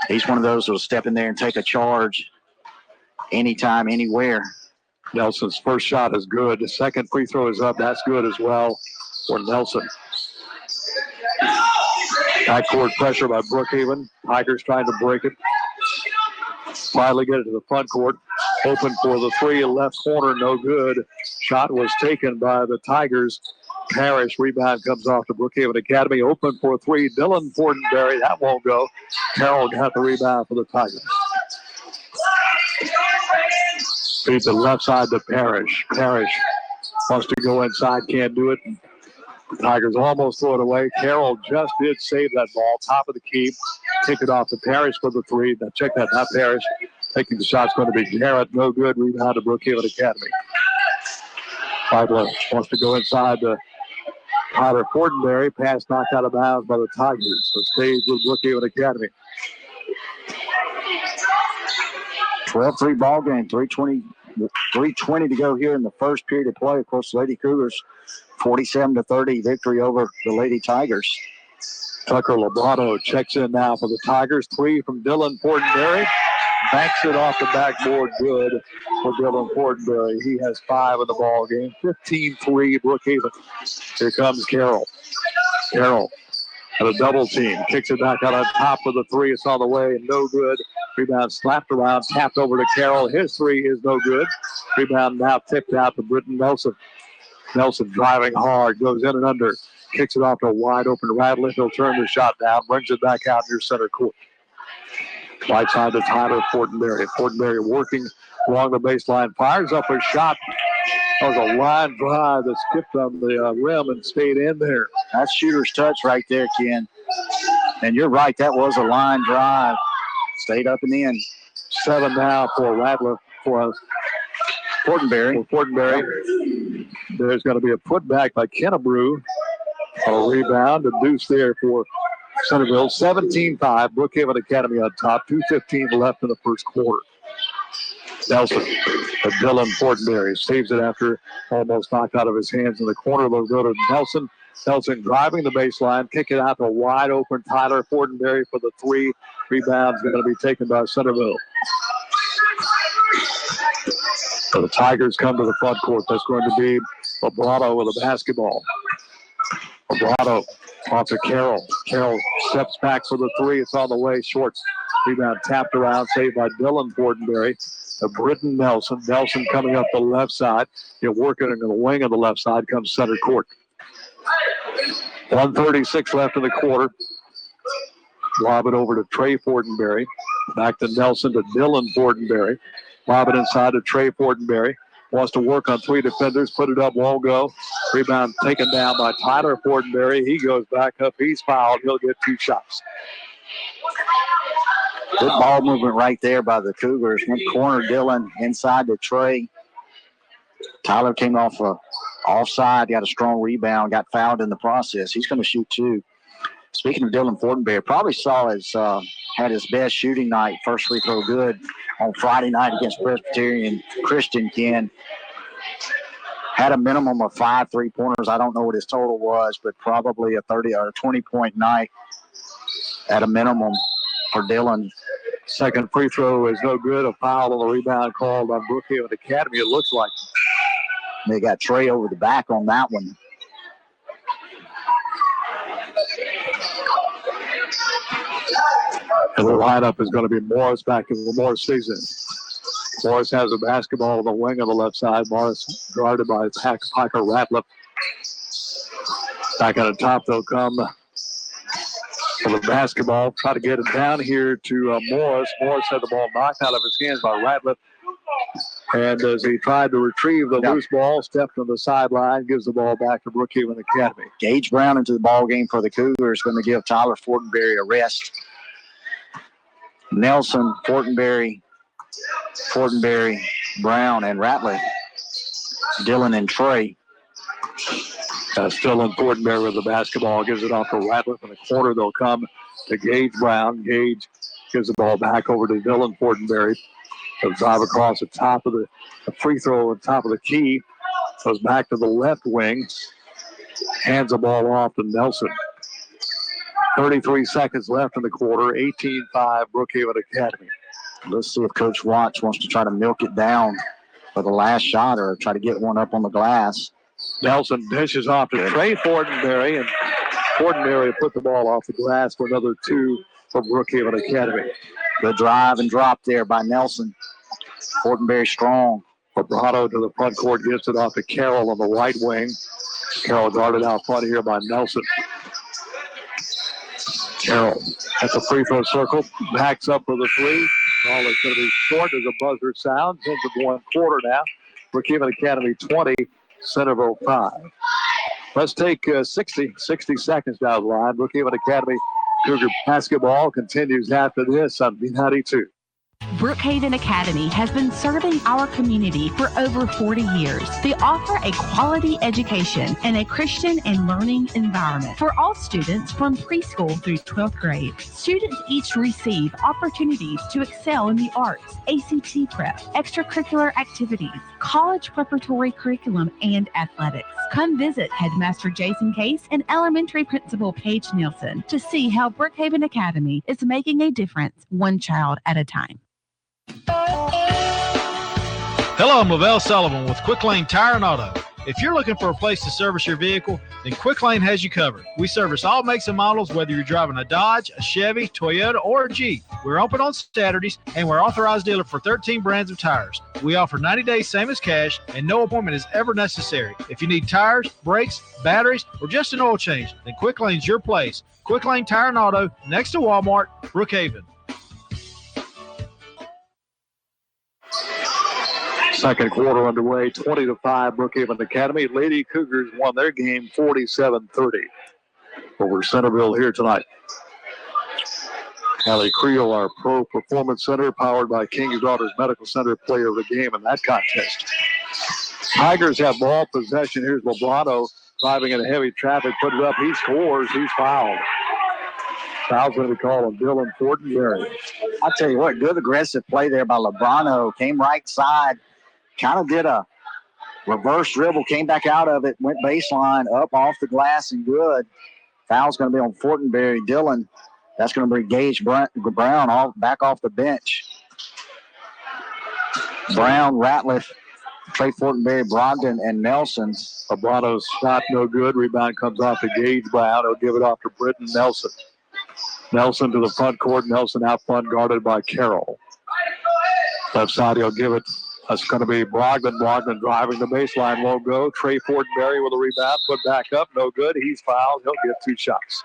He's one of those who'll step in there and take a charge anytime, anywhere. Nelson's first shot is good. The second free throw is up. That's good as well for Nelson. Backcourt pressure by Brookhaven. Tigers trying to break it. Finally get it to the front court. Open for the 3, left corner, no good. Shot was taken by the Tigers. Parrish, rebound comes off to Brookhaven Academy. Open for 3, Dylan Fortenberry. That won't go. Carroll got the rebound for the Tigers. Feeds the left side to Parrish. Parrish wants to go inside, can't do it. Tigers almost throw it away. Carroll just did save that ball. Top of the key. Kick it off to Parrish for the 3. Now check that, not Parrish. Taking the shot's going to be Garrett. No good. Rebound to Brookhaven Academy. Feibler wants to go inside to Tyler Fortenberry. Pass knocked out of bounds by the Tigers. So stays with Brookhaven Academy. 12-3 ball game. 3:20 to go here in the first period of play. Of course, Lady Cougars 47-30 victory over the Lady Tigers. Tucker Lobato checks in now for the Tigers. 3 from Dylan Fortenberry. Banks it off the backboard. Good for Dylan Fortenberry. He has 5 in the ball game. 15-3 Brookhaven. Here comes Carroll. Carroll at a double team. Kicks it back out on top for the 3. It's on the way. No good. Rebound slapped around. Tapped over to Carroll. His 3 is no good. Rebound now tipped out to Britton Nelson. Nelson driving hard. Goes in and under. Kicks it off to a wide open Ratliff. He'll turn the shot down. Brings it back out near center court. Right side to Tyler Fortenberry. Fortenberry working along the baseline. Fires up a shot. That was a line drive that skipped on the rim and stayed in there. That's shooter's touch right there, Ken. And you're right. That was a line drive. Stayed up and in. 7 now for Ratliff. For Fortenberry. There's going to be a putback by Kennebrew. A rebound. A deuce there for Centreville. 17-5. Brookhaven Academy on top. 2:15 left in the first quarter. Nelson to Dylan Fortenberry. Saves it after almost knocked out of his hands in the corner. They'll go to Nelson. Nelson driving the baseline. Kick it out to a wide open Tyler Fortenberry for the 3. Rebound's going to be taken by Centreville. So the Tigers come to the front court. That's going to be Lobrato with a basketball. Lobrato off to Carroll. Carroll steps back for the 3. It's on the way. Short. Rebound tapped around. Saved by Dylan Fortenberry. To Britton Nelson. Nelson coming up the left side. He'll work it into the wing of the left side. Comes center court. 1:36 left in the quarter. Lob it over to Trey Fortenberry. Back to Nelson to Dylan Fortenberry. Lob it inside to Trey Fortenberry. Wants to work on 3 defenders. Put it up. Won't go. Rebound taken down by Tyler Fortenberry. He goes back up. He's fouled. He'll get 2 shots. Good ball movement right there by the Cougars. Went corner Dylan inside to Trey. Tyler came off offside. Got a strong rebound. Got fouled in the process. He's going to shoot 2. Speaking of Dylan Fortenberry, probably had his best shooting night. First free throw good on Friday night against Presbyterian Christian. Ken had a minimum of 5 3-pointers. I don't know what his total was, but probably a 30 or a 20-point night at a minimum for Dylan. Second free throw is no good. A foul on the rebound called on Brookhaven Academy, it looks like. They got Trey over the back on that one. And the lineup is going to be Morris back in the Morris season. Morris has the basketball on the wing on the left side. Morris guarded by Piker Ratliff. Back on the top, they'll come for the basketball. Try to get it down here to Morris. Morris had the ball knocked out of his hands by Ratliff. And as he tried to retrieve the loose ball, stepped on the sideline, gives the ball back to Brookhaven Academy. Gage Brown into the ball game for the Cougars, going to give Tyler Fortenberry a rest. Nelson, Fortenberry, Brown, and Ratliff. Dylan and Trey. Still in Fortenberry with the basketball, gives it off to Ratliff in the corner. They'll come to Gage Brown. Gage gives the ball back over to Dylan Fortenberry. They'll drive across the top of the free throw on top of the key. Goes back to the left wing. Hands the ball off to Nelson. 33 seconds left in the quarter. 18-5 Brookhaven Academy. Let's see if Coach Watts wants to try to milk it down for the last shot or try to get one up on the glass. Nelson dishes off to Trey Fortenberry, and Fortenberry put the ball off the glass for another two for Brookhaven Academy. Good drive and drop there by Nelson. Fortenberry strong. Vibrato to the front court, gets it off to Carroll on the right wing. Carroll guarded out front here by Nelson. Carroll at the free throw circle, backs up for the three. Ball is going to be short as a buzzer sound. Into one quarter now. Brookhaven Academy 20, Centreville 5. Let's take 60 seconds down the line. Brookhaven Academy Cougar basketball continues after this on B92. Brookhaven Academy has been serving our community for over 40 years. They offer a quality education and a Christian and learning environment for all students from preschool through 12th grade. Students each receive opportunities to excel in the arts, ACT prep, extracurricular activities, college preparatory curriculum, and athletics. Come visit Headmaster Jason Case and Elementary Principal Paige Nielsen to see how Brookhaven Academy is making a difference one child at a time. Hello, I'm Lavelle Sullivan with Quick Lane Tire and Auto. If you're looking for a place to service your vehicle, then Quick Lane has you covered. We service all makes and models, whether you're driving a Dodge, a Chevy, Toyota, or a Jeep. We're open on Saturdays, and we're authorized dealer for 13 brands of tires. We offer 90 days same as cash, and no appointment is ever necessary. If you need tires, brakes, batteries, or just an oil change, then Quick Lane's your place. Quick Lane Tire and Auto, next to Walmart, Brookhaven. Second quarter underway, 20-5 Brookhaven Academy. Lady Cougars won their game 47-30 over Centreville here tonight. Allie Creel, our Pro Performance Center, powered by King's Daughters Medical Center, player of the game in that contest. Tigers have ball possession. Here's Lobrano driving in heavy traffic, put it up. He scores. He's fouled. Foul's going to be called on Dylan Fortenberry. I'll tell you what, good aggressive play there by Lobrano. Came right side. Kind of did a reverse dribble, came back out of it, went baseline, up off the glass, and good. Foul's going to be on Fortenberry. Dylan, that's going to bring Gage Brown back off the bench. Brown, Ratliff, Trey Fortenberry, Brogdon, and Nelson. Vibrato's shot no good. Rebound comes off to Gage Brown. He'll give it off to Britton Nelson. Nelson to the front court. Nelson out front, guarded by Carroll. Left side, he'll give it. That's going to be Brogdon. Brogdon driving the baseline, won't go. Trey Fortenberry with a rebound, put back up, no good. He's fouled. He'll get two shots.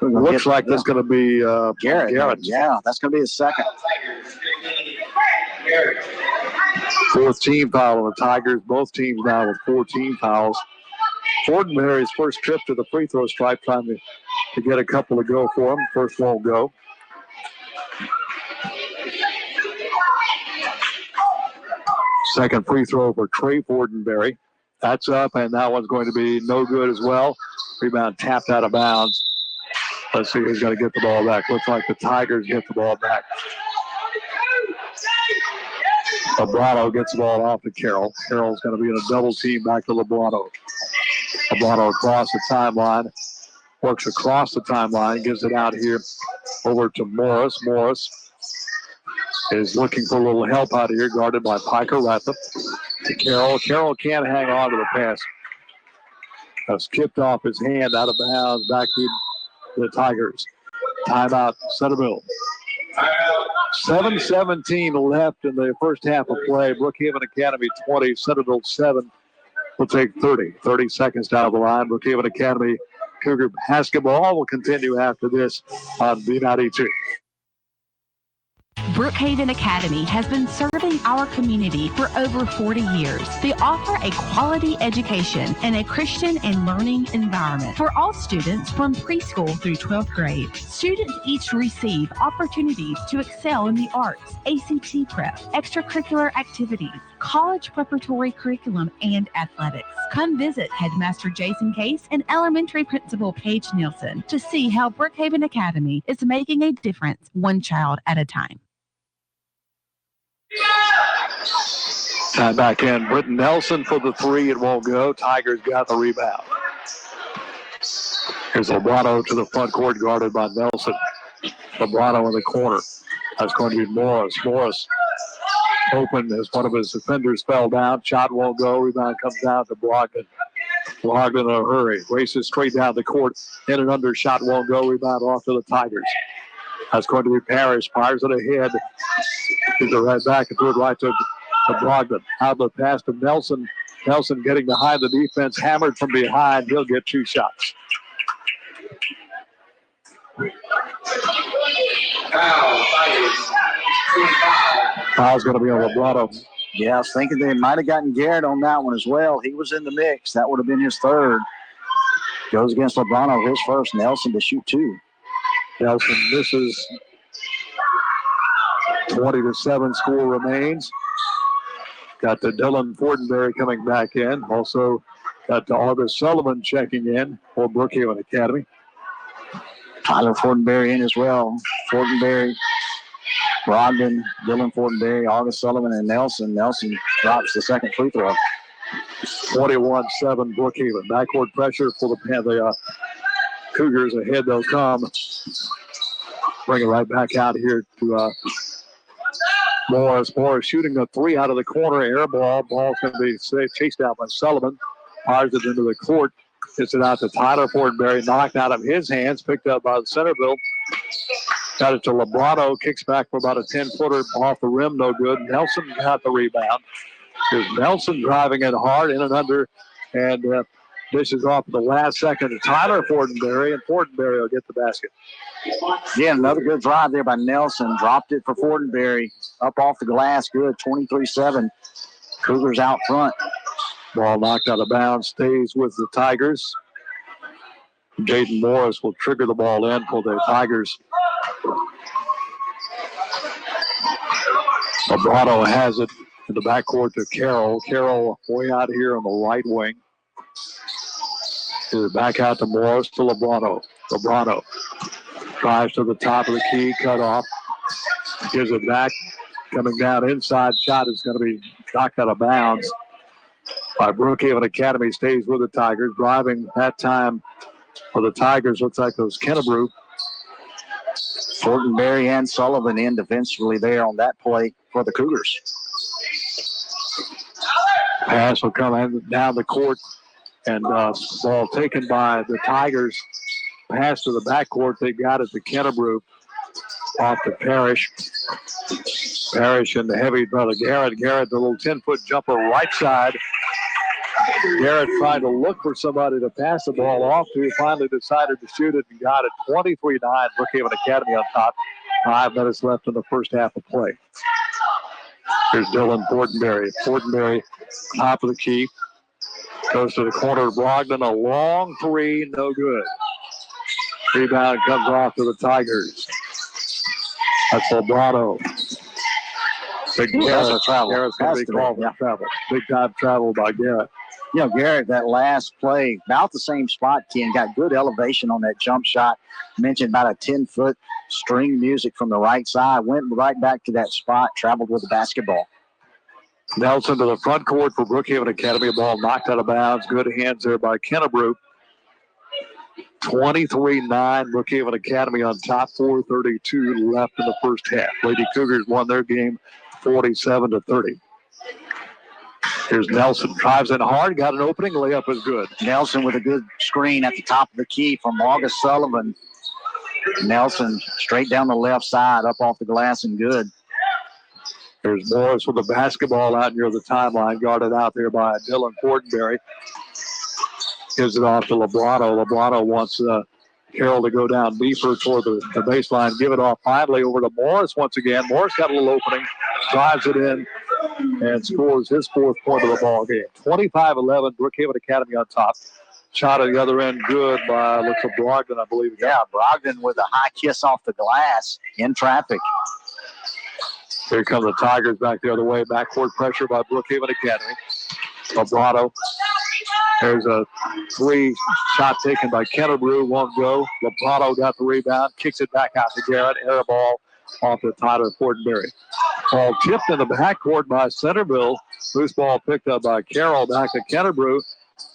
Looks like that's going to be Garrett. Yeah, that's going to be his second. Fourth team foul on the Tigers. Both teams now with 14 fouls. Fortenberry's first trip to the free throw stripe, trying to get a couple to go for him. First won't go. Second free throw for Trey Fortenberry. That's up, and that one's going to be no good as well. Rebound tapped out of bounds. Let's see who's going to get the ball back. Looks like the Tigers get the ball back. Lobrano gets the ball off to Carroll. Carroll's going to be in a double team back to Lobrano. Lobrano across the timeline. works across the timeline, gives it out here over to Morris. Morris is looking for a little help out here, guarded by Piker Ratliff. To Carroll. Carroll can't hang on to the pass. Skipped off his hand, out of bounds, back to the Tigers. Timeout, Centreville. 7:17 left in the first half of play. Brookhaven Academy 20, Centreville 7. We'll take 30 seconds down the line. Brookhaven Academy Cougar basketball will continue after this on B92. Brookhaven Academy has been serving our community for over 40 years. They offer a quality education and a Christian and learning environment for all students from preschool through 12th grade. Students each receive opportunities to excel in the arts, ACT prep, extracurricular activities, college preparatory curriculum, and athletics. Come visit Headmaster Jason Case and Elementary Principal Paige Nielsen to see how Brookhaven Academy is making a difference one child at a time. Time back in. Britton Nelson for the three. It won't go. Tigers got the rebound. Here's Lebrano to the front court, guarded by Nelson. Lebrano in the corner. That's going to be Morris. Morris open as one of his defenders fell down. Shot won't go. Rebound comes down to Brogdon. Brogdon in a hurry. Races straight down the court. In and under. Shot won't go. Rebound off to the Tigers. That's going to be Parrish. Fires it ahead. Gives it right back and threw it right to Brogdon. Outlet pass to Nelson. Nelson getting behind the defense. Hammered from behind. He'll get two shots. Foul's going to be on Lebrano. Yeah, I was thinking they might have gotten Garrett on that one as well. He was in the mix. That would have been his third. Goes against Lebrano, his first. Nelson to shoot two. Nelson misses. 20-7 score remains. Got the Dylan Fortenberry coming back in. Also got the August Sullivan checking in for Brookhaven Academy. Tyler Fortenberry in as well. Fortenberry, Brogdon, Dylan Fortenberry, August Sullivan, and Nelson. Nelson drops the second free throw. 21-7 Brookhaven. Backcourt pressure for the Cougars. Ahead they'll come. Bring it right back out here to Morris. Morris shooting a three out of the corner. Air ball. Ball's going to be chased out by Sullivan. Fires it into the court. Gets it out to Tyler Fortenberry. Knocked out of his hands. Picked up by Centreville. Got it to Lebrano. Kicks back for about a 10-footer. Off the rim. No good. Nelson got the rebound. Here's Nelson driving it hard. In and under. And dishes off at the last second to Tyler Fortenberry. And Fortenberry will get the basket. Yeah, another good drive there by Nelson. Dropped it for Fortenberry. Up off the glass. Good. 23-7. Cougars out front. Ball knocked out of bounds. Stays with the Tigers. Jaden Morris will trigger the ball in for the Tigers. Lebrano has it in the backcourt to Carroll. Carroll way out here on the right wing. Back out to Morris to Lebrano. Lebrano drives to the top of the key, cut off. Gives it back. Coming down inside. Shot is going to be knocked out of bounds by Brookhaven Academy. Stays with the Tigers. Driving that time for the Tigers. Looks like those Kennebrew. Fortenberry and Sullivan in defensively there on that play for the Cougars. Pass will come in down the court. And ball taken by the Tigers. Pass to the backcourt. They got it to Kennebrew. Off to Parrish. Parrish in the heavy brother Garrett. Garrett, the little 10-foot jumper right side. Garrett trying to look for somebody to pass the ball off to. Finally decided to shoot it and got it. 23-9. Brookhaven Academy on top. 5 minutes left in the first half of play. Here's Dylan Fortenberry. Fortenberry, top of the key. Goes to the corner of Brogdon. A long three. No good. Rebound comes off to the Tigers. That's Lebrano. Big Garrett. Garrett's going to be called for travel. Big time travel by Garrett. You know, Garrett, that last play, about the same spot, Ken, got good elevation on that jump shot. Mentioned about a 10-foot string music from the right side. Went right back to that spot, traveled with the basketball. Nelson to the front court for Brookhaven Academy. Ball knocked out of bounds. Good hands there by Kennebrew. 23-9, Brookhaven Academy on top, 4:32 left in the first half. Lady Cougars won their game 47-30. Here's Nelson, drives in hard, got an opening, layup is good. Nelson with a good screen at the top of the key from August Sullivan. Nelson straight down the left side, up off the glass and good. There's Morris with the basketball out near the timeline, guarded out there by Dylan Fortenberry. Gives it off to Lebrano. Lebrano wants Carroll to go down deeper toward the baseline. Give it off finally over to Morris once again. Morris got a little opening, drives it in, and scores his fourth point of the ball game. 25-11, Brookhaven Academy on top. Shot at the other end, good by, looks like Brogdon, I believe. Yeah, Brogdon with a high kiss off the glass in traffic. Here come the Tigers back the other way. Backcourt pressure by Brookhaven Academy. Lebrano. There's a three shot taken by Kennebrew, won't go. Lebrano got the rebound, kicks it back out to Garrett. Air ball off to Tyler Fortenberry. Ball tipped in the backcourt by Centreville. Loose ball picked up by Carroll, back to Kennebrew.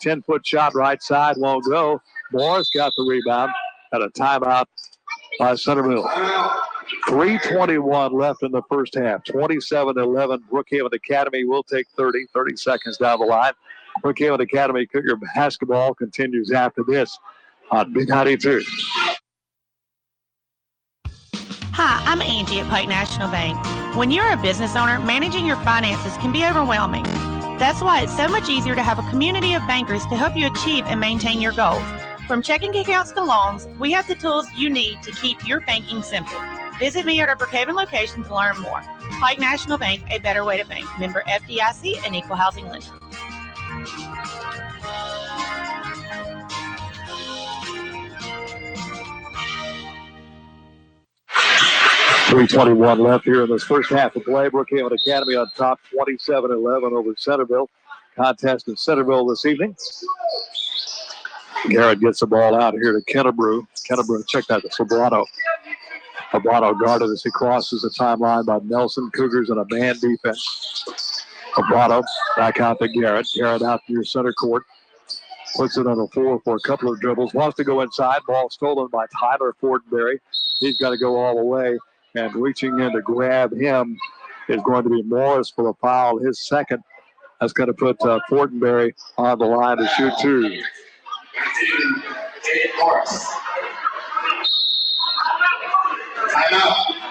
10-foot shot right side, won't go. Morris got the rebound. Had a timeout by Centreville. 3:21 left in the first half. 27-11. Brookhaven Academy will take 30 seconds down the line. Brookhaven Academy Cougar basketball continues after this on B92. Hi, I'm Angie at Pike National Bank. When you're a business owner, managing your finances can be overwhelming. That's why it's so much easier to have a community of bankers to help you achieve and maintain your goals. From checking accounts to loans, we have the tools you need to keep your banking simple. Visit me at our Brookhaven location to learn more. Pike National Bank, a better way to bank. Member FDIC and Equal Housing Lender. .321 left here in this first half of play. Brookhaven Academy on top, 27-11 over Centreville. Contest in Centreville this evening. Garrett gets the ball out here to Kennebrew. Kennebrew, check that, it's Lebrano. Lebrano guarded as he crosses the timeline by Nelson. Cougars in a man defense. Lebrano back out to Garrett. Garrett out near center court. Puts it on the floor for a couple of dribbles. Wants to go inside. Ball stolen by Tyler Fortenberry. He's got to go all the way. And reaching in to grab him is going to be Morris for the foul. His second. That's going to put Fortenberry on the line to shoot two.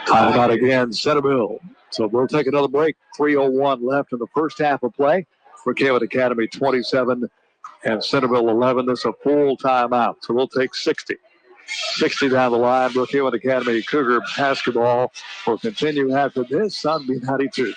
Timeout again, Centreville. So we'll take another break. 3:01 left in the first half of play. Brookhaven Academy 27 and Centreville 11. This is a full timeout. So we'll take 60. 60 down the line. Brookhaven Academy Cougar basketball will continue after this on B92.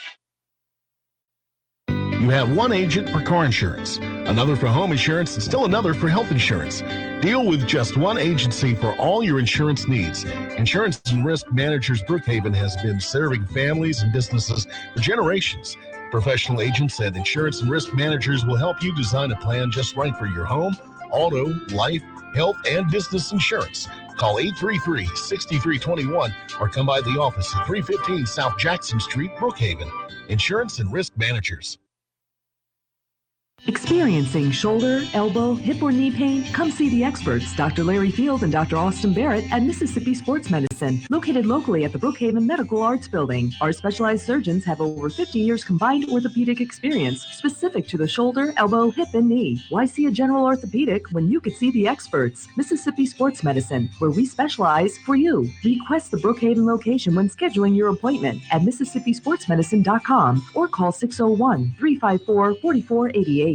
You have one agent for car insurance, another for home insurance, and still another for health insurance. Deal with just one agency for all your insurance needs. Insurance and Risk Managers Brookhaven has been serving families and businesses for generations. Professional agents and insurance and risk managers will help you design a plan just right for your home, auto, life, health, and business insurance. Call 833-6321 or come by the office at 315 South Jackson Street, Brookhaven. Insurance and Risk Managers. Experiencing shoulder, elbow, hip, or knee pain? Come see the experts, Dr. Larry Field and Dr. Austin Barrett at Mississippi Sports Medicine, located locally at the Brookhaven Medical Arts Building. Our specialized surgeons have over 50 years combined orthopedic experience specific to the shoulder, elbow, hip, and knee. Why see a general orthopedic when you could see the experts? Mississippi Sports Medicine, where we specialize for you. Request the Brookhaven location when scheduling your appointment at MississippiSportsMedicine.com or call 601-354-4488.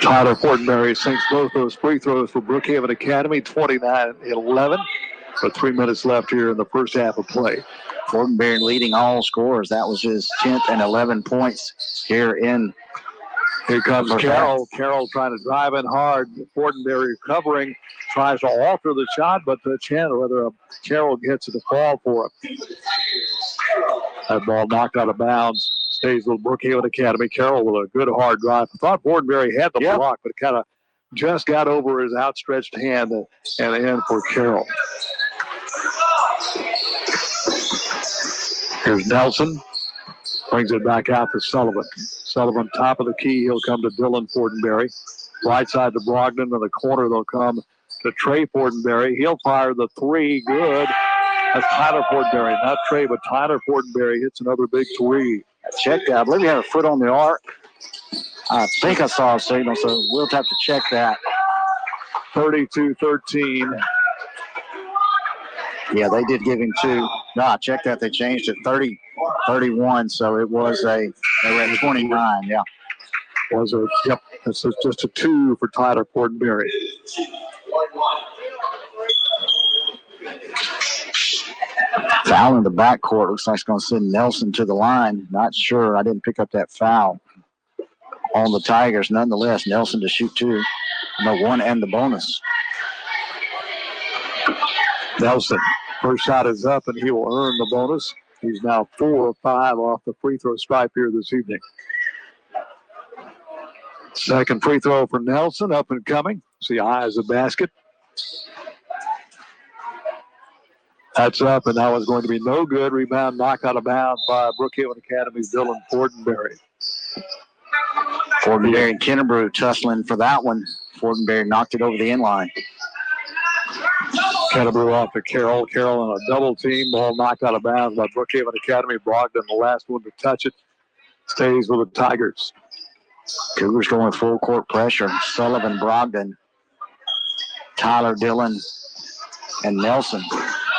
Tyler Fortenberry sinks both those free throws for Brookhaven Academy, 29-11. But 3 minutes left here in the first half of play. Fortenberry leading all scorers. That was his 10th and 11 points here in. Here comes Carroll. Carroll trying to drive in hard. Fortenberry recovering, tries to alter the shot, but the chance whether Carroll gets it to fall for him. That ball knocked out of bounds. Stays with Brookhaven Academy. Carroll with a good hard drive. I thought Fortenberry had the block, but it kind of just got over his outstretched hand and in for Carroll. Here's Nelson. Brings it back out to Sullivan. Sullivan, top of the key. He'll come to Dylan Fortenberry. Right side to Brogdon. In the corner, they'll come to Trey Fortenberry. He'll fire the three. Good. That's Tyler Fortenberry. Not Trey, but Tyler Fortenberry hits another big three. Check that. I believe he had a foot on the arc. I think I saw a signal, so we'll have to check that. 32-13. Yeah, they did give him two. No, I checked that. They changed it 30-31, so it was they were at 29, yeah. Was it? Yep. This is just a two for Tyler Fortenberry. Foul in the backcourt. Looks like it's going to send Nelson to the line. Not sure. I didn't pick up that foul on the Tigers. Nonetheless, Nelson to shoot two. No, one and the bonus. Nelson, first shot is up, and he will earn the bonus. He's now 4 of 5 off the free throw stripe here this evening. Second free throw for Nelson, up and coming. See, eyes the basket. That's up, and that was going to be no good. Rebound, knocked out of bounds by Brookhaven Academy's Dylan Fortenberry. Fortenberry and Kennebrew tussling for that one. Fortenberry knocked it over the inline. Kennebrew off to Carroll. Carroll on a double team. Ball knocked out of bounds by Brookhaven Academy. Brogdon, the last one to touch it, stays with the Tigers. Cougars going full court pressure. Sullivan, Brogdon, Tyler, Dillon, and Nelson.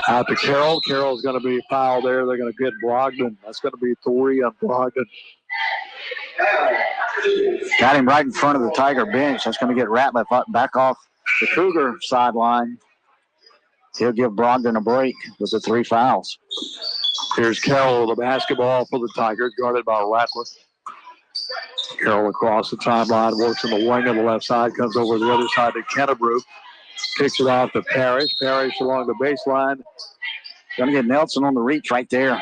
Out to Carroll. Carroll's going to be fouled there. They're going to get Brogdon. That's going to be 3 on Brogdon. Got him right in front of the Tiger bench. That's going to get Ratliff back off the Cougar sideline. He'll give Brogdon a break with the 3 fouls. Here's Carroll with the basketball for the Tigers, guarded by Ratliff. Carroll across the timeline, works in the wing on the left side, comes over the other side to Kennebrew. Kicks it off to Parrish. Parrish along the baseline. Going to get Nelson on the reach right there.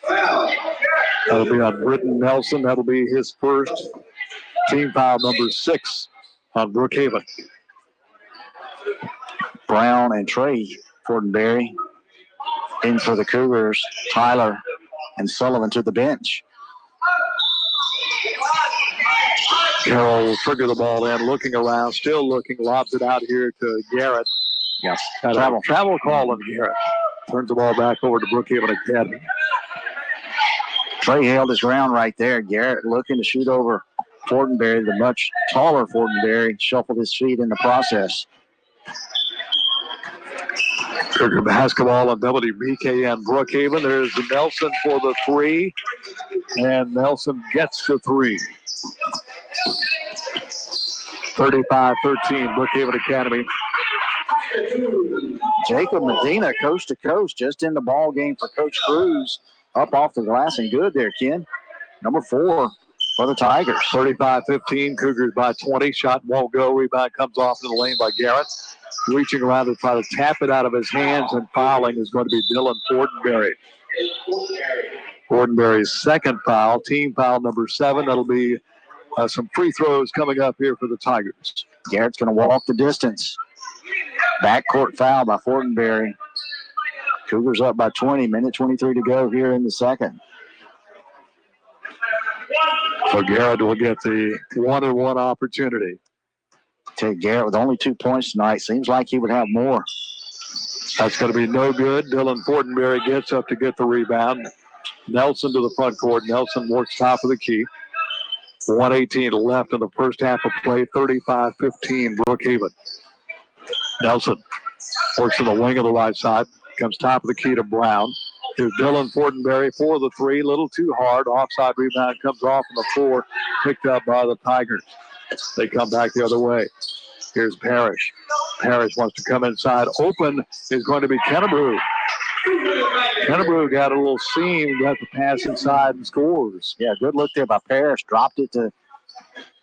That'll be on Britton Nelson. That'll be his first team foul, number 6 on Brookhaven. Brown and Trey Fortenberry in for the Cougars. Tyler and Sullivan to the bench. Carroll will trigger the ball in, looking around, still looking, lobs it out here to Garrett. Yes, travel call on Garrett. Turns the ball back over to Brookhaven Academy. Trey held his ground right there. Garrett looking to shoot over Fortenberry, the much taller Fortenberry, shuffled his feet in the process. Cougar basketball on WBKN Brookhaven. There's Nelson for the 3, and Nelson gets the 3. 35-13, Brookhaven Academy. Jacob Medina, coast to coast, just in the ball game for Coach Cruz. Up off the glass and good there, Ken. Number 4 for the Tigers. 35-15, Cougars by 20. Shot won't go. Rebound comes off in the lane by Garrett. Reaching around to try to tap it out of his hands, and fouling is going to be Dylan Fortenberry. Fortenberry's second foul, team foul number 7. That'll be some free throws coming up here for the Tigers. Garrett's going to walk the distance. Backcourt foul by Fortenberry. Cougars up by 20. Minute 23 to go here in the second. So Garrett will get the 1-on-1 opportunity. Take Garrett with only 2 points tonight. Seems like he would have more. That's going to be no good. Dylan Fortenberry gets up to get the rebound. Nelson to the front court. Nelson works top of the key. 1:18 left in the first half of play. 35-15 Brookhaven. Nelson works in the wing of the right side. Comes top of the key to Brown. Here's Dylan Fortenberry for the 3. Little too hard. Offside rebound comes off on the floor. Picked up by the Tigers. They come back the other way. Here's Parrish. Parrish wants to come inside. Open is going to be Kennebrew. Kennebrew got a little seam, got the pass inside and scores. Yeah, good look there by Parrish. Dropped it to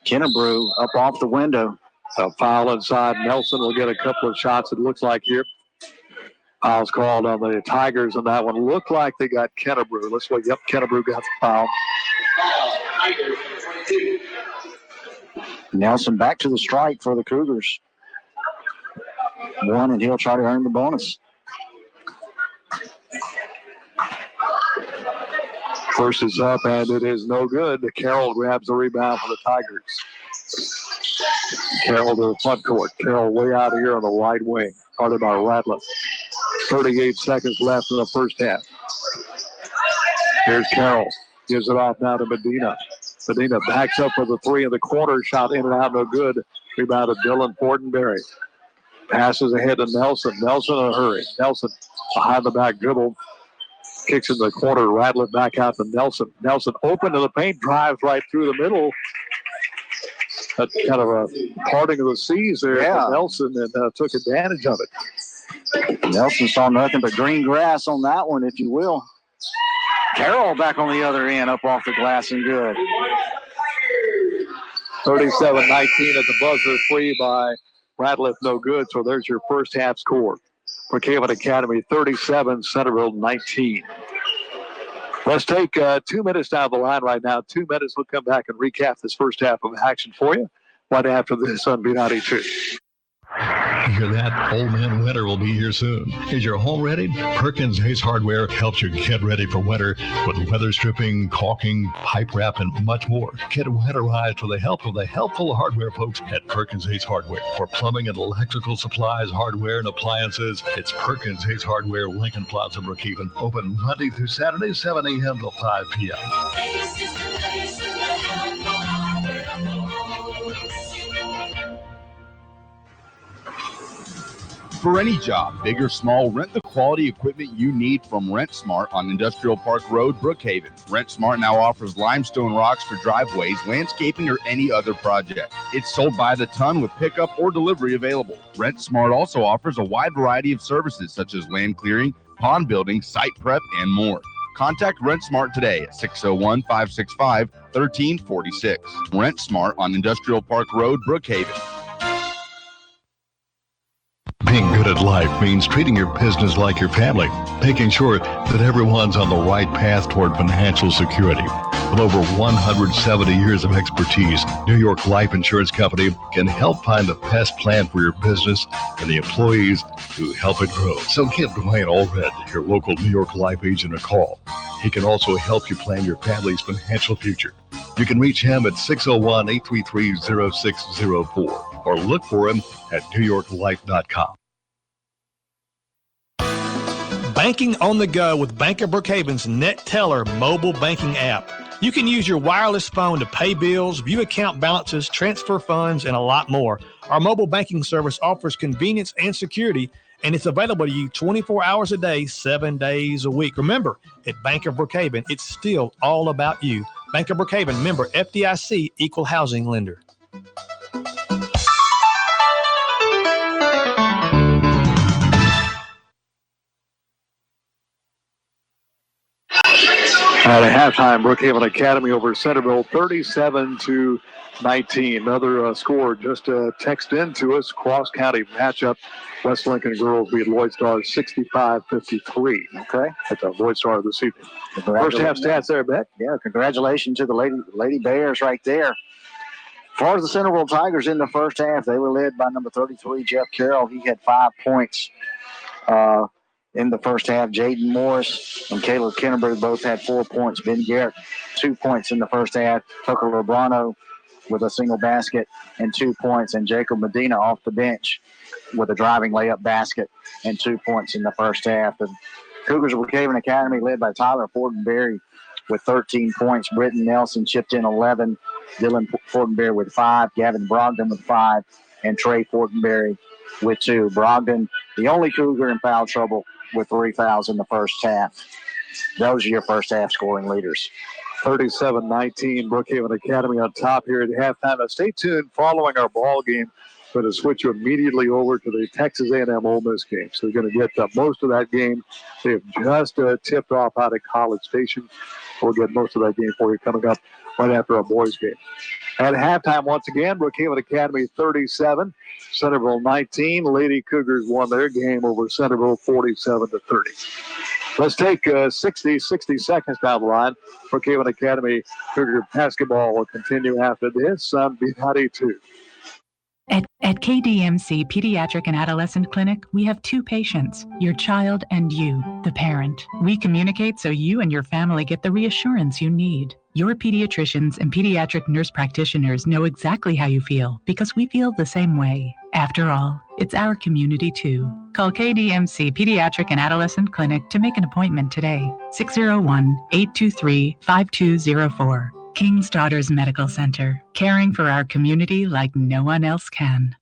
Kennebrew up off the window. A foul inside. Nelson will get a couple of shots, it looks like here. Foul's called on the Tigers, and that one looked like they got Kennebrew. Let's wait. Yep, Kennebrew got the foul. Nelson back to the strike for the Cougars. One, and he'll try to earn the bonus. First is up, and it is no good. Carroll grabs the rebound for the Tigers. Carroll to the front court. Carroll way out here on the right wing, guarded by Ratliff. 38 seconds left in the first half. Here's Carroll. Gives it off now to Medina. Medina backs up with a three in the corner. Shot in and out, no good. Rebound to Dylan Fortenberry. Passes ahead to Nelson. Nelson in a hurry. Nelson behind the back dribble. Kicks in the corner. Ratliff back out to Nelson. Nelson open to the paint. Drives right through the middle. That's kind of a parting of the seas there for Nelson, and took advantage of it. Nelson saw nothing but green grass on that one, if you will. Carroll back on the other end, up off the glass and good. 37-19 at the buzzer, free by Ratliff, no good. So there's your first half score. Brookhaven Academy 37, Centreville 19. Let's take 2 minutes down the line right now. 2 minutes. We'll come back and recap this first half of action for you right after this on B92. You hear that? Old Man Winter will be here soon. Is your home ready? Perkins Ace Hardware helps you get ready for winter with weather stripping, caulking, pipe wrap, and much more. Get winterized with the help of the helpful hardware folks at Perkins Ace Hardware. For plumbing and electrical supplies, hardware, and appliances, it's Perkins Ace Hardware, Lincoln Plaza, Brookhaven. Open Monday through Saturday, 7 a.m. till 5 p.m. For any job, big or small, rent the quality equipment you need from Rent Smart on Industrial Park Road, Brookhaven. Rent Smart now offers limestone rocks for driveways, landscaping, or any other project. It's sold by the ton with pickup or delivery available. Rent Smart also offers a wide variety of services such as land clearing, pond building, site prep, and more. Contact Rent Smart today at 601-565-1346. Rent Smart on Industrial Park Road, Brookhaven. Being good at life means treating your business like your family, making sure that everyone's on the right path toward financial security. With over 170 years of expertise, New York Life Insurance Company can help find the best plan for your business and the employees who help it grow. So give Dwayne Allred, your local New York Life agent, a call. He can also help you plan your family's financial future. You can reach him at 601-833-0604 or look for him at NewYorkLife.com. Banking on the go with Bank of Brookhaven's Net Teller mobile banking app. You can use your wireless phone to pay bills, view account balances, transfer funds, and a lot more. Our mobile banking service offers convenience and security, and it's available to you 24 hours a day, 7 days a week. Remember, at Bank of Brookhaven, it's still all about you. Bank of Brookhaven, member FDIC, equal housing lender. At halftime, Brookhaven Academy over Centreville, 37-19. Another score just text into us. Cross-county matchup. West Lincoln girls beat Lloyd Stars 65-53. Okay. At the Lloyd Star this evening. First half stats there, Beck. Yeah, congratulations to the Lady Bears right there. As far as the Centreville Tigers in the first half, they were led by number 33, Jeff Carroll. He had 5 points in the first half. Jaden Morris and Caleb Kenneberg both had 4 points. Ben Garrett, 2 points in the first half. Tucker Lobrano with a single basket and 2 points. And Jacob Medina off the bench with a driving layup basket and 2 points in the first half. The Cougars of Brookhaven Academy led by Tyler Fortenberry with 13 points. Britton Nelson chipped in 11. Dylan Fortenberry with 5. Gavin Brogdon with 5. And Trey Fortenberry with 2. Brogdon, the only Cougar in foul trouble, with 3 fouls in the first half. Those are your first half scoring leaders. 37-19, Brookhaven Academy on top here at halftime. Now stay tuned following our ball game. Going to switch you immediately over to the Texas A&M Ole Miss game. So you're going to get most of that game. They have just tipped off out of College Station. We'll get most of that game for you coming up right after a boys game. At halftime, once again, Brookhaven Academy 37, Centreville 19. Lady Cougars won their game over Centreville 47-30. Let's take 60 seconds down the line. Brookhaven Academy Cougar basketball will continue after this on B92. At KDMC Pediatric and Adolescent Clinic, we have two patients, your child and you, the parent. We communicate so you and your family get the reassurance you need. Your pediatricians and pediatric nurse practitioners know exactly how you feel because we feel the same way. After all, it's our community too. Call KDMC Pediatric and Adolescent Clinic to make an appointment today. 601-823-5204. King's Daughters Medical Center, caring for our community like no one else can.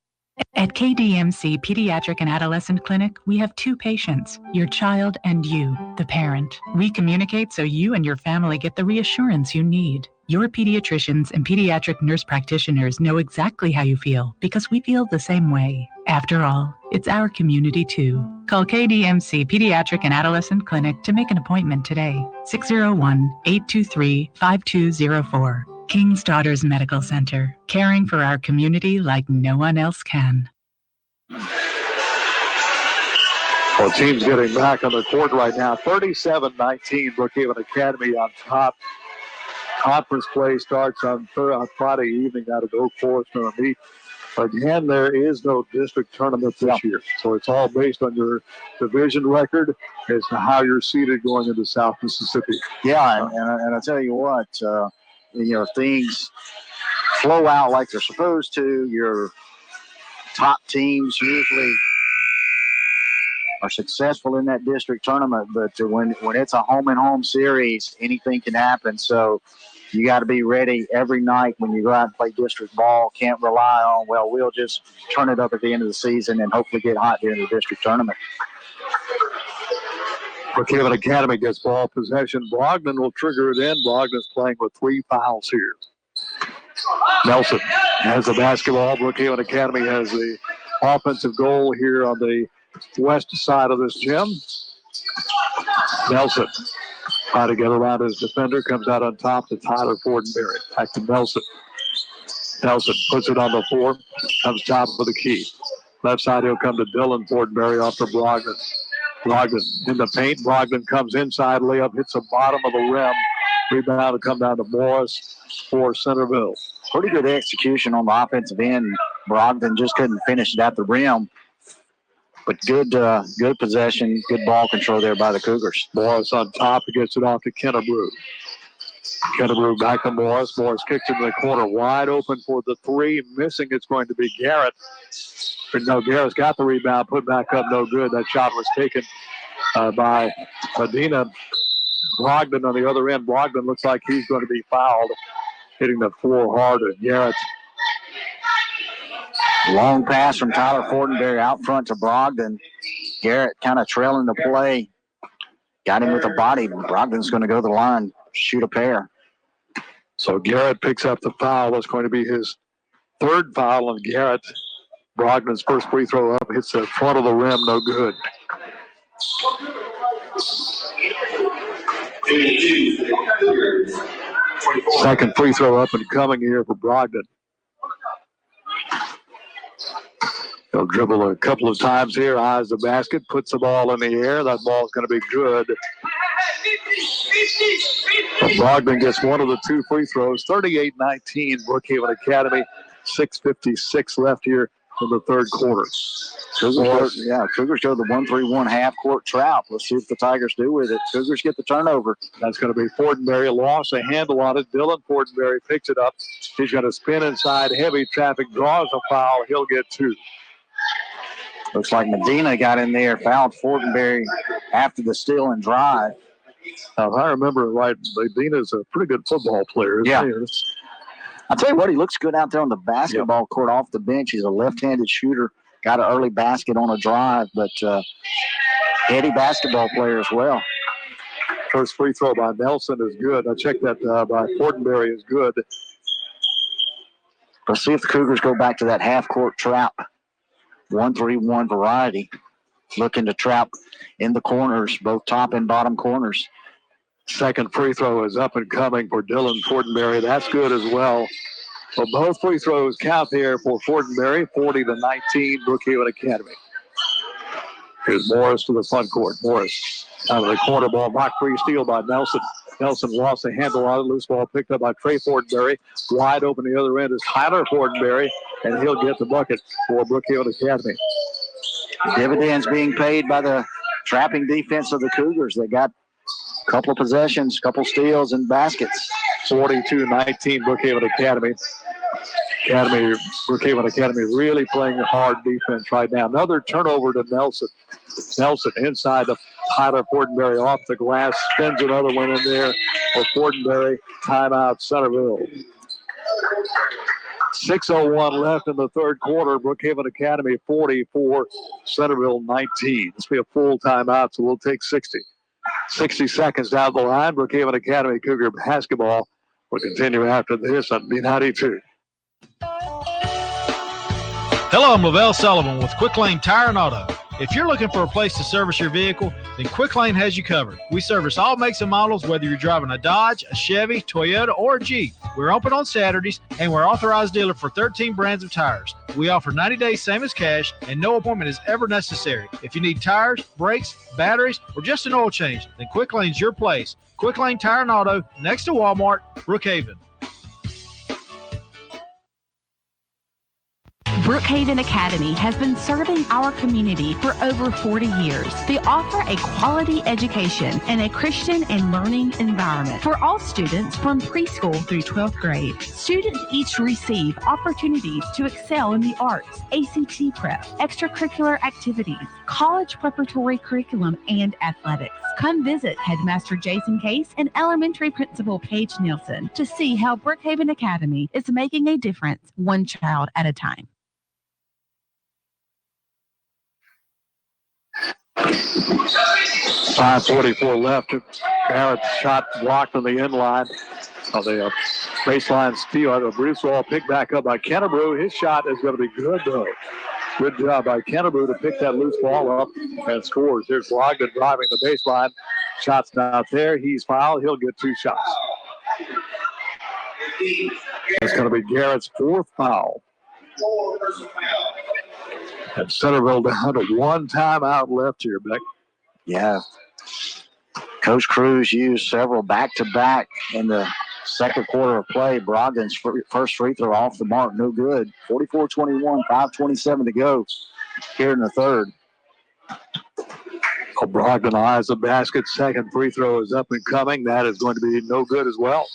At KDMC Pediatric and Adolescent Clinic, we have two patients, your child and you, the parent. We communicate so you and your family get the reassurance you need. Your pediatricians and pediatric nurse practitioners know exactly how you feel because we feel the same way. After all, it's our community too. Call KDMC Pediatric and Adolescent Clinic to make an appointment today. 601-823-5204. King's Daughters Medical Center, caring for our community like no one else can. Well, team's getting back on the court right now. 37-19, Brookhaven Academy on top. Conference play starts on Friday evening out of Oak Forest and meet. Again, there is no district tournament this year, so it's all based on your division record as to how you're seeded going into South Mississippi. Yeah, and I tell you what, things flow out like they're supposed to. Your top teams usually are successful in that district tournament, but when it's a home-and-home series, anything can happen. So you got to be ready every night when you go out and play district ball. Can't rely on, we'll just turn it up at the end of the season and hopefully get hot during the district tournament. Brookhaven Academy gets ball possession. Brogdon will trigger it in. Brogdon's playing with 3 fouls here. Nelson has the basketball. Brookhaven Academy has the offensive goal here on the west side of this gym. Nelson trying to get around his defender. Comes out on top to Tyler Fortenberry. Back to Nelson. Nelson puts it on the floor. Comes top of the key. Left side, he'll come to Dylan Fortenberry off to Brogdon. Brogdon in the paint. Brogdon comes inside. Layup hits the bottom of the rim. Rebound to come down to Morris for Centreville. Pretty good execution on the offensive end. Brogdon just couldn't finish it at the rim. But good possession, good ball control there by the Cougars. Morris on top. He gets it off to Kennebrew. Kennebrew back to Morris. Morris kicks it in the corner. Wide open for the three. Missing, it's going to be Garrett. But no, Garrett's got the rebound. Put back up, no good. That shot was taken by Medina. Brogdon on the other end. Brogdon looks like he's going to be fouled. Hitting the floor hard at Garrett. Long pass from Tyler Fortenberry out front to Brogdon. Garrett kind of trailing the play. Got him with the body. Brogdon's going to go to the line, shoot a pair. So Garrett picks up the foul. That's going to be his third foul on Garrett. Brogdon's first free throw up. Hits the front of the rim. No good. Second free throw up and coming here for Brogdon. He'll dribble a couple of times here, eyes the basket, puts the ball in the air. That ball's going to be good. Brogdon gets one of the two free throws. 38-19, Brookhaven Academy. 6:56 left here in the third quarter. Cougars go to the 1-3-1 half-court trap. Let's see what the Tigers do with it. Cougars get the turnover. That's going to be Fortenberry. Lost a handle on it. Dylan Fortenberry picks it up. He's going to spin inside. Heavy traffic, draws a foul. He'll get two. Looks like Medina got in there, fouled Fortenberry after the steal and drive. Now, if I remember right, Medina's a pretty good football player, isn't he? I'll tell you what, he looks good out there on the basketball court off the bench. He's a left-handed shooter. Got an early basket on a drive, but heady basketball player as well. First free throw by Nelson is good. I checked that by Fortenberry is good. Let's see if the Cougars go back to that half-court trap. 1-3-1 variety. Looking to trap in the corners, both top and bottom corners. Second free throw is up and coming for Dylan Fortenberry. That's good as well. Well, both free throws count there for Fortenberry, 40-19, Brookhaven Academy. Here's Morris to the front court. Morris out of the corner ball, block free steal by Nelson. Nelson lost the handle on it. Loose ball picked up by Trey Fortenberry. Wide open the other end is Tyler Fortenberry, and he'll get the bucket for Brookhaven Academy. Dividends being paid by the trapping defense of the Cougars. They got a couple of possessions, couple steals, and baskets. 42-19, Brookhaven Academy. Brookhaven Academy really playing hard defense right now. Another turnover to Nelson. Nelson inside the Tyler Fortenberry off the glass, spins another one in there for Fortenberry. Timeout, Centreville. 6:01 left in the third quarter. Brookhaven Academy 44, Centreville 19. This will be a full timeout, so we'll take 60. 60 seconds down the line. Brookhaven Academy Cougar basketball will continue after this on B92. Hello, I'm Lavelle Sullivan with Quick Lane Tire and Auto. If you're looking for a place to service your vehicle, then Quick Lane has you covered. We service all makes and models, whether you're driving a Dodge, a Chevy, Toyota, or a Jeep. We're open on Saturdays, and we're authorized dealer for 13 brands of tires. We offer 90 days, same as cash, and no appointment is ever necessary. If you need tires, brakes, batteries, or just an oil change, then Quick Lane's your place. Quick Lane Tire and Auto, next to Walmart, Brookhaven. Brookhaven Academy has been serving our community for over 40 years. They offer a quality education and a Christian and learning environment for all students from preschool through 12th grade. Students each receive opportunities to excel in the arts, ACT prep, extracurricular activities, college preparatory curriculum, and athletics. Come visit Headmaster Jason Case and Elementary Principal Paige Nielsen to see how Brookhaven Academy is making a difference one child at a time. 5:44 left. Garrett's shot blocked on the end line of the baseline steal. A Bruce ball picked back up by Kennebrew. His shot is going to be good, though. Good job by Kennebrew to pick that loose ball up and scores. Here's Brogdon driving the baseline. Shot's not there. He's fouled. He'll get 2 shots. It's going to be Garrett's 4th foul. And Centreville down to 1 timeout left here, Beck. Yeah. Coach Cruz used several back-to-back in the second quarter of play. Brogdon's first free throw off the mark, no good. 44-21, 5:27 to go here in the third. Brogdon eyes the basket. Second free throw is up and coming. That is going to be no good as well.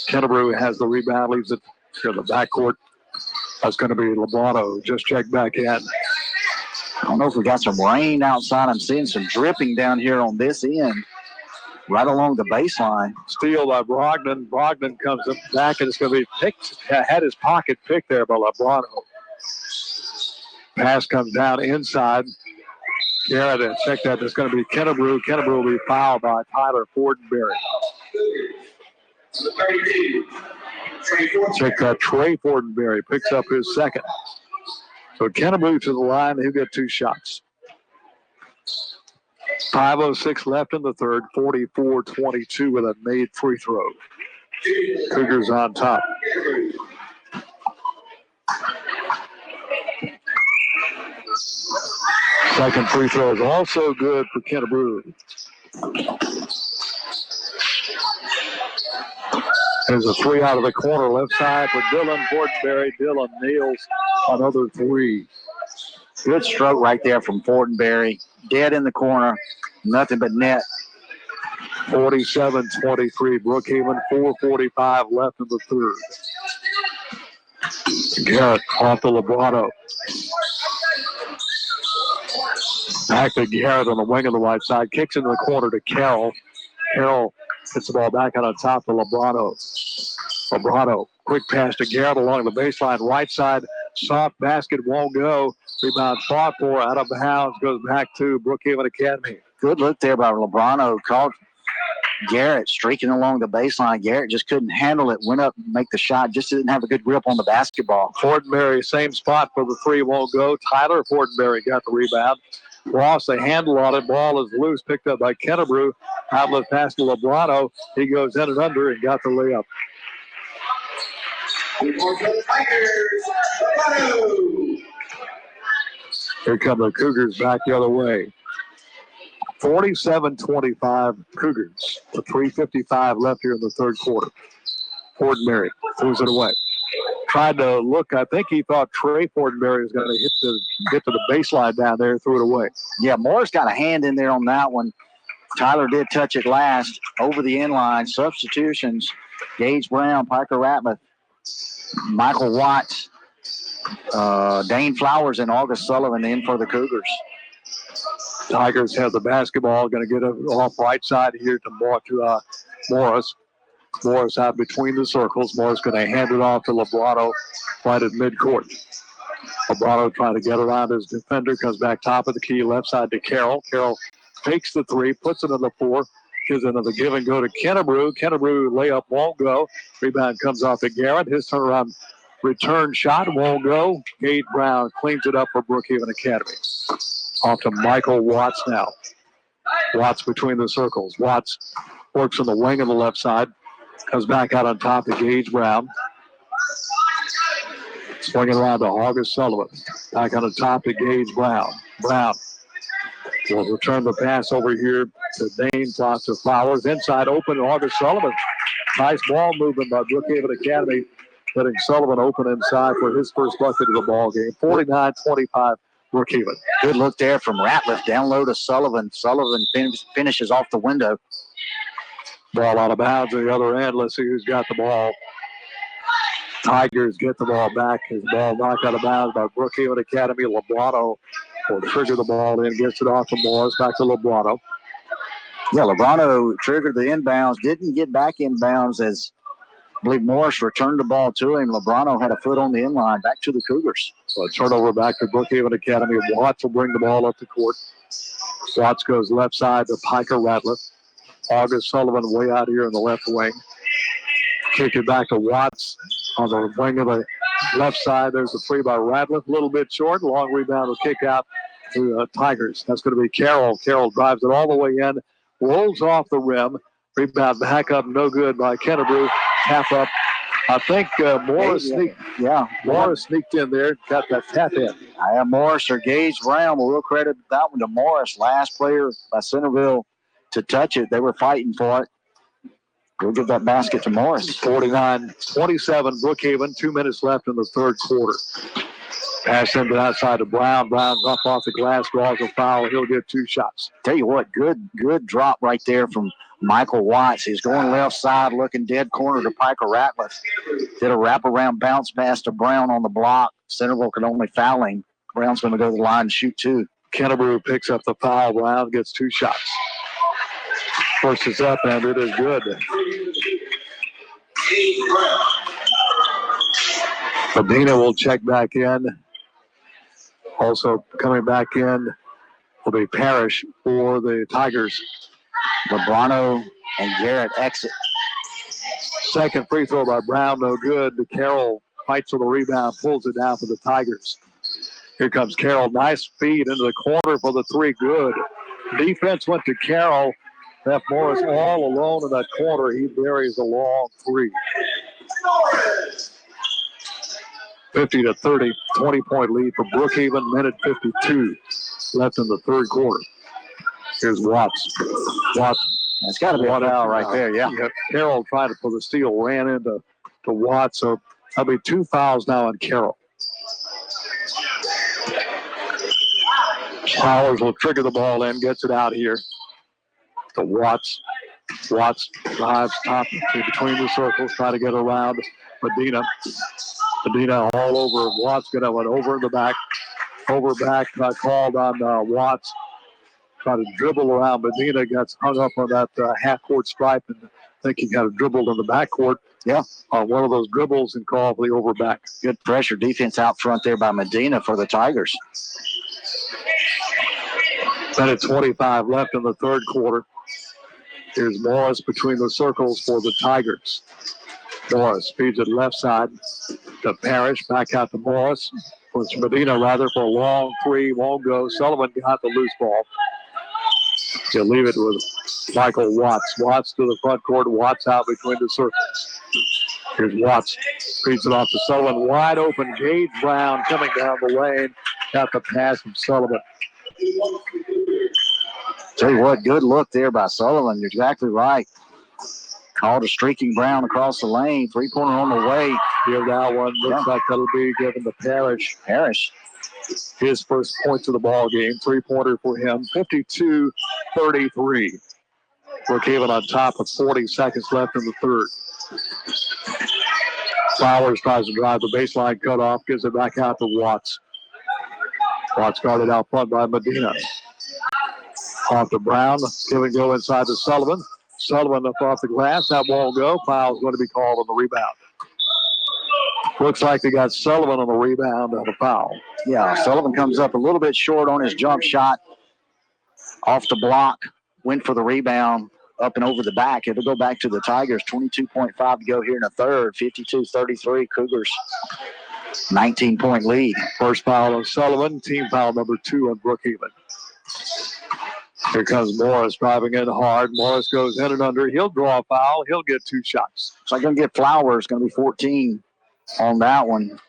Kennebrew has the rebound, leaves it here in the backcourt. That's going to be Lobato. Just check back in. I don't know if we got some rain outside. I'm seeing some dripping down here on this end, right along the baseline. Steal by Brogdon. Brogdon comes back, and it's going to be picked. Had his pocket picked there by Lobato. Pass comes down inside. Garrett, check that. It's going to be Kennebrew. Kennebrew will be fouled by Tyler Fortenberry. Check that. Trey Fortenberry picks up his second. So Kennebrew to the line. He'll get 2 shots. 5:06 left in the third. 44-22 with a made free throw. Cougars on top. Second free throw is also good for Kennebrew. There's a 3 out of the corner left side for Dylan Fortenberry. Dylan nails another 3. Good stroke right there from Fortenberry. Dead in the corner. Nothing but net. 47-23. Brookhaven, 4:45 left in the third. Garrett off the Lobato. Back to Garrett on the wing of the right side. Kicks into the corner to Carroll. Carroll hits the ball back on top to Lobato. Lobato, quick pass to Garrett along the baseline. Right side, soft basket, won't go. Rebound fought for, out of bounds, goes back to Brookhaven Academy. Good look there by Lobato. Called Garrett streaking along the baseline. Garrett just couldn't handle it. Went up and make the shot. Just didn't have a good grip on the basketball. Fortenberry, same spot for the 3, won't go. Tyler Fortenberry got the rebound. Lost a handle on it. Ball is loose, picked up by Kennebrew. Outlet pass to Lebrano. He goes in and under and got the layup. Here come the Cougars back the other way. 47-25 Cougars. With 3:55 left here in the third quarter. Fortenberry throws it away. Tried to look. I think he thought Trey Fortenberry was going to get to the baseline down there and threw it away. Yeah, Morris got a hand in there on that one. Tyler did touch it last over the inline. Substitutions: Gage Brown, Piker Ratliff, Michael Watts, Dane Flowers, and August Sullivan in for the Cougars. Tigers have the basketball. Going to get it off right side here to Morris. Morris out between the circles. Morris going to hand it off to Lebrano right at midcourt. Lebrano trying to get around his defender. Comes back top of the key, left side to Carroll. Carroll takes the three, puts it in the four. Gives another give and go to Kennebrew. Kennebrew layup won't go. Rebound comes off to Garrett. His turnaround return shot won't go. Gage Brown cleans it up for Brookhaven Academy. Off to Michael Watts now. Watts between the circles. Watts works on the wing of the left side. Comes back out on top to Gage Brown. Swinging around to August Sullivan. Back on the top to Gage Brown. Brown will return the pass over here to Dane. Toss to Flowers. Inside open to August Sullivan. Nice ball movement by Brookhaven Academy. Letting Sullivan open inside for his first bucket of the ball game. 49-25 Brookhaven. Good look there from Ratliff. Down low to Sullivan. Sullivan finishes off the window. Ball out of bounds on the other end. Let's see who's got the ball. Tigers get the ball back. His ball knocked out of bounds by Brookhaven Academy. Lebrano will trigger the ball in. Gets it off to Morris. Back to Lebrano. Yeah, Lebrano triggered the inbounds. Didn't get back inbounds as I believe Morris returned the ball to him. Lebrano had a foot on the inline. Back to the Cougars. So a turnover back to Brookhaven Academy. Watts will bring the ball up the court. Watts goes left side to Piker Ratliff. August Sullivan way out here in the left wing. Kick it back to Watts on the wing of the left side. There's a three by Ratliff. A little bit short. Long rebound will kick out to Tigers. That's going to be Carroll. Carroll drives it all the way in. Rolls off the rim. Rebound back up. No good by Kennebrew. Half up. I think Morris sneaked in there. Got that tap in. I have Morris or Gage Brown. We'll credit that one to Morris. Last player by Centreville to touch it. They were fighting for it. We'll give that basket to Morris. 49-27 Brookhaven. 2 minutes left in the third quarter. Pass into the outside to Brown. Brown's up off the glass, draws a foul. He'll get 2 shots. Tell you what, good drop right there from Michael Watts. He's going left side, looking dead corner to Piker Ratliff. Did a wraparound bounce pass to Brown on the block. Centreville could only foul him. Brown's going to go to the line and shoot 2. Kennebrew picks up the foul. Brown gets 2 shots. First is up, and it is good. Medina will check back in. Also coming back in will be Parrish for the Tigers. Lebrano and Garrett exit. Second free throw by Brown, no good. Carroll fights for the rebound, pulls it down for the Tigers. Here comes Carroll. Nice feed into the corner for the 3. Good. Defense went to Carroll. Left Morris all alone in that corner. He buries a long 3. 50-30, 20-point lead for Brookhaven. Minute 52 left in the third quarter. Here's Watts. That's got to be a foul right there, yeah. Carroll tried to pull the steal, ran into Watts. So that'll be 2 fouls now on Carroll. Powers will trigger the ball in, gets it out here to Watts. Watts drives top between the circles, trying to get around Medina. Medina all over. Watts going to went over in the back. Over back called on Watts. Trying to dribble around. Medina gets hung up on that half-court stripe, and I think he got dribbled in the backcourt. Yeah. On one of those dribbles and called for the over back. Good pressure defense out front there by Medina for the Tigers. Minute 25 left in the third quarter. Here's Morris between the circles for the Tigers. Morris feeds it left side to Parrish. Back out to Morris. Was Medina rather for a long three, won't go. Sullivan got the loose ball. He'll leave it with Michael Watts. Watts to the front court. Watts out between the circles. Here's Watts. Feeds it off to Sullivan. Wide open. Gage Brown coming down the lane. Got the pass from Sullivan. Tell you what, good look there by Sullivan. You're exactly right. Called a streaking Brown across the lane. Three-pointer on the way. Here that one. Looks like that'll be given to Parrish. Parrish. His first points of the ball game. Three-pointer for him. 52-33. Brookhaven on top with 40 seconds left in the third. Flowers tries to drive the baseline cutoff. Gives it back out to Watts. Watts guarded out front by Medina. Off to Brown. Give and go inside to Sullivan. Sullivan up off the glass. That won't go. Foul's going to be called on the rebound. Looks like they got Sullivan on the rebound on the foul. Yeah, Sullivan comes up a little bit short on his jump shot. Off the block. Went for the rebound. Up and over the back. It'll go back to the Tigers. 22.5 to go here in the third. 52-33. Cougars. 19-point lead. First foul on Sullivan. Team foul number 2 on Brookhaven. Here comes Morris driving in hard. Morris goes in and under. He'll draw a foul. He'll get 2 shots. So I'm going to get Flowers. Going to be 14 on that one.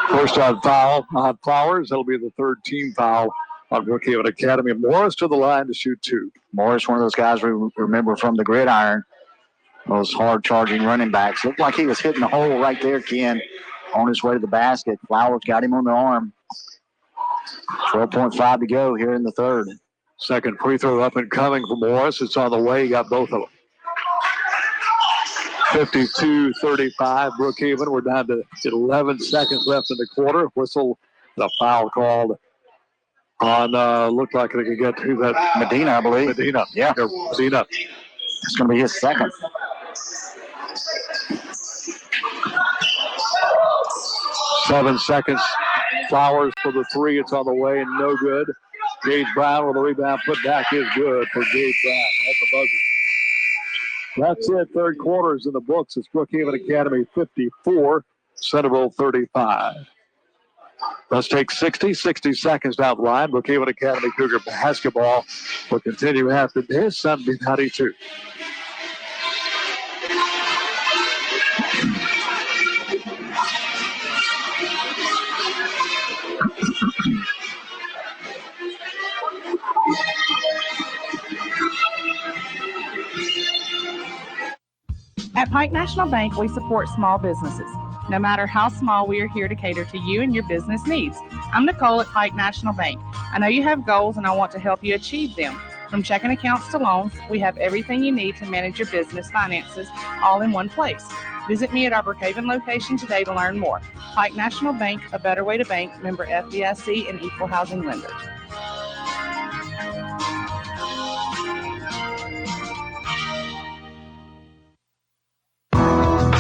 First on foul on Flowers. That'll be the third team foul on Brookhaven Academy. Morris to the line to shoot 2. Morris, one of those guys we remember from the gridiron. Those hard-charging running backs. Looked like he was hitting the hole right there, Ken, on his way to the basket. Flowers got him on the arm. 12.5 to go here in the third. Second free throw up and coming for Morris. It's on the way. He got both of them. 52-35, Brookhaven. We're down to 11 seconds left in the quarter. Whistle, the foul called on, looked like they could get to that. Medina, I believe. Medina. Yeah. Medina. It's going to be his second. Seven seconds. Flowers for the three. It's on the way and no good. Gage Brown with the rebound put back is good for Gage Brown at the buzzer. That's it. Third quarter is in the books. It's Brookhaven Academy 54, Centreville 35. Let's take 60 seconds down the line. Brookhaven Academy Cougar basketball will continue after this on B92. At Pike National Bank, we support small businesses. No matter how small, we are here to cater to you and your business needs. I'm Nicole at Pike National Bank. I know you have goals and I want to help you achieve them. From checking accounts to loans, we have everything you need to manage your business finances all in one place. Visit me at our Brookhaven location today to learn more. Pike National Bank, a better way to bank, member FDIC and equal housing lender.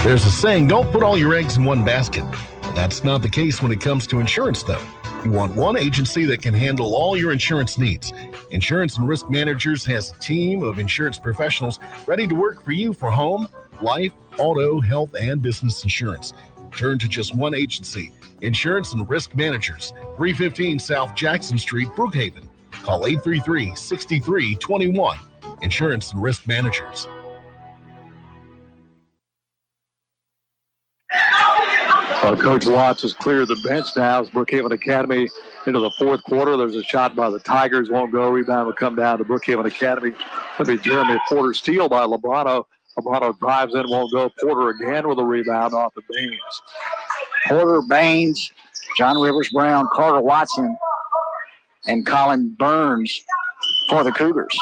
There's a saying, don't put all your eggs in one basket. That's not the case when it comes to insurance, though. You want one agency that can handle all your insurance needs. Insurance and Risk Managers has a team of insurance professionals ready to work for you for home, life, auto, health, and business insurance. Turn to just one agency, Insurance and Risk Managers, 315 South Jackson Street, Brookhaven. Call 833-6321. Insurance and Risk Managers. Coach Watts has cleared the bench now as Brookhaven Academy into the fourth quarter. There's a shot by the Tigers, won't go. Rebound will come down to Brookhaven Academy. That'll be Jeremy Porter. Steal by Lebrano. Lebrano drives in, won't go. Porter again with a rebound off of Baines. Porter, Baines, John Rivers Brown, Carter Watson, and Colin Burns for the Cougars.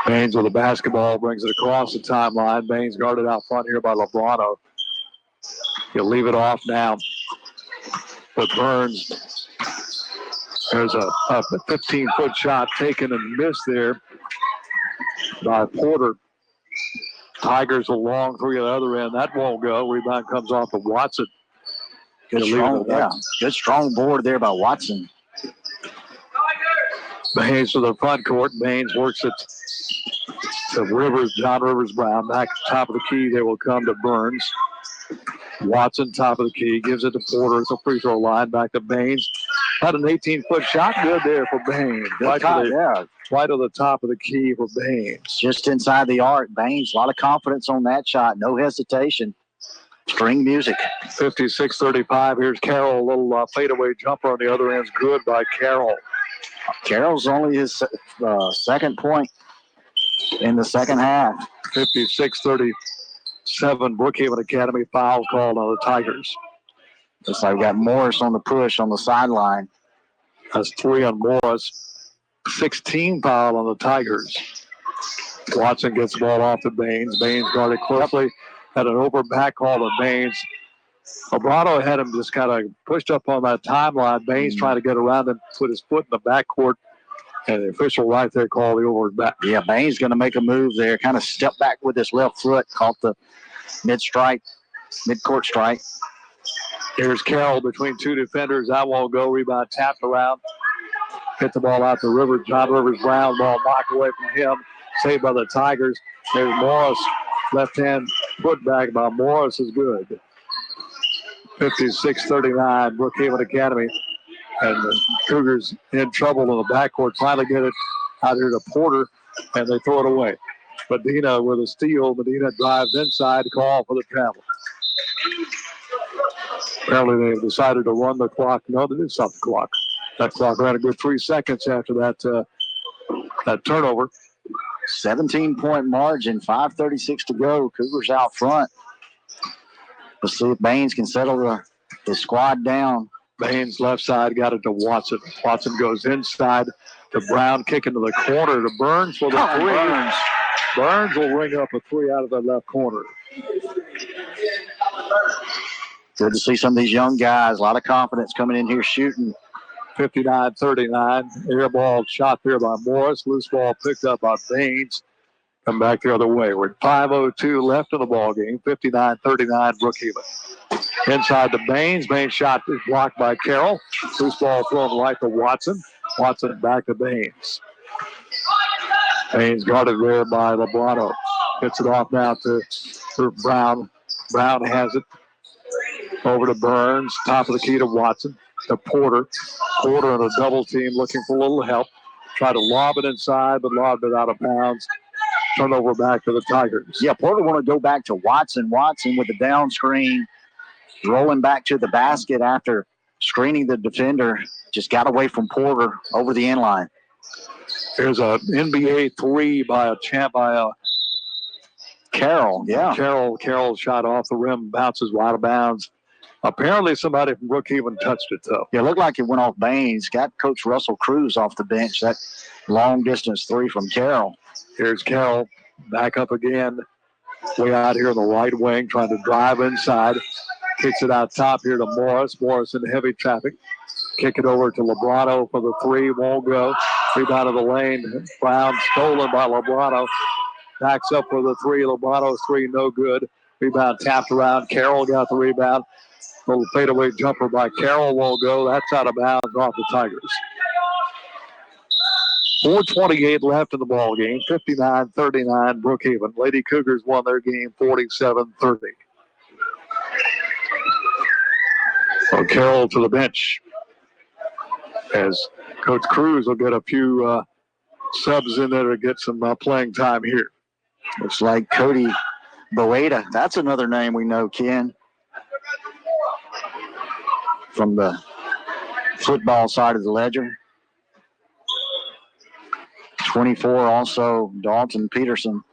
Baines with the basketball brings it across the timeline. Baines guarded out front here by Lebrano. He'll leave it off now. But Burns, there's a 15-foot shot taken and missed there by Porter. Tigers a long three on the other end. That won't go. Rebound comes off of Watson. Good strong board there by Watson. Baines to the front court. Baines works it So John Rivers Brown, back at the top of the key. They will come to Burns. Watson, top of the key, gives it to Porter at the free throw line. Back to Baines. Had an 18-foot shot. Good there for Baines. Right to the top of the key for Baines. Just inside the arc. Baines, a lot of confidence on that shot. No hesitation. String music. 56-35. Here's Carroll. A little fadeaway jumper on the other end. Good by Carroll. Carroll's only his second point in the second half. 56-37. Brookhaven Academy foul called on the Tigers. Looks like we got Morris on the push on the sideline. That's 3 on Morris. 16 foul on the Tigers. Watson gets the ball off to Baines. Baines guarded closely. Had an over back call to Baines. Obrado had him just kind of pushed up on that timeline. Baines trying to get around and put his foot in the backcourt. And the official right there called the over back. Yeah, Baines going to make a move there. Kind of step back with his left foot. Caught the mid-court strike. Here's Carroll between two defenders. That won't go. Rebound tapped around. Hit the ball out to Rivers. John Rivers Brown. Ball knocked away from him. Saved by the Tigers. There's Morris. Left hand foot back by Morris is good. 56-39. Brookhaven Academy. And the Cougars in trouble in the backcourt. Finally get it out here to Porter. And they throw it away. Medina with a steal. Medina drives inside. Call for the travel. Apparently they've decided to run the clock. No, they didn't stop the clock. That clock ran a good 3 seconds after that turnover. 17-point margin, 5:36 to go. Cougars out front. Let's see if Baines can settle the squad down. Baines left side got it to Watson. Watson goes inside to Brown, kicking to the corner to Burns for the three. Burns will ring up a 3 out of the left corner. Good to see some of these young guys. A lot of confidence coming in here shooting. 59-39. Air ball shot there by Morris. Loose ball picked up by Baines. Come back the other way. We're at 5:02 left in the ball game. 59-39 Brookhaven. Inside to Baines. Baines shot is blocked by Carroll. Loose ball thrown right to Watson. Watson back to Baines. Baines guarded there by Lebrano. Gets it off now to Brown. Brown has it. Over to Burns. Top of the key to Watson. To Porter. Porter in a double team looking for a little help. Try to lob it inside, but lobbed it out of bounds. Turnover back to the Tigers. Yeah, Porter want to go back to Watson. Watson with the down screen. Rolling back to the basket after screening the defender. Just got away from Porter over the end line. There's an NBA 3 by Carroll. Yeah. Carroll shot off the rim, bounces wide of bounds. Apparently somebody from Brookhaven touched it, though. Yeah, it looked like it went off Baines. Got Coach Russell Cruz off the bench. That long-distance 3 from Carroll. Here's Carroll back up again. Way out here in the right wing, trying to drive inside. Kicks it out top here to Morris. Morris in heavy traffic. Kick it over to Lebrano for the 3. Won't go. Rebound of the lane. Brown stolen by Lebrano. Backs up for the 3. Lebrano's 3 no good. Rebound tapped around. Carroll got the rebound. Little fadeaway jumper by Carroll won't go. That's out of bounds off the Tigers. 4:28 left in the ball game. 59-39 Brookhaven. Lady Cougars won their game 47-30. So Carroll to the bench as Coach Cruz will get a few subs in there to get some playing time here. Looks like Cody Boeda. That's another name we know, Ken, from the football side of the ledger. 24 also Dalton Peterson.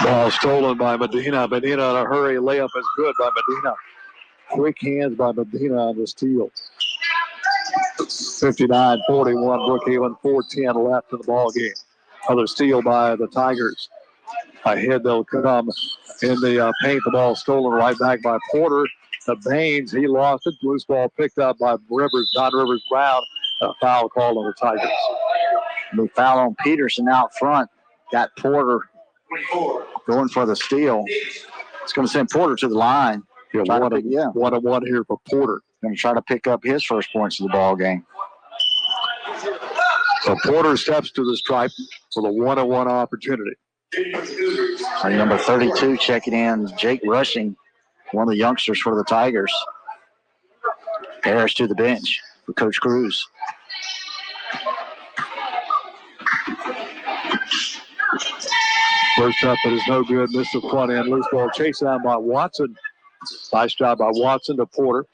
Ball stolen by Medina. Medina in a hurry. Layup is good by Medina. Quick hands by Medina on the steal. 59-41 Brookhaven. 4:10 left in the ball game. Another steal by the Tigers. Ahead they'll come in the paint. The ball stolen right back by Porter. The Baines, he lost it. Loose ball picked up by Rivers. John Rivers Brown. A foul called on the Tigers. The foul on Peterson out front. Got Porter going for the steal. It's going to send Porter to the line. Yeah, one here for Porter. Going to try to pick up his first points of the ball game. So Porter steps to the stripe for the 1-on-1 opportunity. Number 32 checking in, Jake Rushing, one of the youngsters for the Tigers. Harris to the bench for Coach Cruz. First up, it is no good. Missed the front end. Loose ball chased down by Watson. Nice job by Watson to Porter.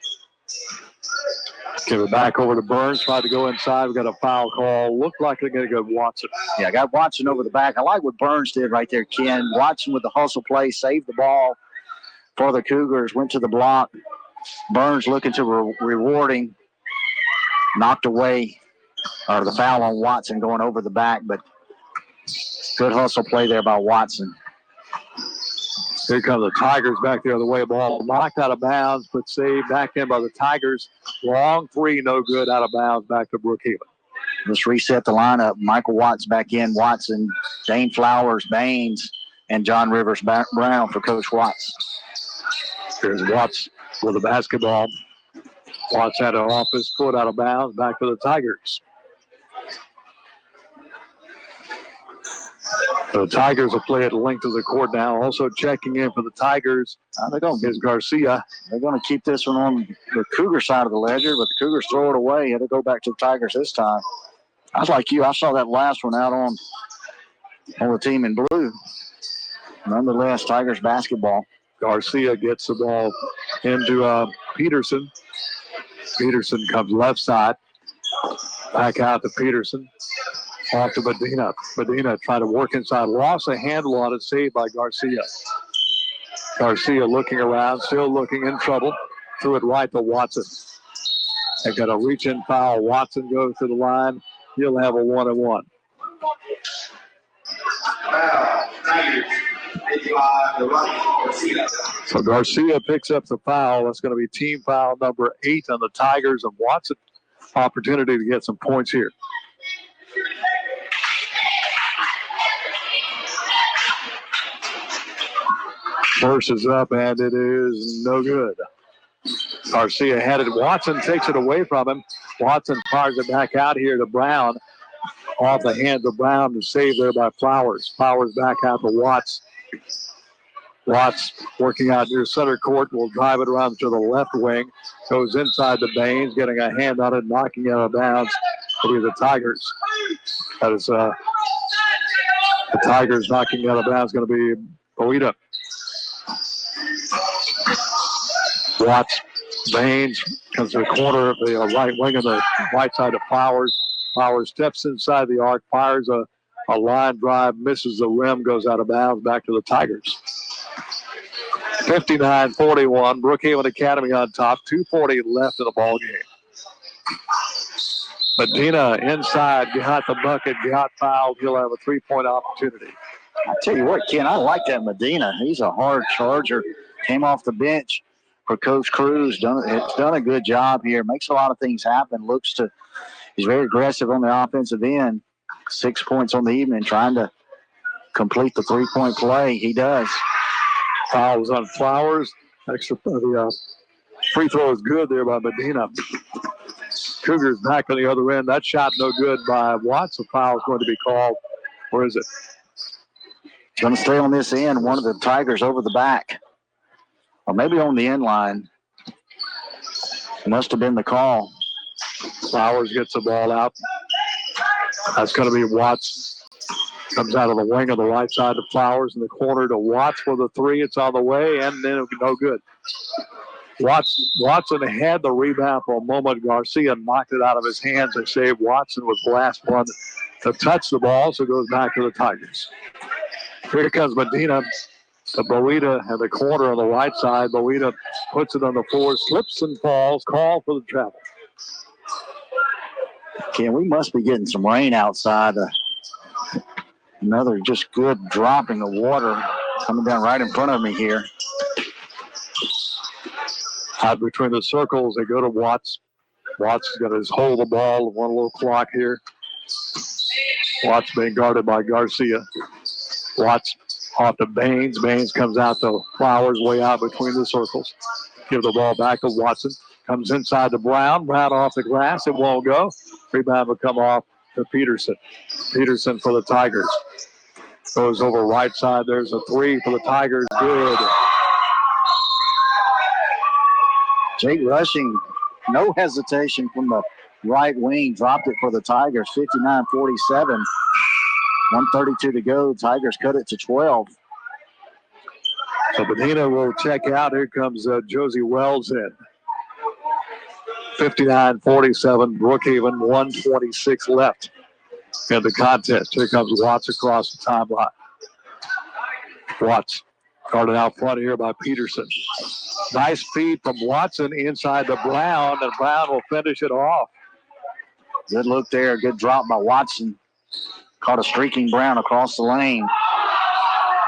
Give it back over to Burns. Tried to go inside. We got a foul call. Looked like they're going to go Watson. Yeah, I got Watson over the back. I like what Burns did right there, Ken. Watson with the hustle play, saved the ball for the Cougars, went to the block. Burns looking to rewarding, knocked away, or the foul on Watson going over the back, but good hustle play there by Watson. Here come the Tigers back the other way. Ball knocked out of bounds, but saved back in by the Tigers. Long three, no good, out of bounds, back to Brookhaven. Let's reset the lineup. Michael Watts back in, Watson, Dane Flowers, Baines, and John Rivers Brown for Coach Watts. Here's Watts with the basketball. Watts had it off his foot, out of bounds, back to the Tigers. The Tigers will play at the length of the court now. Also checking in for the Tigers is Garcia. They're going to keep this one on the Cougar side of the ledger, but the Cougars throw it away. It'll go back to the Tigers this time. I was like you. I saw that last one out on the team in blue. Nonetheless, Tigers basketball. Garcia gets the ball into Peterson. Peterson comes left side. Back out to Peterson. Off to Medina. Medina trying to work inside. Lost a handle on it. Saved by Garcia. Garcia looking around. Still looking in trouble. Threw it right to Watson. They got a reach-in foul. Watson goes to the line. He'll have a 1-on-1. So Garcia picks up the foul. That's going to be team foul number 8 on the Tigers. And Watson, opportunity to get some points here. First is up, and it is no good. Garcia had it. Watson takes it away from him. Watson fires it back out here to Brown. Off the hands of Brown to save there by Flowers. Flowers back out to Watts. Watts working out near center court. Will drive it around to the left wing. Goes inside the Baines, getting a hand on it, knocking it out of bounds. It'll be the Tigers. That is the Tigers knocking out of bounds. Going to be Boita. Watts, Baines comes to the corner of the right wing of the right side of Flowers. Flowers steps inside the arc, fires a line drive, misses the rim, goes out of bounds, back to the Tigers. 59-41, Brookhaven Academy on top, 2:40 left in the ball game. Medina inside, got the bucket, got fouled. He'll have a 3-point opportunity. I tell you what, Ken, I like that Medina. He's a hard charger. Came off the bench for Coach Cruz. It's done a good job here. Makes a lot of things happen. He's very aggressive on the offensive end. 6 points on the evening, trying to complete the 3-point play. He does. Foul was on Flowers. The free throw is good there by Medina. Cougars back on the other end. That shot no good by Watts. The foul is going to be called. Where is it? Going to stay on this end. One of the Tigers over the back. Or maybe on the end line. Must have been the call. Flowers gets the ball out. That's going to be Watts. Comes out of the wing of the right side to Flowers in the corner to Watts for the 3. It's on the way, and then no good. Watson had the rebound for a moment. Garcia knocked it out of his hands and saved. Watson was the last one to touch the ball, so it goes back to the Tigers. Here comes Medina. The Boita in the corner on the right side. Boita puts it on the floor, slips and falls. Call for the travel. Ken, we must be getting some rain outside. Another just good dropping of water coming down right in front of me here. Out between the circles, they go to Watts. Watts has got his hold the ball, one little clock here. Watts being guarded by Garcia. Watts off to Baines. Baines comes out to Flowers, way out between the circles. Give the ball back to Watson. Comes inside to Brown. Brown off the glass. It won't go. Rebound will come off to Peterson. Peterson for the Tigers. Goes over right side. There's a three for the Tigers. Good. Jake Rushing, no hesitation from the right wing. Dropped it for the Tigers. 59-47. 1:32 to go. Tigers cut it to 12. So Medina will check out. Here comes Josie Wells in. 59-47. Brookhaven, 1:26 left in the contest. Here comes Watts across the timeline. Watts guarded out front here by Peterson. Nice feed from Watson inside to Brown, and Brown will finish it off. Good look there. Good drop by Watson. Caught a streaking Brown across the lane.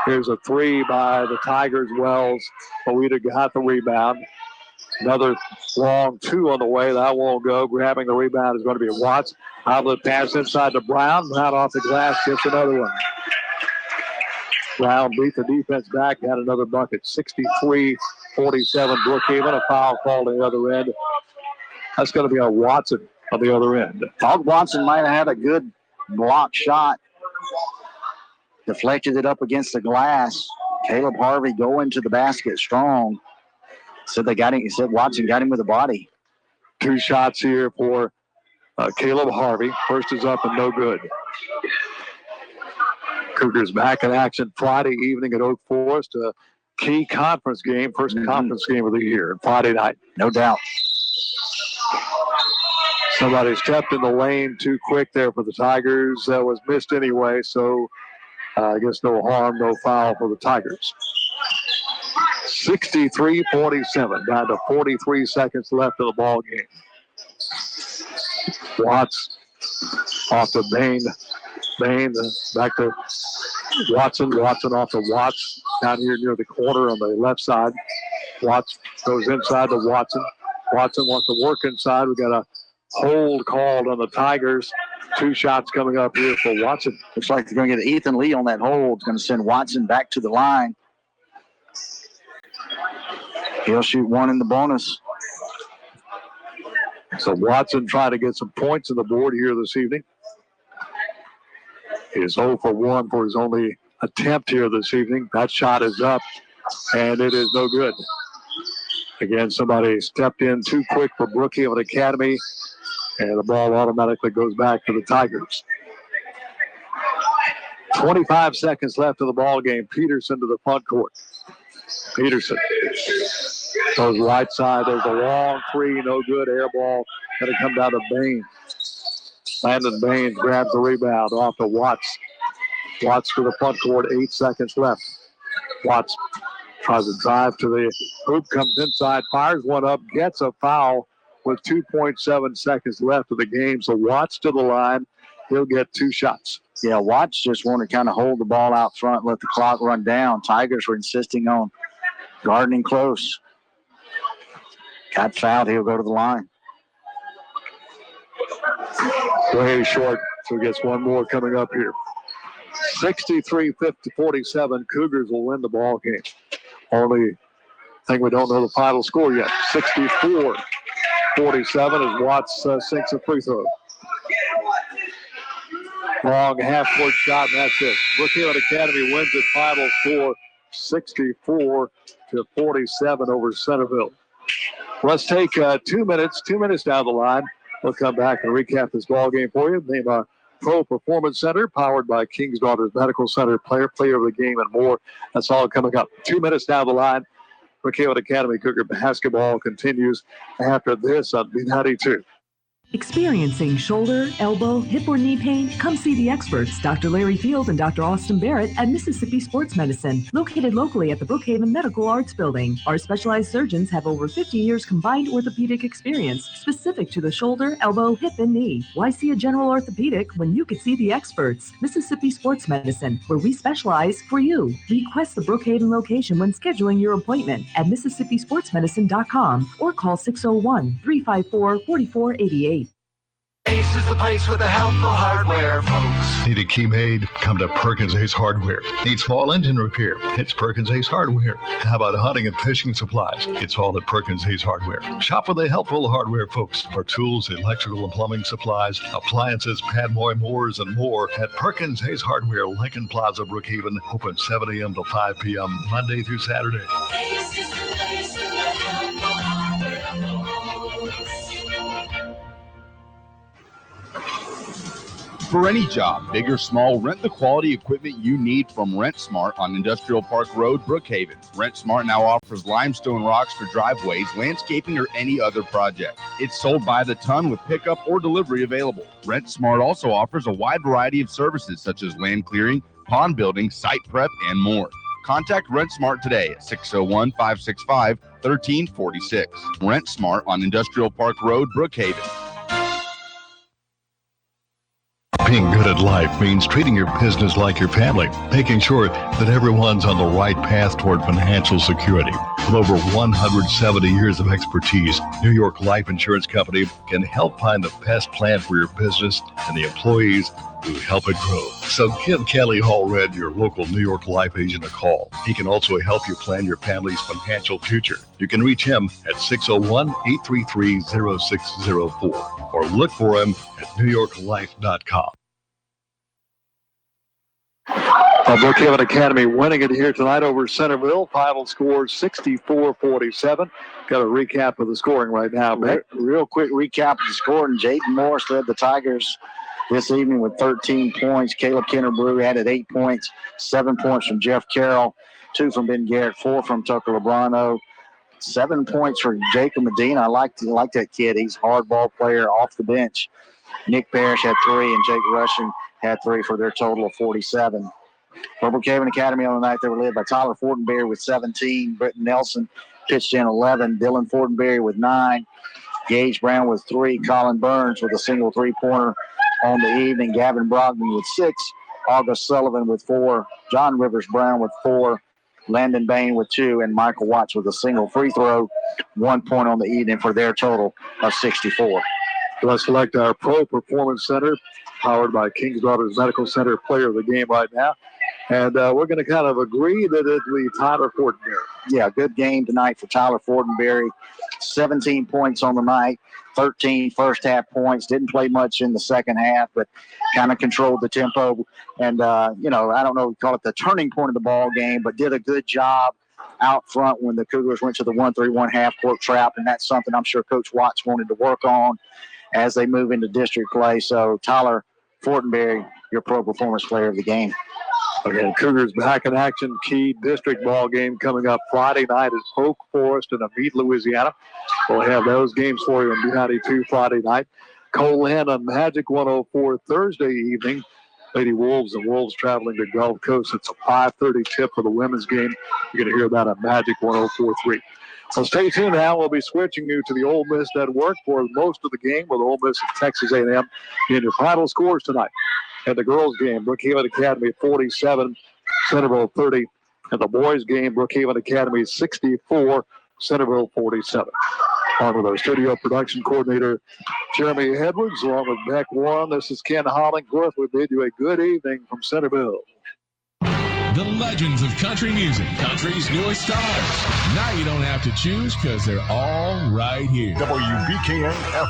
Here's a three by the Tigers. Wells. Alita got the rebound. Another long two on the way. That won't go. Grabbing the rebound is going to be Watts. Outlet pass inside to Brown. Brown off the glass. Gets another one. Brown beat the defense back. Had another bucket. 63-47 Brookhaven. A foul called on the other end. That's going to be a Watson on the other end. Thought Watson might have had a good block shot. Deflected it up against the glass. Caleb Harvey going to the basket strong. Said they got him. He said Watson got him with the body. Two shots here for Caleb Harvey. First is up and no good. Cougars back in action Friday evening at Oak Forest. A key conference game, first conference game of the year, Friday night. No doubt. Somebody stepped in the lane too quick there for the Tigers. That was missed anyway, so I guess no harm, no foul for the Tigers. 63-47, down to 43 seconds left of the ball game. Watts off to Bain. Bain back to Watson. Watson off to Watts down here near the corner on the left side. Watts goes inside to Watson. Watson wants to work inside. We got a hold called on the Tigers. Two shots coming up here for Watson. Looks like they're going to get Ethan Lee on that hold. It's going to send Watson back to the line. He'll shoot one in the bonus. So Watson trying to get some points on the board here this evening. He is 0 for 1 for his only attempt here this evening. That shot is up, and it is no good. Again, somebody stepped in too quick for Brookhaven Academy, and the ball automatically goes back to the Tigers. 25 seconds left of the ball game. Peterson to the front court. Peterson goes right side. There's a long three, no good. Air ball going to come down to Bain. Landon Bain grabs the rebound off to Watts. Watts to the front court. 8 seconds left. Watts tries to drive to the hoop, comes inside, fires one up, gets a foul with 2.7 seconds left of the game. So Watts to the line. He'll get 2 shots. Yeah, Watts just wanted to kind of hold the ball out front, let the clock run down. Tigers were insisting on guarding close. Got fouled. He'll go to the line. Way short, so he gets one more coming up here. 63-47, Cougars will win the ball game. Only thing we don't know the final score yet. 64-47 as Watts sinks a free throw. Long half-court shot, and that's it. Brookhaven Academy wins the final score 64-47 over Centreville. Let's take 2 minutes down the line. We'll come back and recap this ball game for you. Name our Pro Performance Center, powered by King's Daughters Medical Center, player of the game, and more. That's all coming up. 2 minutes down the line. Brookhaven Academy Cougar basketball continues after this on B92. Experiencing shoulder, elbow, hip, or knee pain? Come see the experts, Dr. Larry Field and Dr. Austin Barrett at Mississippi Sports Medicine, located locally at the Brookhaven Medical Arts Building. Our specialized surgeons have over 50 years combined orthopedic experience specific to the shoulder, elbow, hip, and knee. Why see a general orthopedic when you could see the experts? Mississippi Sports Medicine, where we specialize for you. Request the Brookhaven location when scheduling your appointment at MississippiSportsMedicine.com or call 601-354-4488. This is the place with the helpful hardware, folks. Need a key made? Come to Perkins Ace Hardware. Need small engine repair? It's Perkins Ace Hardware. How about hunting and fishing supplies? It's all at Perkins Ace Hardware. Shop with the helpful hardware folks for tools, electrical and plumbing supplies, appliances, Padmoy mowers, and more at Perkins Ace Hardware, Lincoln Plaza, Brookhaven. Open 7 a.m. to 5 p.m. Monday through Saturday. Ace is the place with the helpful hardware, folks. For any job, big or small, rent the quality equipment you need from Rent Smart on Industrial Park Road, Brookhaven. Rent Smart now offers limestone rocks for driveways, landscaping, or any other project. It's sold by the ton with pickup or delivery available. Rent Smart also offers a wide variety of services such as land clearing, pond building, site prep, and more. Contact Rent Smart today at 601-565-1346. Rent Smart on Industrial Park Road, Brookhaven. Being good at life means treating your business like your family, making sure that everyone's on the right path toward financial security. With over 170 years of expertise, New York Life Insurance Company can help find the best plan for your business and the employees who help it grow. So give Kelly Hallred, your local New York Life agent, a call. He can also help you plan your family's financial future. You can reach him at 601-833-0604 or look for him at newyorklife.com. Brookhaven Academy winning it here tonight over Centreville. Final score 64-47. Got a recap of the scoring right now, Beck. Real quick recap of the scoring. Jaden Morris led the Tigers this evening with 13 points. Caleb Kennerbrew added 8 points, 7 points from Jeff Carroll, 2 from Ben Garrett, 4 from Tucker Lebrano, 7 points for Jacob Medina. I like that kid. He's a hard ball player off the bench. Nick Parrish had 3 and Jake Rushing had 3 for their total of 47. For Brookhaven Academy on the night, they were led by Tyler Fortenberry with 17. Britton Nelson pitched in 11. Dylan Fortenberry with 9. Gage Brown with 3. Colin Burns with a single 3-pointer on the evening. Gavin Brogdon with 6. August Sullivan with 4. John Rivers Brown with 4. Landon Bain with 2. And Michael Watts with a single free throw. 1 point on the evening for their total of 64. Let's select our Pro Performance Center, powered by King's Brothers Medical Center, player of the game right now. And we're going to kind of agree that it'll be Tyler Fortenberry. Yeah, good game tonight for Tyler Fortenberry. 17 points on the night, 13 first half points. Didn't play much in the second half, but kind of controlled the tempo. And, I don't know, call it the turning point of the ball game, but did a good job out front when the Cougars went to the 1-3-1 half-court trap. And that's something I'm sure Coach Watts wanted to work on as they move into district play. So, Tyler Fortenberry, your Pro Performance Player of the game. Again, Cougars back in action. Key district ball game coming up Friday night is Oak Forest and Amite, Louisiana. We'll have those games for you on B92 Friday night. Colan on Magic 104 Thursday evening. Lady Wolves and Wolves traveling to Gulf Coast. It's a 5:30 tip for the women's game. You're going to hear that on Magic 104.3. So stay tuned now. We'll be switching you to the Ole Miss Network for most of the game with Ole Miss and Texas A&M in your final scores tonight. And the girls' game, Brookhaven Academy 47, Centreville 30. And the boys' game, Brookhaven Academy 64, Centreville 47. On with our studio production coordinator, Jeremy Edwards, along with Beck Warren. This is Ken Hollingsworth. We bid you a good evening from Centreville. The legends of country music, country's newest stars. Now you don't have to choose because they're all right here. WBKN FM.